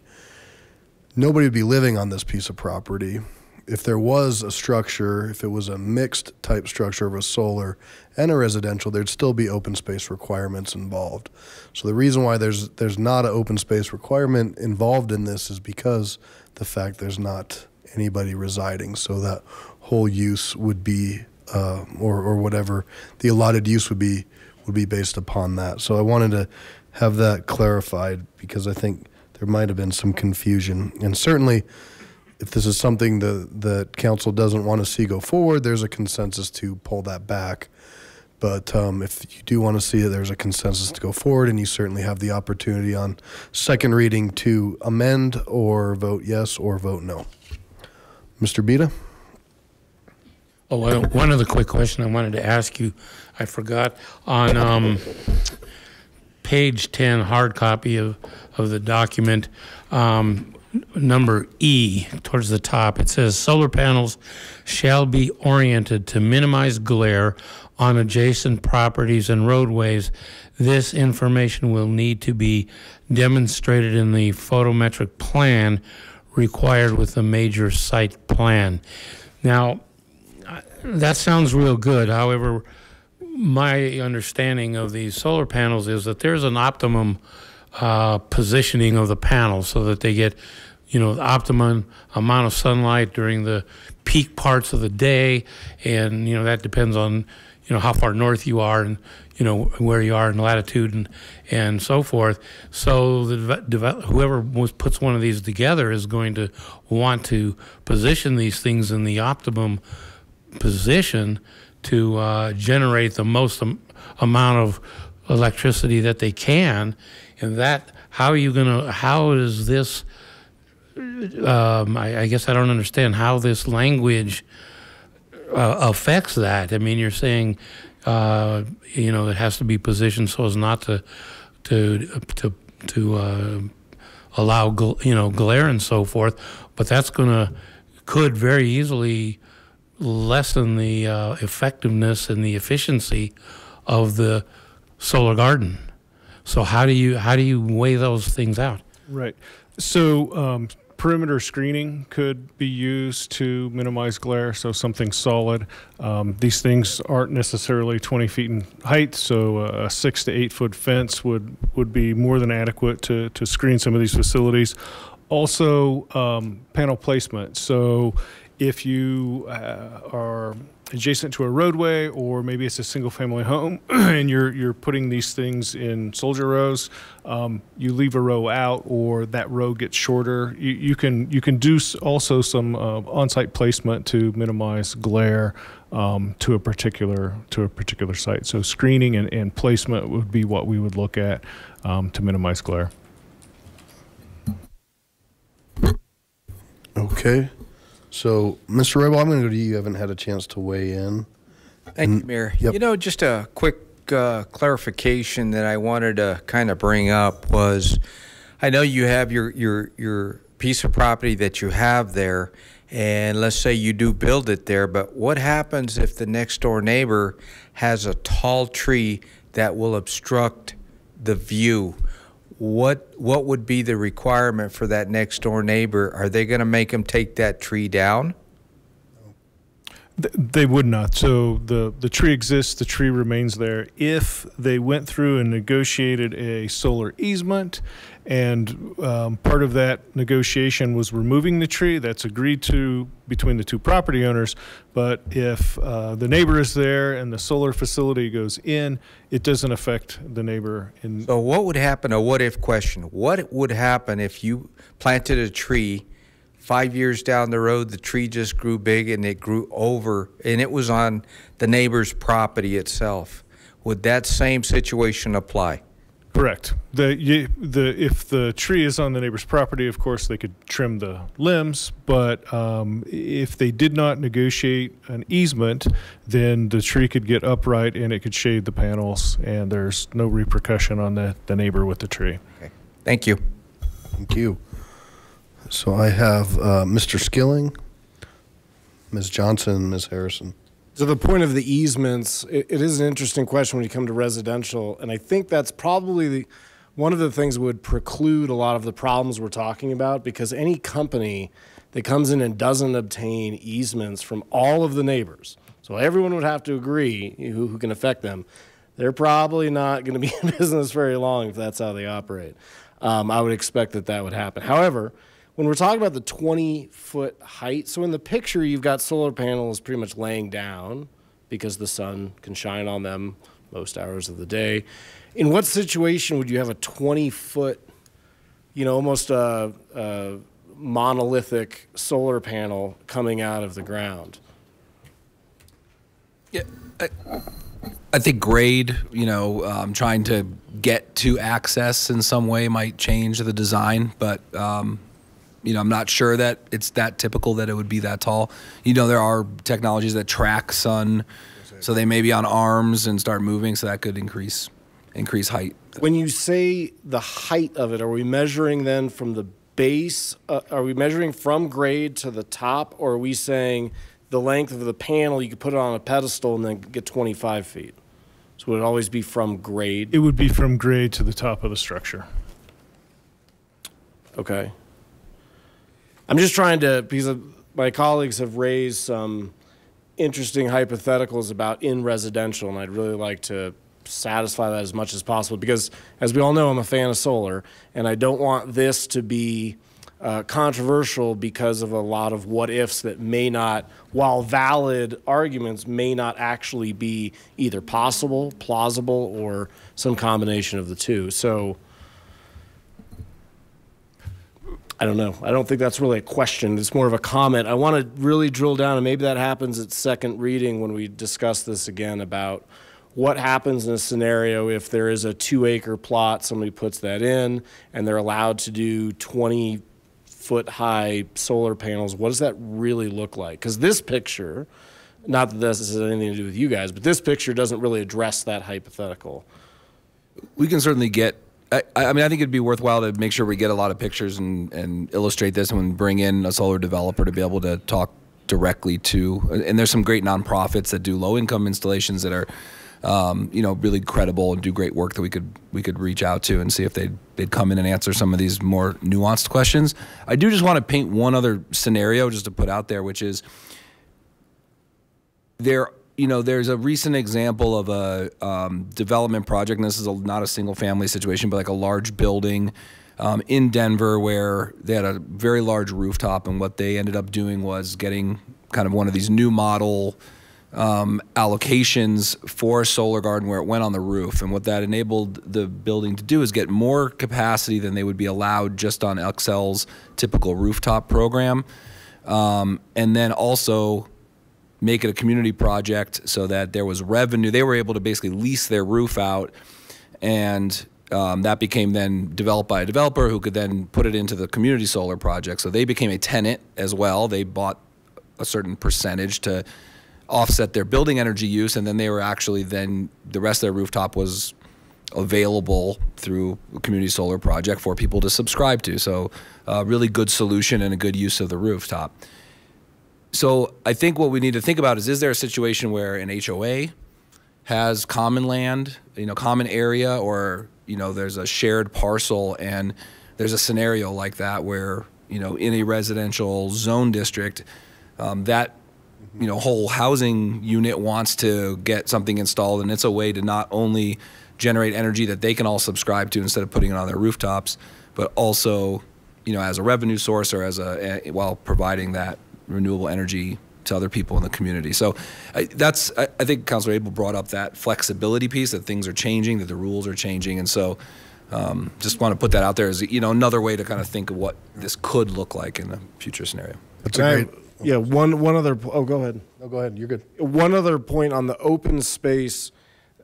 Nobody would be living on this piece of property. If there was a structure, if it was a mixed type structure of a solar and a residential, there'd still be open space requirements involved. So the reason why there's not an open space requirement involved in this is because the fact there's not anybody residing. So that whole use would be, or whatever the allotted use would be based upon that. So I wanted to have that clarified because I think there might have been some confusion. And certainly, if this is something that council doesn't want to see go forward, there's a consensus to pull that back. But if you do want to see it, there's a consensus to go forward, and you certainly have the opportunity on second reading to amend or vote yes or vote no. Mr. Beta? Oh, one other quick question I wanted to ask you. I forgot on page 10, hard copy of the document, number E, towards the top, it says solar panels shall be oriented to minimize glare on adjacent properties and roadways. This information will need to be demonstrated in the photometric plan required with the major site plan. Now, that sounds real good. However, my understanding of these solar panels is that there's an optimum positioning of the panels so that they get, you know, the optimum amount of sunlight during the peak parts of the day. And, you know, that depends on, you know, how far north you are and, you know, where you are in latitude and so forth. So whoever puts one of these together is going to want to position these things in the optimum position to generate the most amount of electricity that they can. And that, how is this, I guess I don't understand how this language affects that. I mean, you're saying, you know, it has to be positioned so as not to allow, you know, glare and so forth, but that's could very easily lessen the effectiveness and the efficiency of the solar garden. So how do you weigh those things out? Right. So perimeter screening could be used to minimize glare, so something solid. These things aren't necessarily 20 feet in height, so a 6 to 8 foot fence would be more than adequate to screen some of these facilities. Also, panel placement. So if you are adjacent to a roadway, or maybe it's a single family home and you're putting these things in soldier rows, you leave a row out or that row gets shorter. You can do also some on-site placement to minimize glare to a particular site. So screening and placement would be what we would look at to minimize glare. Okay. So, Mr. Rebel, I'm going to go to you. You haven't had a chance to weigh in. Thank you, Mayor. Yep. You know, just a quick clarification that I wanted to kind of bring up was, I know you have your piece of property that you have there, and let's say you do build it there, but what happens if the next door neighbor has a tall tree that will obstruct the view? What would be the requirement for that next door neighbor? Are they going to make them take that tree down? They would not. So the tree exists, the tree remains there. If they went through and negotiated a solar easement, and part of that negotiation was removing the tree, that's agreed to between the two property owners. But if the neighbor is there and the solar facility goes in, it doesn't affect the neighbor. So what would happen, a what if question, what would happen if you planted a tree 5 years down the road, the tree just grew big and it grew over, and it was on the neighbor's property itself? Would that same situation apply? Correct. If the tree is on the neighbor's property, of course, they could trim the limbs. But if they did not negotiate an easement, then the tree could get upright and it could shade the panels, and there's no repercussion on the neighbor with the tree. Okay. Thank you. Thank you. So I have Mr. Skilling, Ms. Johnson, Ms. Harrison. To the point of the easements, it is an interesting question when you come to residential, and I think that's probably one of the things that would preclude a lot of the problems we're talking about, because any company that comes in and doesn't obtain easements from all of the neighbors, so everyone would have to agree who can affect them, they're probably not going to be in business very long if that's how they operate. I would expect that would happen. However, when we're talking about the 20-foot height, so in the picture you've got solar panels pretty much laying down because the sun can shine on them most hours of the day. In what situation would you have a 20-foot, almost a monolithic solar panel coming out of the ground? Yeah, I think grade, trying to get to access in some way might change the design, but I'm not sure that it's that typical that it would be that tall. There are technologies that track sun, so they may be on arms and start moving, so that could increase height. When you say the height of it, are we measuring then from the base? Are we measuring from grade to the top, or are we saying the length of the panel, you could put it on a pedestal and then get 25 feet? So would it always be from grade? It would be from grade to the top of the structure. Okay. I'm just trying to, because my colleagues have raised some interesting hypotheticals about in residential, and I'd really like to satisfy that as much as possible, because as we all know, I'm a fan of solar, and I don't want this to be controversial because of a lot of what ifs that may not, while valid arguments, may not actually be either possible, plausible, or some combination of the two. So I don't know. I don't think that's really a question. It's more of a comment. I want to really drill down, and maybe that happens at second reading when we discuss this again, about what happens in a scenario if there is a 2-acre plot, somebody puts that in, and they're allowed to do 20-foot high solar panels. What does that really look like? Because this picture, not that this has anything to do with you guys, but this picture doesn't really address that hypothetical. We can certainly get, I think it'd be worthwhile to make sure we get a lot of pictures and illustrate this, and bring in a solar developer to be able to talk directly to. And there's some great nonprofits that do low-income installations that are, really credible and do great work that we could reach out to and see if they'd come in and answer some of these more nuanced questions. I do just want to paint one other scenario just to put out there, which is there's a recent example of a development project, and this is not a single-family situation, but like a large building in Denver where they had a very large rooftop, and what they ended up doing was getting kind of one of these new model allocations for a solar garden where it went on the roof. And what that enabled the building to do is get more capacity than they would be allowed just on Xcel's typical rooftop program, and then also make it a community project so that there was revenue. They were able to basically lease their roof out, and that became then developed by a developer who could then put it into the community solar project. So they became a tenant as well. They bought a certain percentage to offset their building energy use, and then they were actually then the rest of their rooftop was available through a community solar project for people to subscribe to. So a really good solution and a good use of the rooftop. So I think what we need to think about is there a situation where an HOA has common land, common area, or, there's a shared parcel, and there's a scenario like that where, in a residential zone district, that whole housing unit wants to get something installed, and it's a way to not only generate energy that they can all subscribe to instead of putting it on their rooftops, but also, as a revenue source or while providing that renewable energy to other people in the community. So I think Councilor Abel brought up that flexibility piece, that things are changing, that the rules are changing. And so just want to put that out there as, another way to kind of think of what this could look like in a future scenario. That's a great. Yeah, one other, oh, go ahead. No, go ahead, you're good. One other point on the open space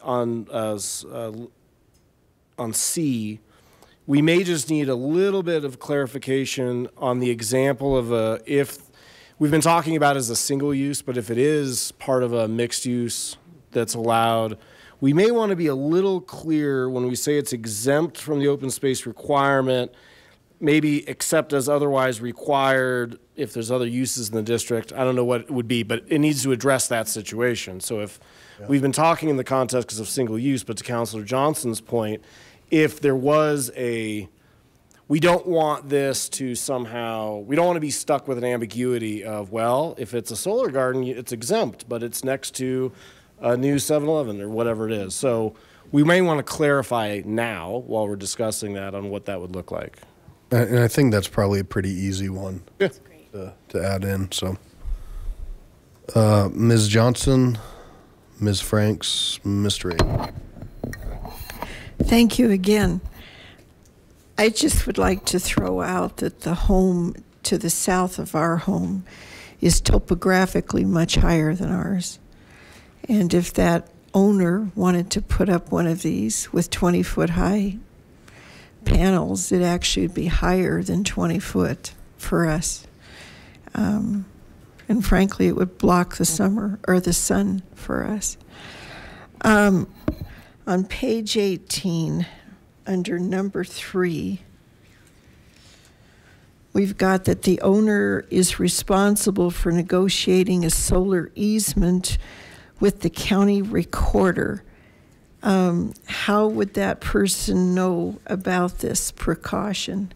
on C, we may just need a little bit of clarification on the example of if we've been talking about it as a single use, but if it is part of a mixed use that's allowed, we may want to be a little clear when we say it's exempt from the open space requirement, maybe except as otherwise required if there's other uses in the district. I don't know what it would be, but it needs to address that situation. So if we've been talking in the context of single use, but to Councilor Johnson's point, if there was we don't want this to somehow, we don't want to be stuck with an ambiguity of, well, if it's a solar garden, it's exempt, but it's next to a new 7-Eleven or whatever it is. So we may want to clarify now while we're discussing that on what that would look like. And I think that's probably a pretty easy one to add in. So Ms. Johnson, Ms. Franks, Mr. A. Thank you again. I just would like to throw out that the home to the south of our home is topographically much higher than ours. And if that owner wanted to put up one of these with 20-foot high panels, it actually would be higher than 20 foot for us. And frankly, it would block the sun for us. On page 18, under number 3, we've got that the owner is responsible for negotiating a solar easement with the county recorder. How would that person know about this precaution?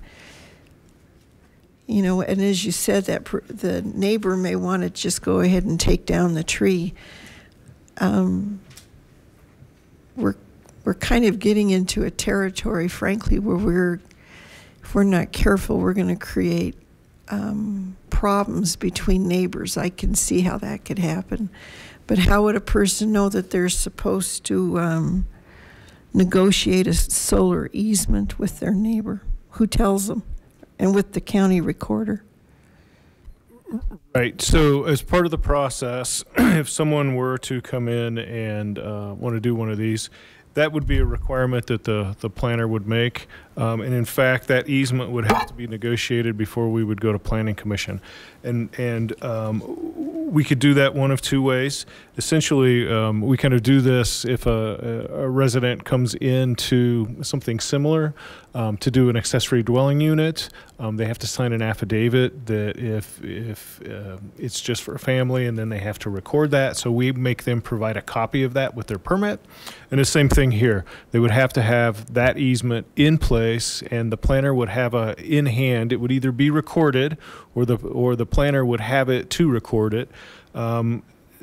And as you said, that the neighbor may want to just go ahead and take down the tree. We're kind of getting into a territory, frankly, where if we're not careful, we're going to create problems between neighbors. I can see how that could happen. But how would a person know that they're supposed to negotiate a solar easement with their neighbor? Who tells them? And with the county recorder? Right. So as part of the process, if someone were to come in and want to do one of these, that would be a requirement that the planner would make. And in fact, that easement would have to be negotiated before we would go to Planning Commission. And we could do that one of two ways. Essentially, we kind of do this if a resident comes into something similar to do an accessory dwelling unit. They have to sign an affidavit that if it's just for a family, and then they have to record that. So we make them provide a copy of that with their permit. And the same thing here. They would have to have that easement in place, and the planner would have in hand. It would either be recorded, or the planner would have it to record it.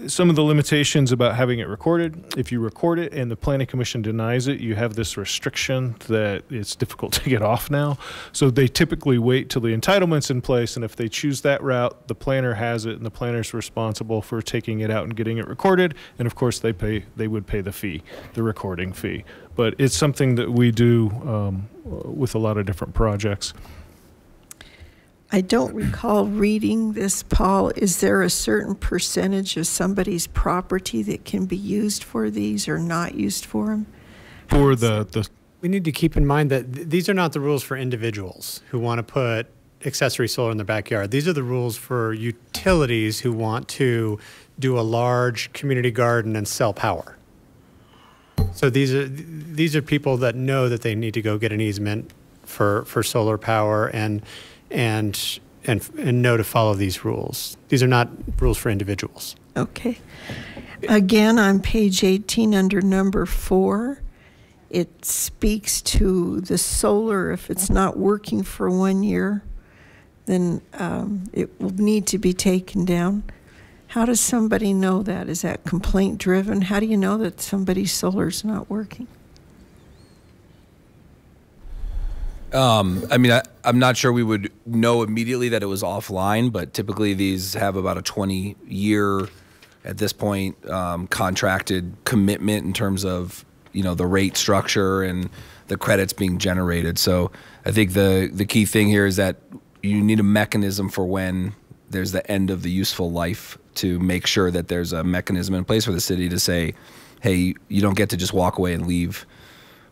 Some of the limitations about having it recorded: if you record it and the Planning Commission denies it, you have this restriction that it's difficult to get off now. So they typically wait till the entitlement's in place, and if they choose that route, the planner has it, and the planner's responsible for taking it out and getting it recorded. And of course, they would pay the fee, the recording fee. But it's something that we do with a lot of different projects. I don't recall reading this, Paul. Is there a certain percentage of somebody's property that can be used for these or not used for them? For we need to keep in mind that these are not the rules for individuals who want to put accessory solar in their backyard. These are the rules for utilities who want to do a large community garden and sell power. So these are people that know that they need to go get an easement for solar power and know to follow these rules. These are not rules for individuals. Okay. Again, on page 18 under number 4, it speaks to the solar. If it's not working for 1 year, then it will need to be taken down. How does somebody know that? Is that complaint driven? How do you know that somebody's solar's not working? I mean, I'm not sure we would know immediately that it was offline, but typically these have about a 20-year, at this point, contracted commitment in terms of, you know, the rate structure and the credits being generated. So I think the key thing here is that you need a mechanism for when there's the end of the useful life to make sure that there's a mechanism in place for the city to say, hey, you don't get to just walk away and leave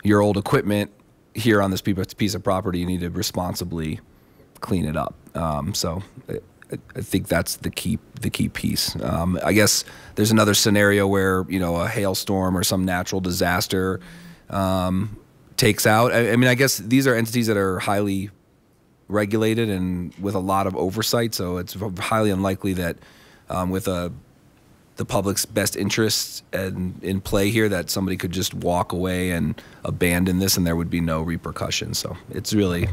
your old equipment here on this piece of property. You need to responsibly clean it up. So I think that's the key piece. I guess there's another scenario where, you know, a hailstorm or some natural disaster takes out. I mean, I guess these are entities that are highly regulated and with a lot of oversight, so it's highly unlikely that with the public's best interests in play here, that somebody could just walk away and abandon this and there would be no repercussions. So it's really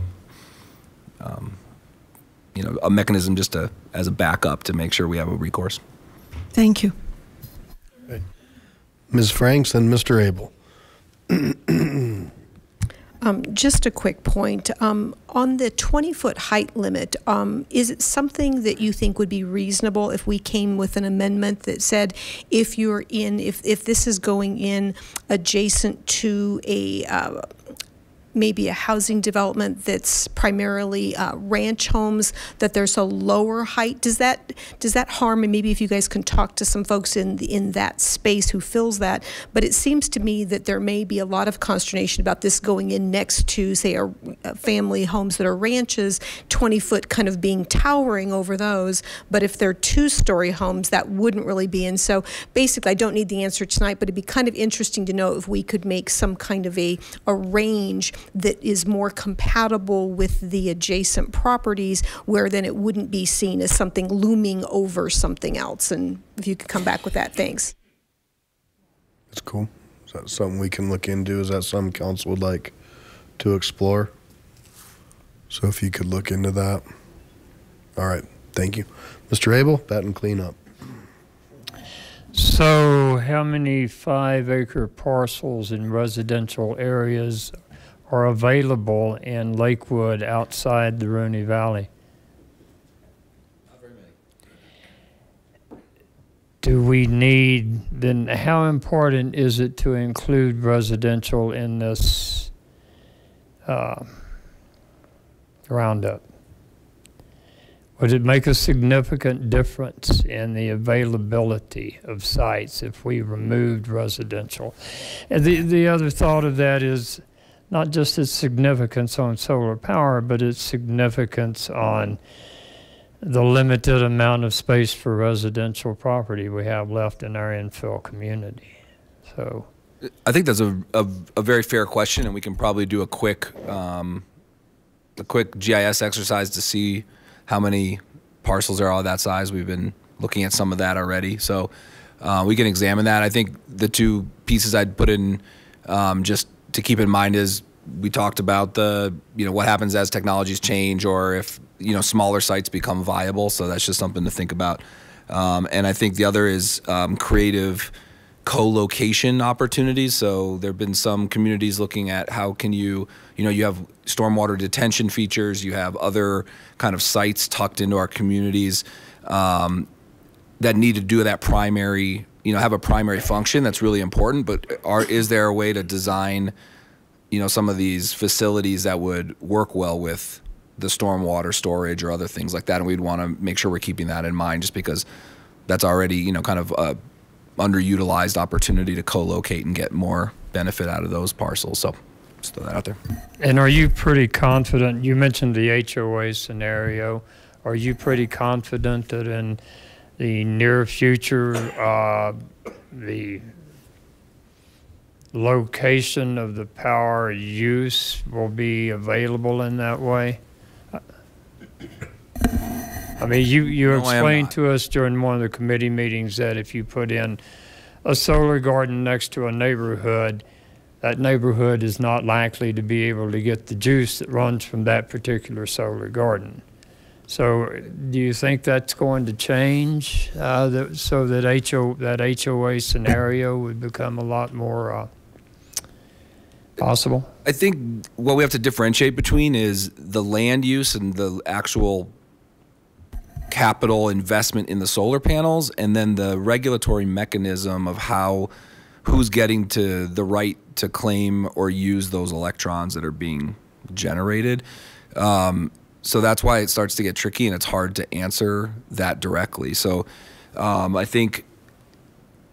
you know, a mechanism just as a backup to make sure we have a recourse. Thank you. Okay. Ms. Franks and Mr. Abel. Just a quick point. On the 20-foot height limit, is it something that you think would be reasonable if we came with an amendment that said if this is going in adjacent to a maybe a housing development that's primarily ranch homes, that there's a lower height? Does that harm? And maybe if you guys can talk to some folks in that space who fills that. But it seems to me that there may be a lot of consternation about this going in next to, say, a family homes that are ranches, 20-foot kind of being towering over those. But if they're 2-story homes, that wouldn't really be. And so basically, I don't need the answer tonight, but it'd be kind of interesting to know if we could make some kind of a range that is more compatible with the adjacent properties, where then it wouldn't be seen as something looming over something else. And if you could come back with that, thanks. That's cool. Is that something we can look into? Is that something council would like to explore? So if you could look into that. All right, thank you. Mr. Abel, bat and clean up. So how many 5-acre parcels in residential areas are available in Lakewood outside the Rooney Valley? Not very many. Do we need, then how important is it to include residential in this roundup? Would it make a significant difference in the availability of sites if we removed residential? And the other thought of that is not just its significance on solar power, but its significance on the limited amount of space for residential property we have left in our infill community. So I think that's a very fair question, and we can probably do a quick GIS exercise to see how many parcels are all that size. We've been looking at some of that already, so we can examine that. I think the two pieces I'd put in just to keep in mind is we talked about what happens as technologies change, or if smaller sites become viable. So that's just something to think about. And I think the other is creative co-location opportunities. So there have been some communities looking at how can you have stormwater detention features, you have other kind of sites tucked into our communities that need to do that primary, have a primary function that's really important. But is there a way to design some of these facilities that would work well with the stormwater storage or other things like that? And we'd want to make sure we're keeping that in mind, just because that's already, kind of a underutilized opportunity to co-locate and get more benefit out of those parcels. So just throw that out there. And are you pretty confident, you mentioned the HOA scenario, are you pretty confident that in the near future, the location of the power use will be available in that way? I mean, you explained to us during one of the committee meetings that if you put in a solar garden next to a neighborhood, that neighborhood is not likely to be able to get the juice that runs from that particular solar garden. So do you think that's going to change so that HOA scenario would become a lot more possible? I think what we have to differentiate between is the land use and the actual capital investment in the solar panels, and then the regulatory mechanism of who's getting to the right to claim or use those electrons that are being generated. So that's why it starts to get tricky, and it's hard to answer that directly. So I think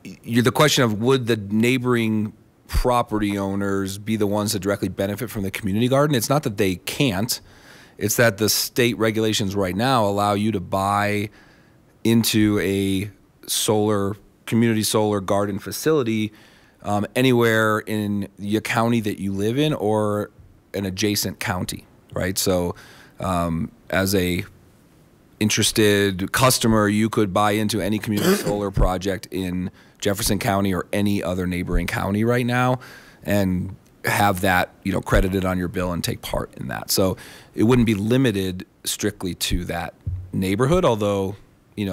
the question of would the neighboring property owners be the ones that directly benefit from the community garden? It's not that they can't. It's that the state regulations right now allow you to buy into a community solar garden facility anywhere in the county that you live in or an adjacent county, right? So as a interested customer, you could buy into any community solar project in Jefferson County or any other neighboring county right now and have that, credited on your bill and take part in that. So it wouldn't be limited strictly to that neighborhood, although,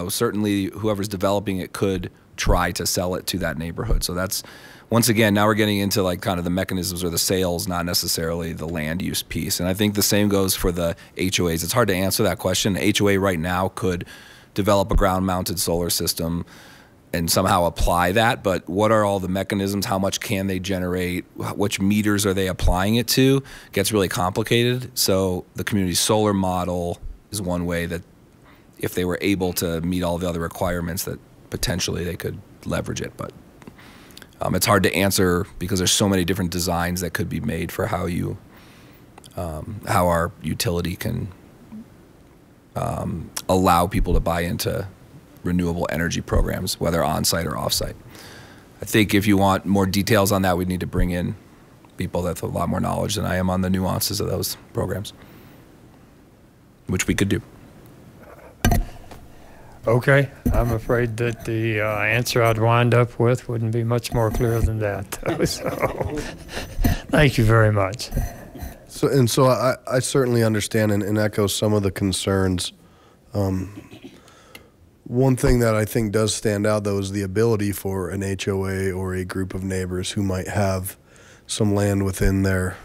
certainly whoever's developing it could try to sell it to that neighborhood. So that's, once again, now we're getting into like kind of the mechanisms or the sales, not necessarily the land use piece. And I think the same goes for the HOAs. It's hard to answer that question. The HOA right now could develop a ground-mounted solar system and somehow apply that, but what are all the mechanisms? How much can they generate? Which meters are they applying it to? It gets really complicated. So the community solar model is one way that if they were able to meet all the other requirements, that potentially they could leverage it. But it's hard to answer because there's so many different designs that could be made for how our utility can allow people to buy into renewable energy programs, whether on-site or off-site. I think if you want more details on that, we'd need to bring in people that have a lot more knowledge than I am on the nuances of those programs, which we could do. Okay, I'm afraid that the answer I'd wind up with wouldn't be much more clear than that. So, thank you very much. So I certainly understand and echo some of the concerns. One thing that I think does stand out, though, is the ability for an HOA or a group of neighbors who might have some land within their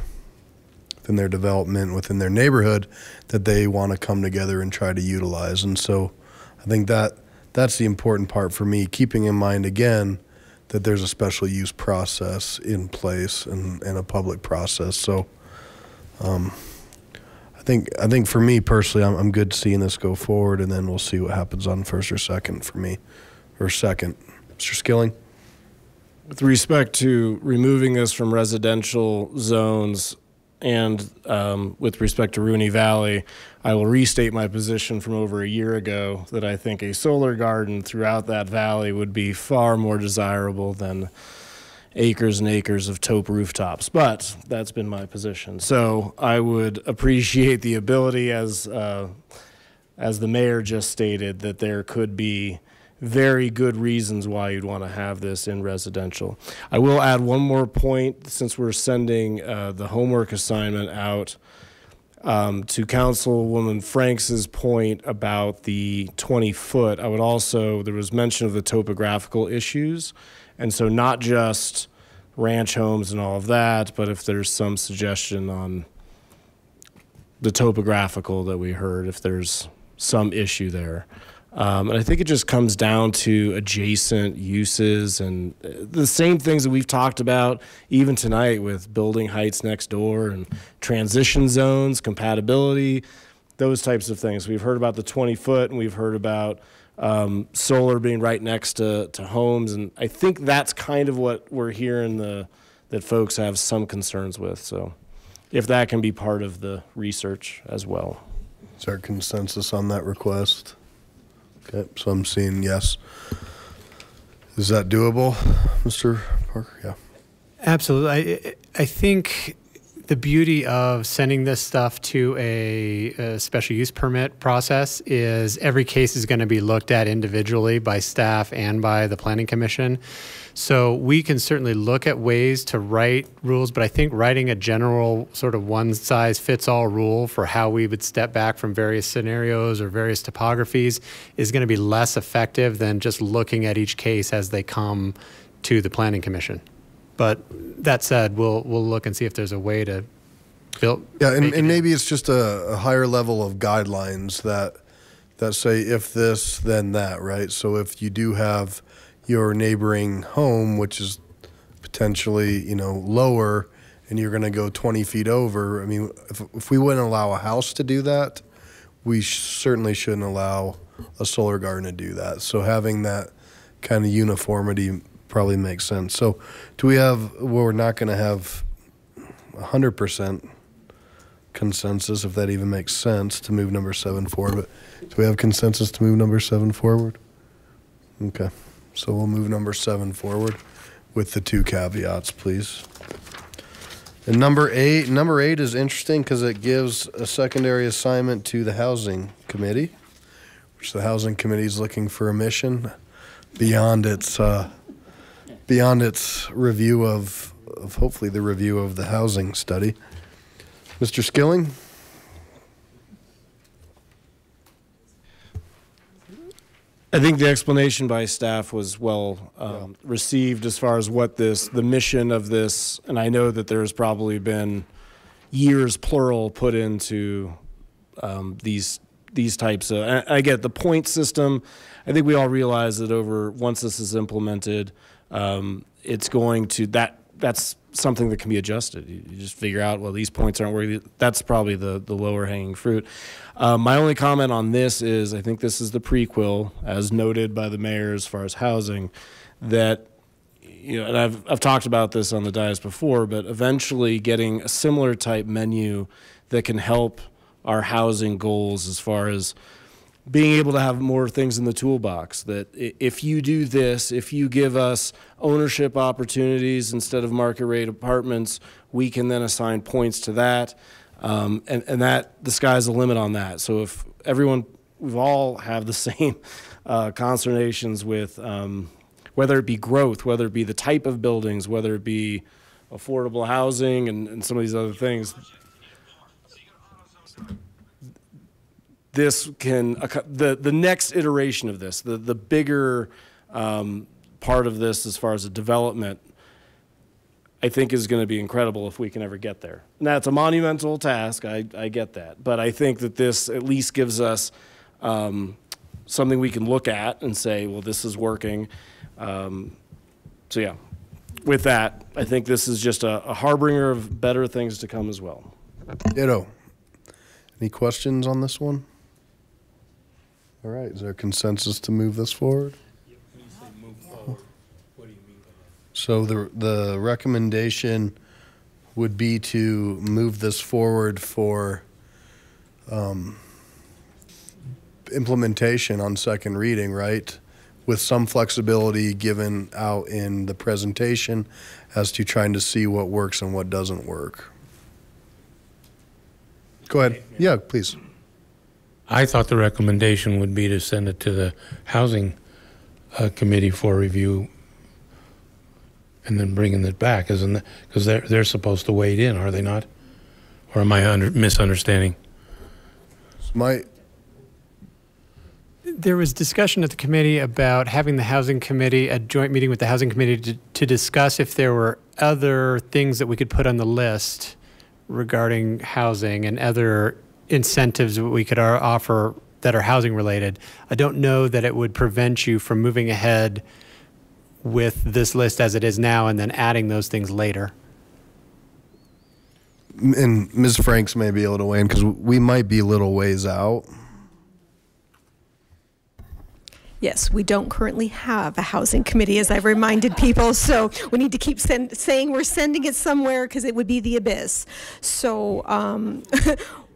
development, within their neighborhood, that they want to come together and try to utilize. And so I think that's the important part for me, keeping in mind, again, that there's a special use process in place and a public process. So I think for me personally, I'm good seeing this go forward, and then we'll see what happens on first or second for me. Or second. Mr. Skilling? With respect to removing this from residential zones and with respect to Rooney Valley, I will restate my position from over a year ago that I think a solar garden throughout that valley would be far more desirable than acres and acres of taupe rooftops, but that's been my position. So I would appreciate the ability, as the mayor just stated, that there could be very good reasons why you'd want to have this in residential. I will add one more point, since we're sending the homework assignment out to Councilwoman Franks's point about the 20-foot. I would also, there was mention of the topographical issues. And so not just ranch homes and all of that, but if there's some suggestion on the topographical that we heard, if there's some issue there. And I think it just comes down to adjacent uses and the same things that we've talked about even tonight with building heights next door and transition zones, compatibility, those types of things. We've heard about the 20-foot and we've heard about solar being right next to homes, and I think that's kind of what we're hearing that folks have some concerns with. So if that can be part of the research as well. Is there consensus on that request? Okay, so I'm seeing yes. Is that doable, Mr. Parker? Yeah. Absolutely. I think the beauty of sending this stuff to a special use permit process is every case is going to be looked at individually by staff and by the Planning Commission. So we can certainly look at ways to write rules, but I think writing a general sort of one-size-fits-all rule for how we would step back from various scenarios or various topographies is going to be less effective than just looking at each case as they come to the Planning Commission. But that said, we'll look and see if there's a way to build. Yeah, and maybe it's just a higher level of guidelines that say if this, then that, right? So if you do have your neighboring home, which is potentially, you know, lower, and you're going to go 20 feet over, I mean, if we wouldn't allow a house to do that, we certainly shouldn't allow a solar garden to do that. So having that kind of uniformity probably makes sense. So do we have, well, we're not going to have 100% consensus, if that even makes sense, to move number 7 forward, but do we have consensus to move number 7 forward? Okay. So we'll move number 7 forward with the 2 caveats, please. And number 8 is interesting because it gives a secondary assignment to the Housing Committee, which the Housing Committee is looking for a mission beyond its review of hopefully the review of the housing study. Mr. Skilling? I think the explanation by staff was well received as far as what the mission of this, and I know that there's probably been years plural put into these types of, I get the point system. I think we all realize that once this is implemented, it's going to, that's something that can be adjusted. You just figure out, well, these points aren't working. That's probably the lower hanging fruit. My only comment on this is I think this is the prequel, as noted by the mayor as far as housing, that, you know, and I've talked about this on the dais before, but eventually getting a similar type menu that can help our housing goals as far as being able to have more things in the toolbox, that if you do this, if you give us ownership opportunities instead of market rate apartments, we can then assign points to that. And that the sky's the limit on that. So if we've all have the same consternations with whether it be growth, whether it be the type of buildings, whether it be affordable housing and some of these other things. This can, the next iteration of this, the bigger part of this as far as the development, I think is going to be incredible if we can ever get there. And that's a monumental task, I get that. But I think that this at least gives us something we can look at and say, well, this is working. So yeah, with that, I think this is just a harbinger of better things to come as well. Ditto. Any questions on this one? All right, is there consensus to move this forward? When you say move forward, what do you mean by that? So the recommendation would be to move this forward for implementation on second reading, right? With some flexibility given out in the presentation as to trying to see what works and what doesn't work. Go ahead. Yeah, please. I thought the recommendation would be to send it to the Housing Committee for review and then bringing it back, isn't it? Because they're supposed to wade in, are they not? Or am I misunderstanding? There was discussion at the committee about having the Housing Committee, a joint meeting with the Housing Committee to discuss if there were other things that we could put on the list regarding housing and other incentives that we could offer that are housing related. I don't know that it would prevent you from moving ahead with this list as it is now and then adding those things later. And Ms. Franks may be able to weigh in because we might be a little ways out. Yes, we don't currently have a housing committee, as I've reminded people, so we need to keep saying we're sending it somewhere because it would be the abyss. So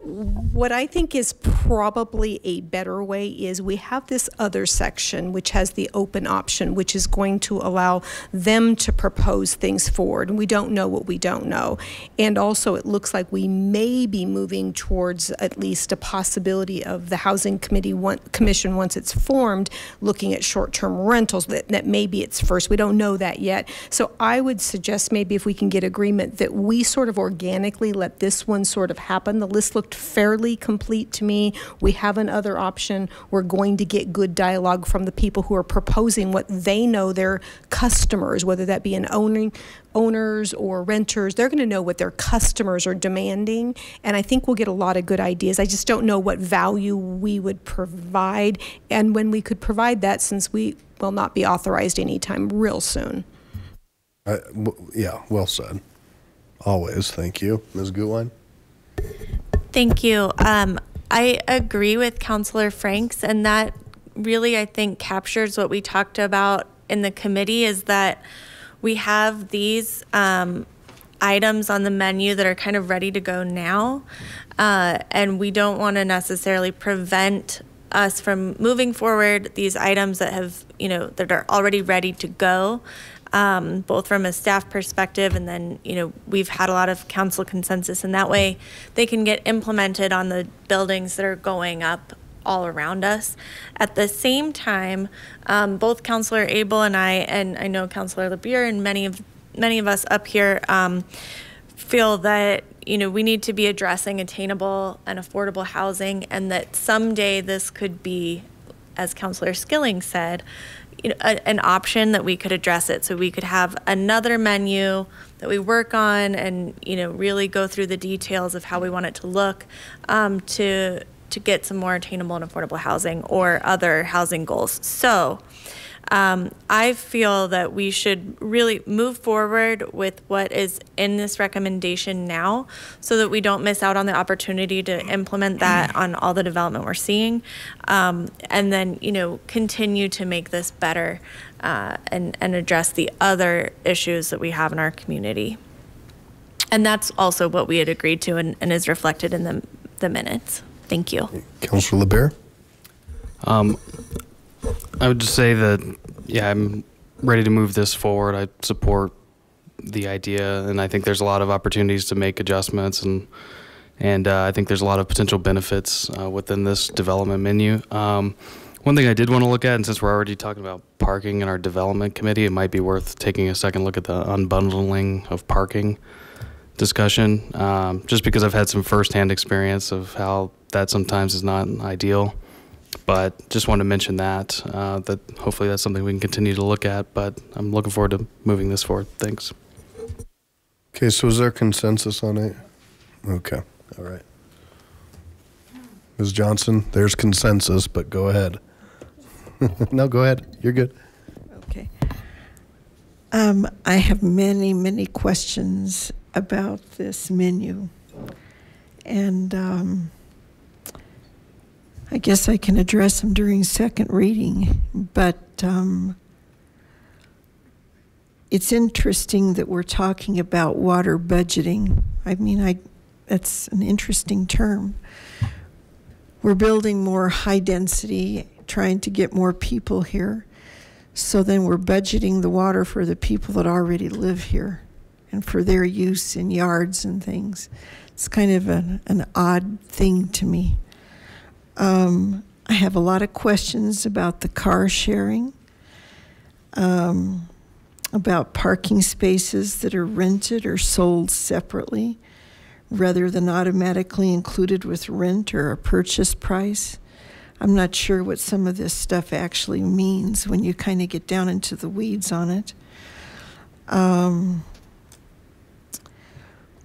what I think is probably a better way is we have this other section which has the open option, which is going to allow them to propose things forward. And we don't know what we don't know. And also it looks like we may be moving towards at least a possibility of the Housing Commission, once it's formed, looking at short-term rentals. That may be its first. We don't know that yet. So I would suggest maybe if we can get agreement that we sort of organically let this one sort of happen. The list looked fairly complete to me. We have another option. We're going to get good dialogue from the people who are proposing what they know their customers, whether that be owners or renters, they're going to know what their customers are demanding. And I think we'll get a lot of good ideas. I just don't know what value we would provide and when we could provide that, since we will not be authorized anytime real soon. Yeah, well said. Always. Thank you. Ms. Gutwein? Thank you. I agree with Councilor Franks, and that really, I think, captures what we talked about in the committee, is that we have these items on the menu that are kind of ready to go now, and we don't want to necessarily prevent us from moving forward these items that have, that are already ready to go. Both from a staff perspective, and then, we've had a lot of council consensus, and that way they can get implemented on the buildings that are going up all around us. At the same time, both Councilor Abel and I know Councilor LeBure and many of us up here feel that, we need to be addressing attainable and affordable housing, and that someday this could be, as Councilor Skilling said, an option that we could address it. So we could have another menu that we work on and, really go through the details of how we want it to look to get some more attainable and affordable housing or other housing goals. So I feel that we should really move forward with what is in this recommendation now, so that we don't miss out on the opportunity to implement that on all the development we're seeing, and then continue to make this better and address the other issues that we have in our community. And that's also what we had agreed to and is reflected in the minutes. Thank you. Councilor LeBure? I would just say that, yeah, I'm ready to move this forward. I support the idea, and I think there's a lot of opportunities to make adjustments, and I think there's a lot of potential benefits within this development menu. One thing I did want to look at, and since we're already talking about parking in our development committee, it might be worth taking a second look at the unbundling of parking discussion, just because I've had some firsthand experience of how that sometimes is not ideal. But just wanted to mention that hopefully that's something we can continue to look at, but I'm looking forward to moving this forward. Thanks. Okay, so is there consensus on it? Okay, all right. Ms. Johnson, there's consensus, but go ahead. No, go ahead. You're good. Okay. I have many, many questions about this menu. And I guess I can address them during second reading, but it's interesting that we're talking about water budgeting. I mean, that's an interesting term. We're building more high density, trying to get more people here. So then we're budgeting the water for the people that already live here and for their use in yards and things. It's kind of an odd thing to me. I have a lot of questions about the car sharing, about parking spaces that are rented or sold separately rather than automatically included with rent or a purchase price. I'm not sure what some of this stuff actually means when you kind of get down into the weeds on it.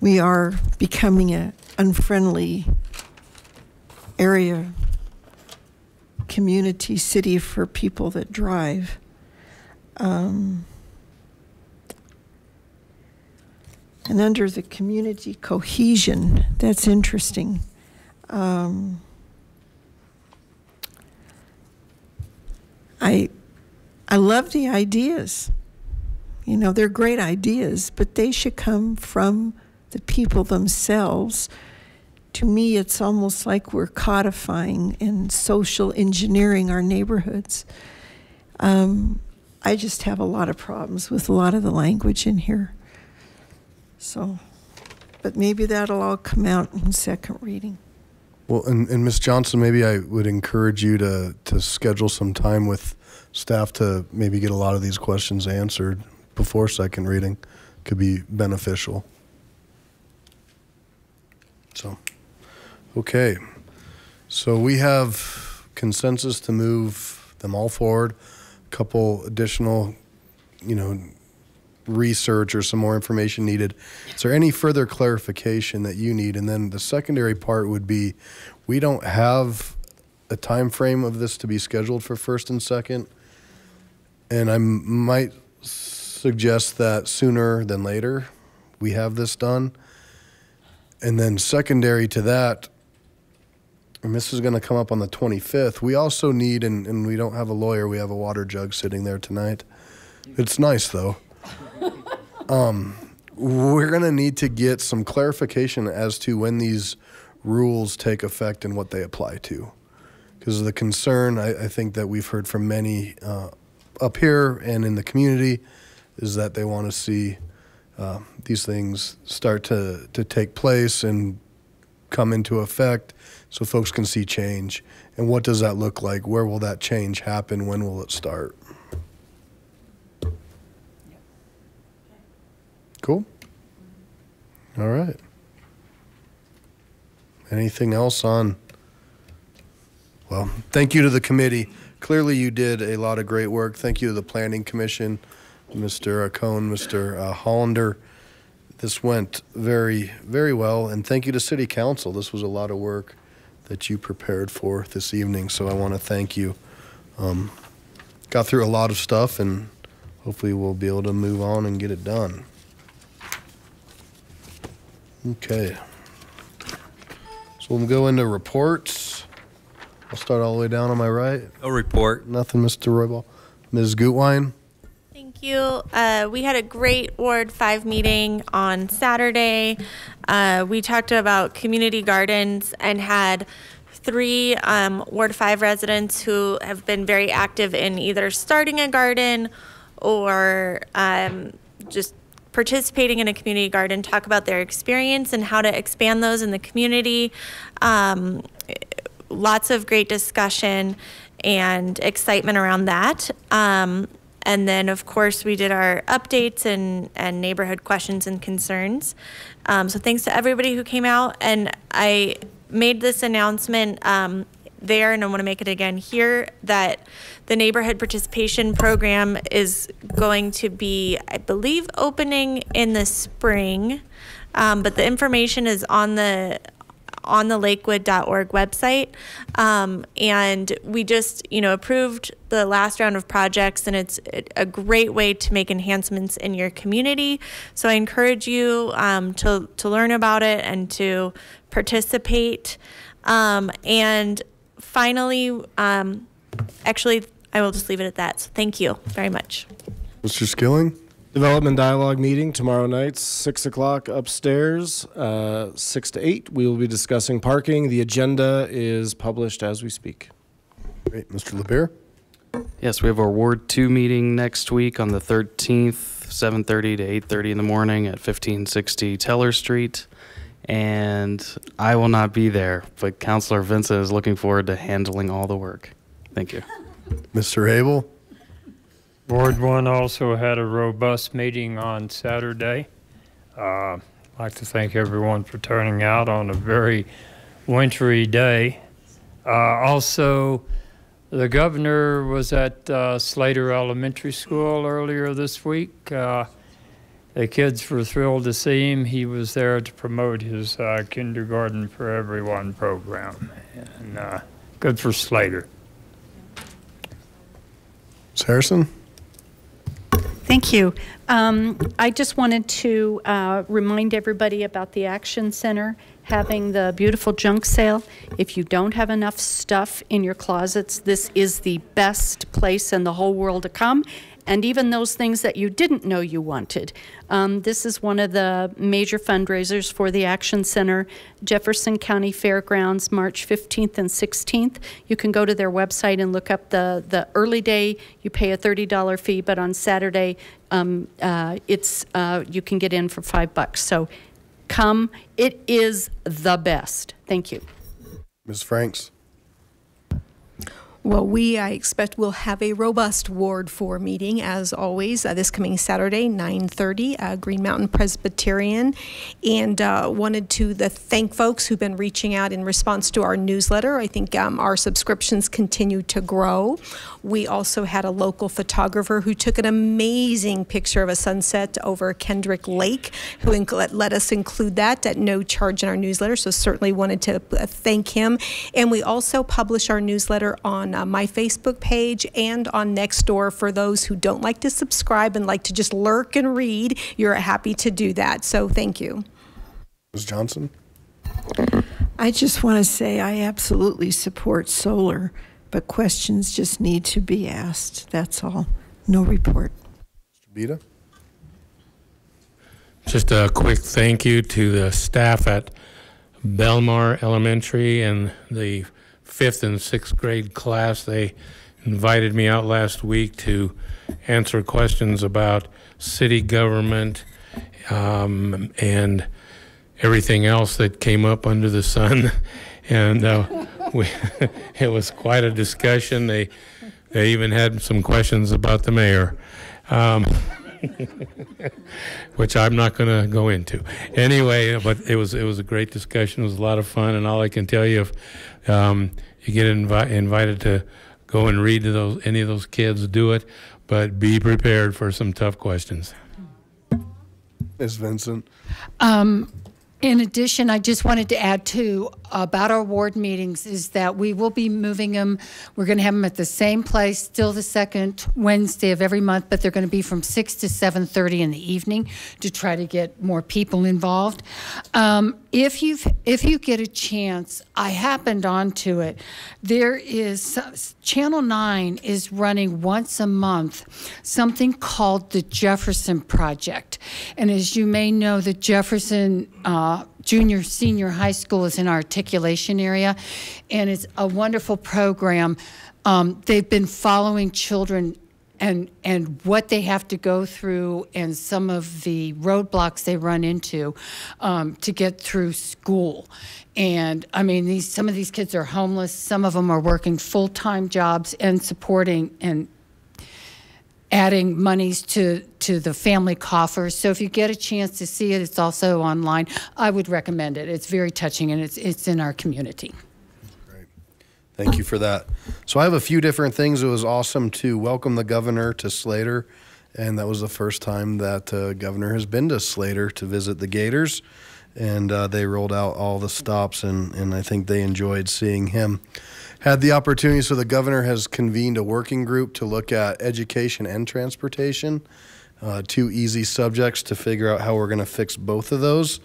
We are becoming an unfriendly area, community, city for people that drive. And under the community cohesion, that's interesting. I love the ideas. You know, they're great ideas, but they should come from the people themselves to me, it's almost like we're codifying and social engineering our neighborhoods. I just have a lot of problems with a lot of the language in here. So, but maybe that'll all come out in second reading. Well, and Ms. Johnson, maybe I would encourage you to schedule some time with staff to maybe get a lot of these questions answered before second reading. Could be beneficial. So, okay. So we have consensus to move them all forward. A couple additional, research or some more information needed. Is there any further clarification that you need? And then the secondary part would be, we don't have a time frame of this to be scheduled for first and second. And I might suggest that sooner than later we have this done. And then secondary to that, and this is going to come up on the 25th, we also need, and we don't have a lawyer, we have a water jug sitting there tonight. It's nice though. We're going to need to get some clarification as to when these rules take effect and what they apply to. Because the concern, I think that we've heard from many up here and in the community, is that they want to see these things start to take place and come into effect so folks can see change. And what does that look like? Where will that change happen? When will it start? Cool. All right. Anything else on? Well, thank you to the committee. Clearly you did a lot of great work. Thank you to the Planning Commission, Mr. Cohn, Mr. Hollander. This went very, very well. And thank you to City Council. This was a lot of work that you prepared for this evening. So I want to thank you. Got through a lot of stuff, and hopefully we'll be able to move on and get it done. Okay. So we'll go into reports. I'll start all the way down on my right. No report. Nothing, Mr. Roybal. Ms. Gutwein. Thank you. We had a great Ward 5 meeting on Saturday. We talked about community gardens and had 3 Ward 5 residents who have been very active in either starting a garden or just participating in a community garden talk about their experience and how to expand those in the community. Lots of great discussion and excitement around that. And then, of course, we did our updates and neighborhood questions and concerns. So thanks to everybody who came out. And I made this announcement there, and I want to make it again here, that the neighborhood participation program is going to be, I believe, opening in the spring. But the information is on the lakewood.org website. And we just, approved the last round of projects, and it's a great way to make enhancements in your community. So I encourage you to learn about it and to participate. And finally, actually, I will just leave it at that. So thank you very much. Mr. Skilling? Development dialogue meeting tomorrow night, 6 o'clock upstairs, 6 to 8. We will be discussing parking. The agenda is published as we speak. Great. Mr. LeBear? Yes, we have our Ward 2 meeting next week on the 13th, 7:30 to 8:30 in the morning at 1560 Teller Street. And I will not be there, but Councilor Vincent is looking forward to handling all the work. Thank you. Mr. Abel? Ward 1 also had a robust meeting on Saturday. I'd like to thank everyone for turning out on a very wintry day. Also, the governor was at Slater Elementary School earlier this week. The kids were thrilled to see him. He was there to promote his Kindergarten for Everyone program. And good for Slater. Ms. Harrison? Thank you. I just wanted to remind everybody about the Action Center having the beautiful junk sale. If you don't have enough stuff in your closets, this is the best place in the whole world to come. and even those things that you didn't know you wanted. This is one of the major fundraisers for the Action Center, Jefferson County Fairgrounds, March 15th and 16th. You can go to their website and look up the early day. You pay a $30 fee, but on Saturday, you can get in for $5. So come, it is the best. Thank you. Ms. Franks. Well, I expect we'll have a robust Ward 4 meeting, as always, this coming Saturday, 9:30, Green Mountain Presbyterian. And wanted to thank folks who've been reaching out in response to our newsletter. I think our subscriptions continue to grow. We also had a local photographer who took an amazing picture of a sunset over Kendrick Lake, who let us include that at no charge in our newsletter. So certainly wanted to thank him. And we also publish our newsletter on my Facebook page and on Nextdoor for those who don't like to subscribe and like to just lurk and read. You're happy to do that. So thank you. Ms. Johnson? I just want to say I absolutely support solar, but questions just need to be asked. That's all. No report. Mr. Beta? Just a quick thank you to the staff at Belmar Elementary and the 5th and 6th grade class. They invited me out last week to answer questions about city government and everything else that came up under the sun. And it was quite a discussion. They even had some questions about the mayor, which I'm not going to go into. Anyway, but it was a great discussion. It was a lot of fun, and all I can tell you, if you get invited to go and read to any of those kids, do it, but be prepared for some tough questions. Ms. Vincent? In addition, I just wanted to add too about our ward meetings is that we will be moving them. We're going to have them at the same place, still the second Wednesday of every month, but they're going to be from 6 to 7:30 in the evening to try to get more people involved. If you get a chance, I happened onto it. There is Channel 9 is running once a month something called the Jefferson Project, and as you may know, the Jefferson junior senior high school is in our articulation area, and it's a wonderful program. They've been following children and what they have to go through and some of the roadblocks they run into to get through school. And I mean, some of these kids are homeless, some of them are working full-time jobs and supporting and adding monies to the family coffers. So if you get a chance to see it, it's also online. I would recommend it. It's very touching, and it's in our community. Great. Thank you for that. So I have a few different things. It was awesome to welcome the governor to Slater, and that was the first time that governor has been to Slater to visit the Gators, and they rolled out all the stops, and I think they enjoyed seeing him. Had the opportunity, so the governor has convened a working group to look at education and transportation, two easy subjects to figure out how we're going to fix both of those,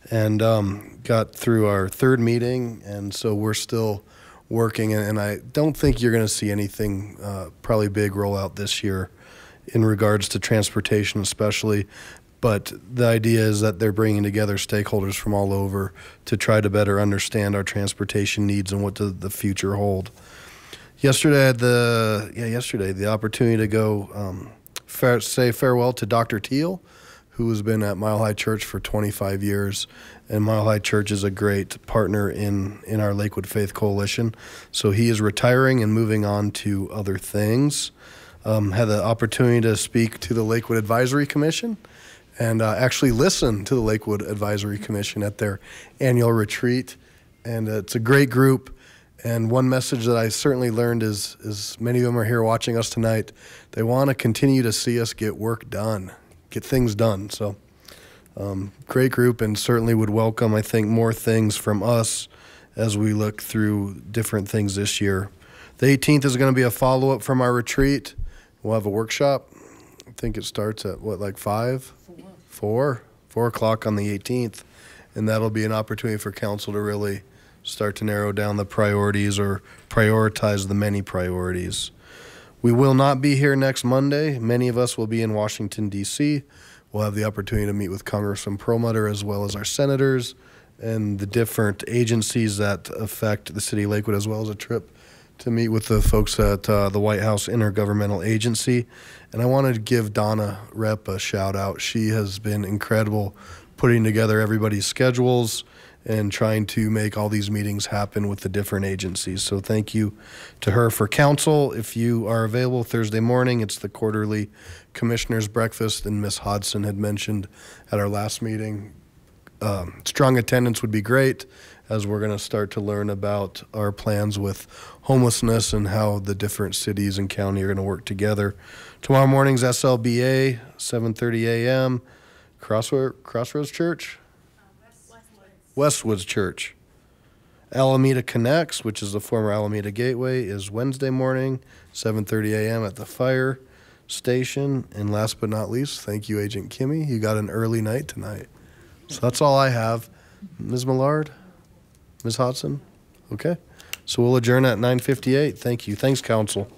and got through our third meeting, and so we're still working, and I don't think you're going to see anything probably big rollout this year in regards to transportation especially. But the idea is that they're bringing together stakeholders from all over to try to better understand our transportation needs and what does the future hold. Yesterday, I had the opportunity to go say farewell to Dr. Teal, who has been at Mile High Church for 25 years. And Mile High Church is a great partner in our Lakewood Faith Coalition. So he is retiring and moving on to other things. Had the opportunity to speak to the Lakewood Advisory Commission and actually listen to the Lakewood Advisory Commission at their annual retreat. And it's a great group. And one message that I certainly learned is many of them are here watching us tonight. They want to continue to see us get work done, get things done. So great group, and certainly would welcome, I think, more things from us as we look through different things this year. The 18th is going to be a follow-up from our retreat. We'll have a workshop. I think it starts at what, like 5? 4 o'clock on the 18th, and that'll be an opportunity for council to really start to narrow down the priorities or prioritize the many priorities. We will not be here next Monday. Many of us will be in Washington, D.C. We'll have the opportunity to meet with Congressman Perlmutter as well as our senators and the different agencies that affect the city of Lakewood, as well as a trip to meet with the folks at the White House Intergovernmental Agency. And I wanted to give Donna Rep a shout out. She has been incredible putting together everybody's schedules and trying to make all these meetings happen with the different agencies. So thank you to her. For council, if you are available Thursday morning, it's the quarterly commissioners breakfast, and Ms. Hodson had mentioned at our last meeting, strong attendance would be great, as we're going to start to learn about our plans with homelessness and how the different cities and county are going to work together. Tomorrow morning's SLBA, 7:30 a.m. Crossroads Church? Westwoods Church. Alameda Connects, which is the former Alameda Gateway, is Wednesday morning, 7:30 a.m. at the fire station. And last but not least, thank you, Agent Kimmy. You got an early night tonight. So that's all I have. Ms. Millard? Ms. Hodson? Okay. So we'll adjourn at 9:58. Thank you. Thanks, council.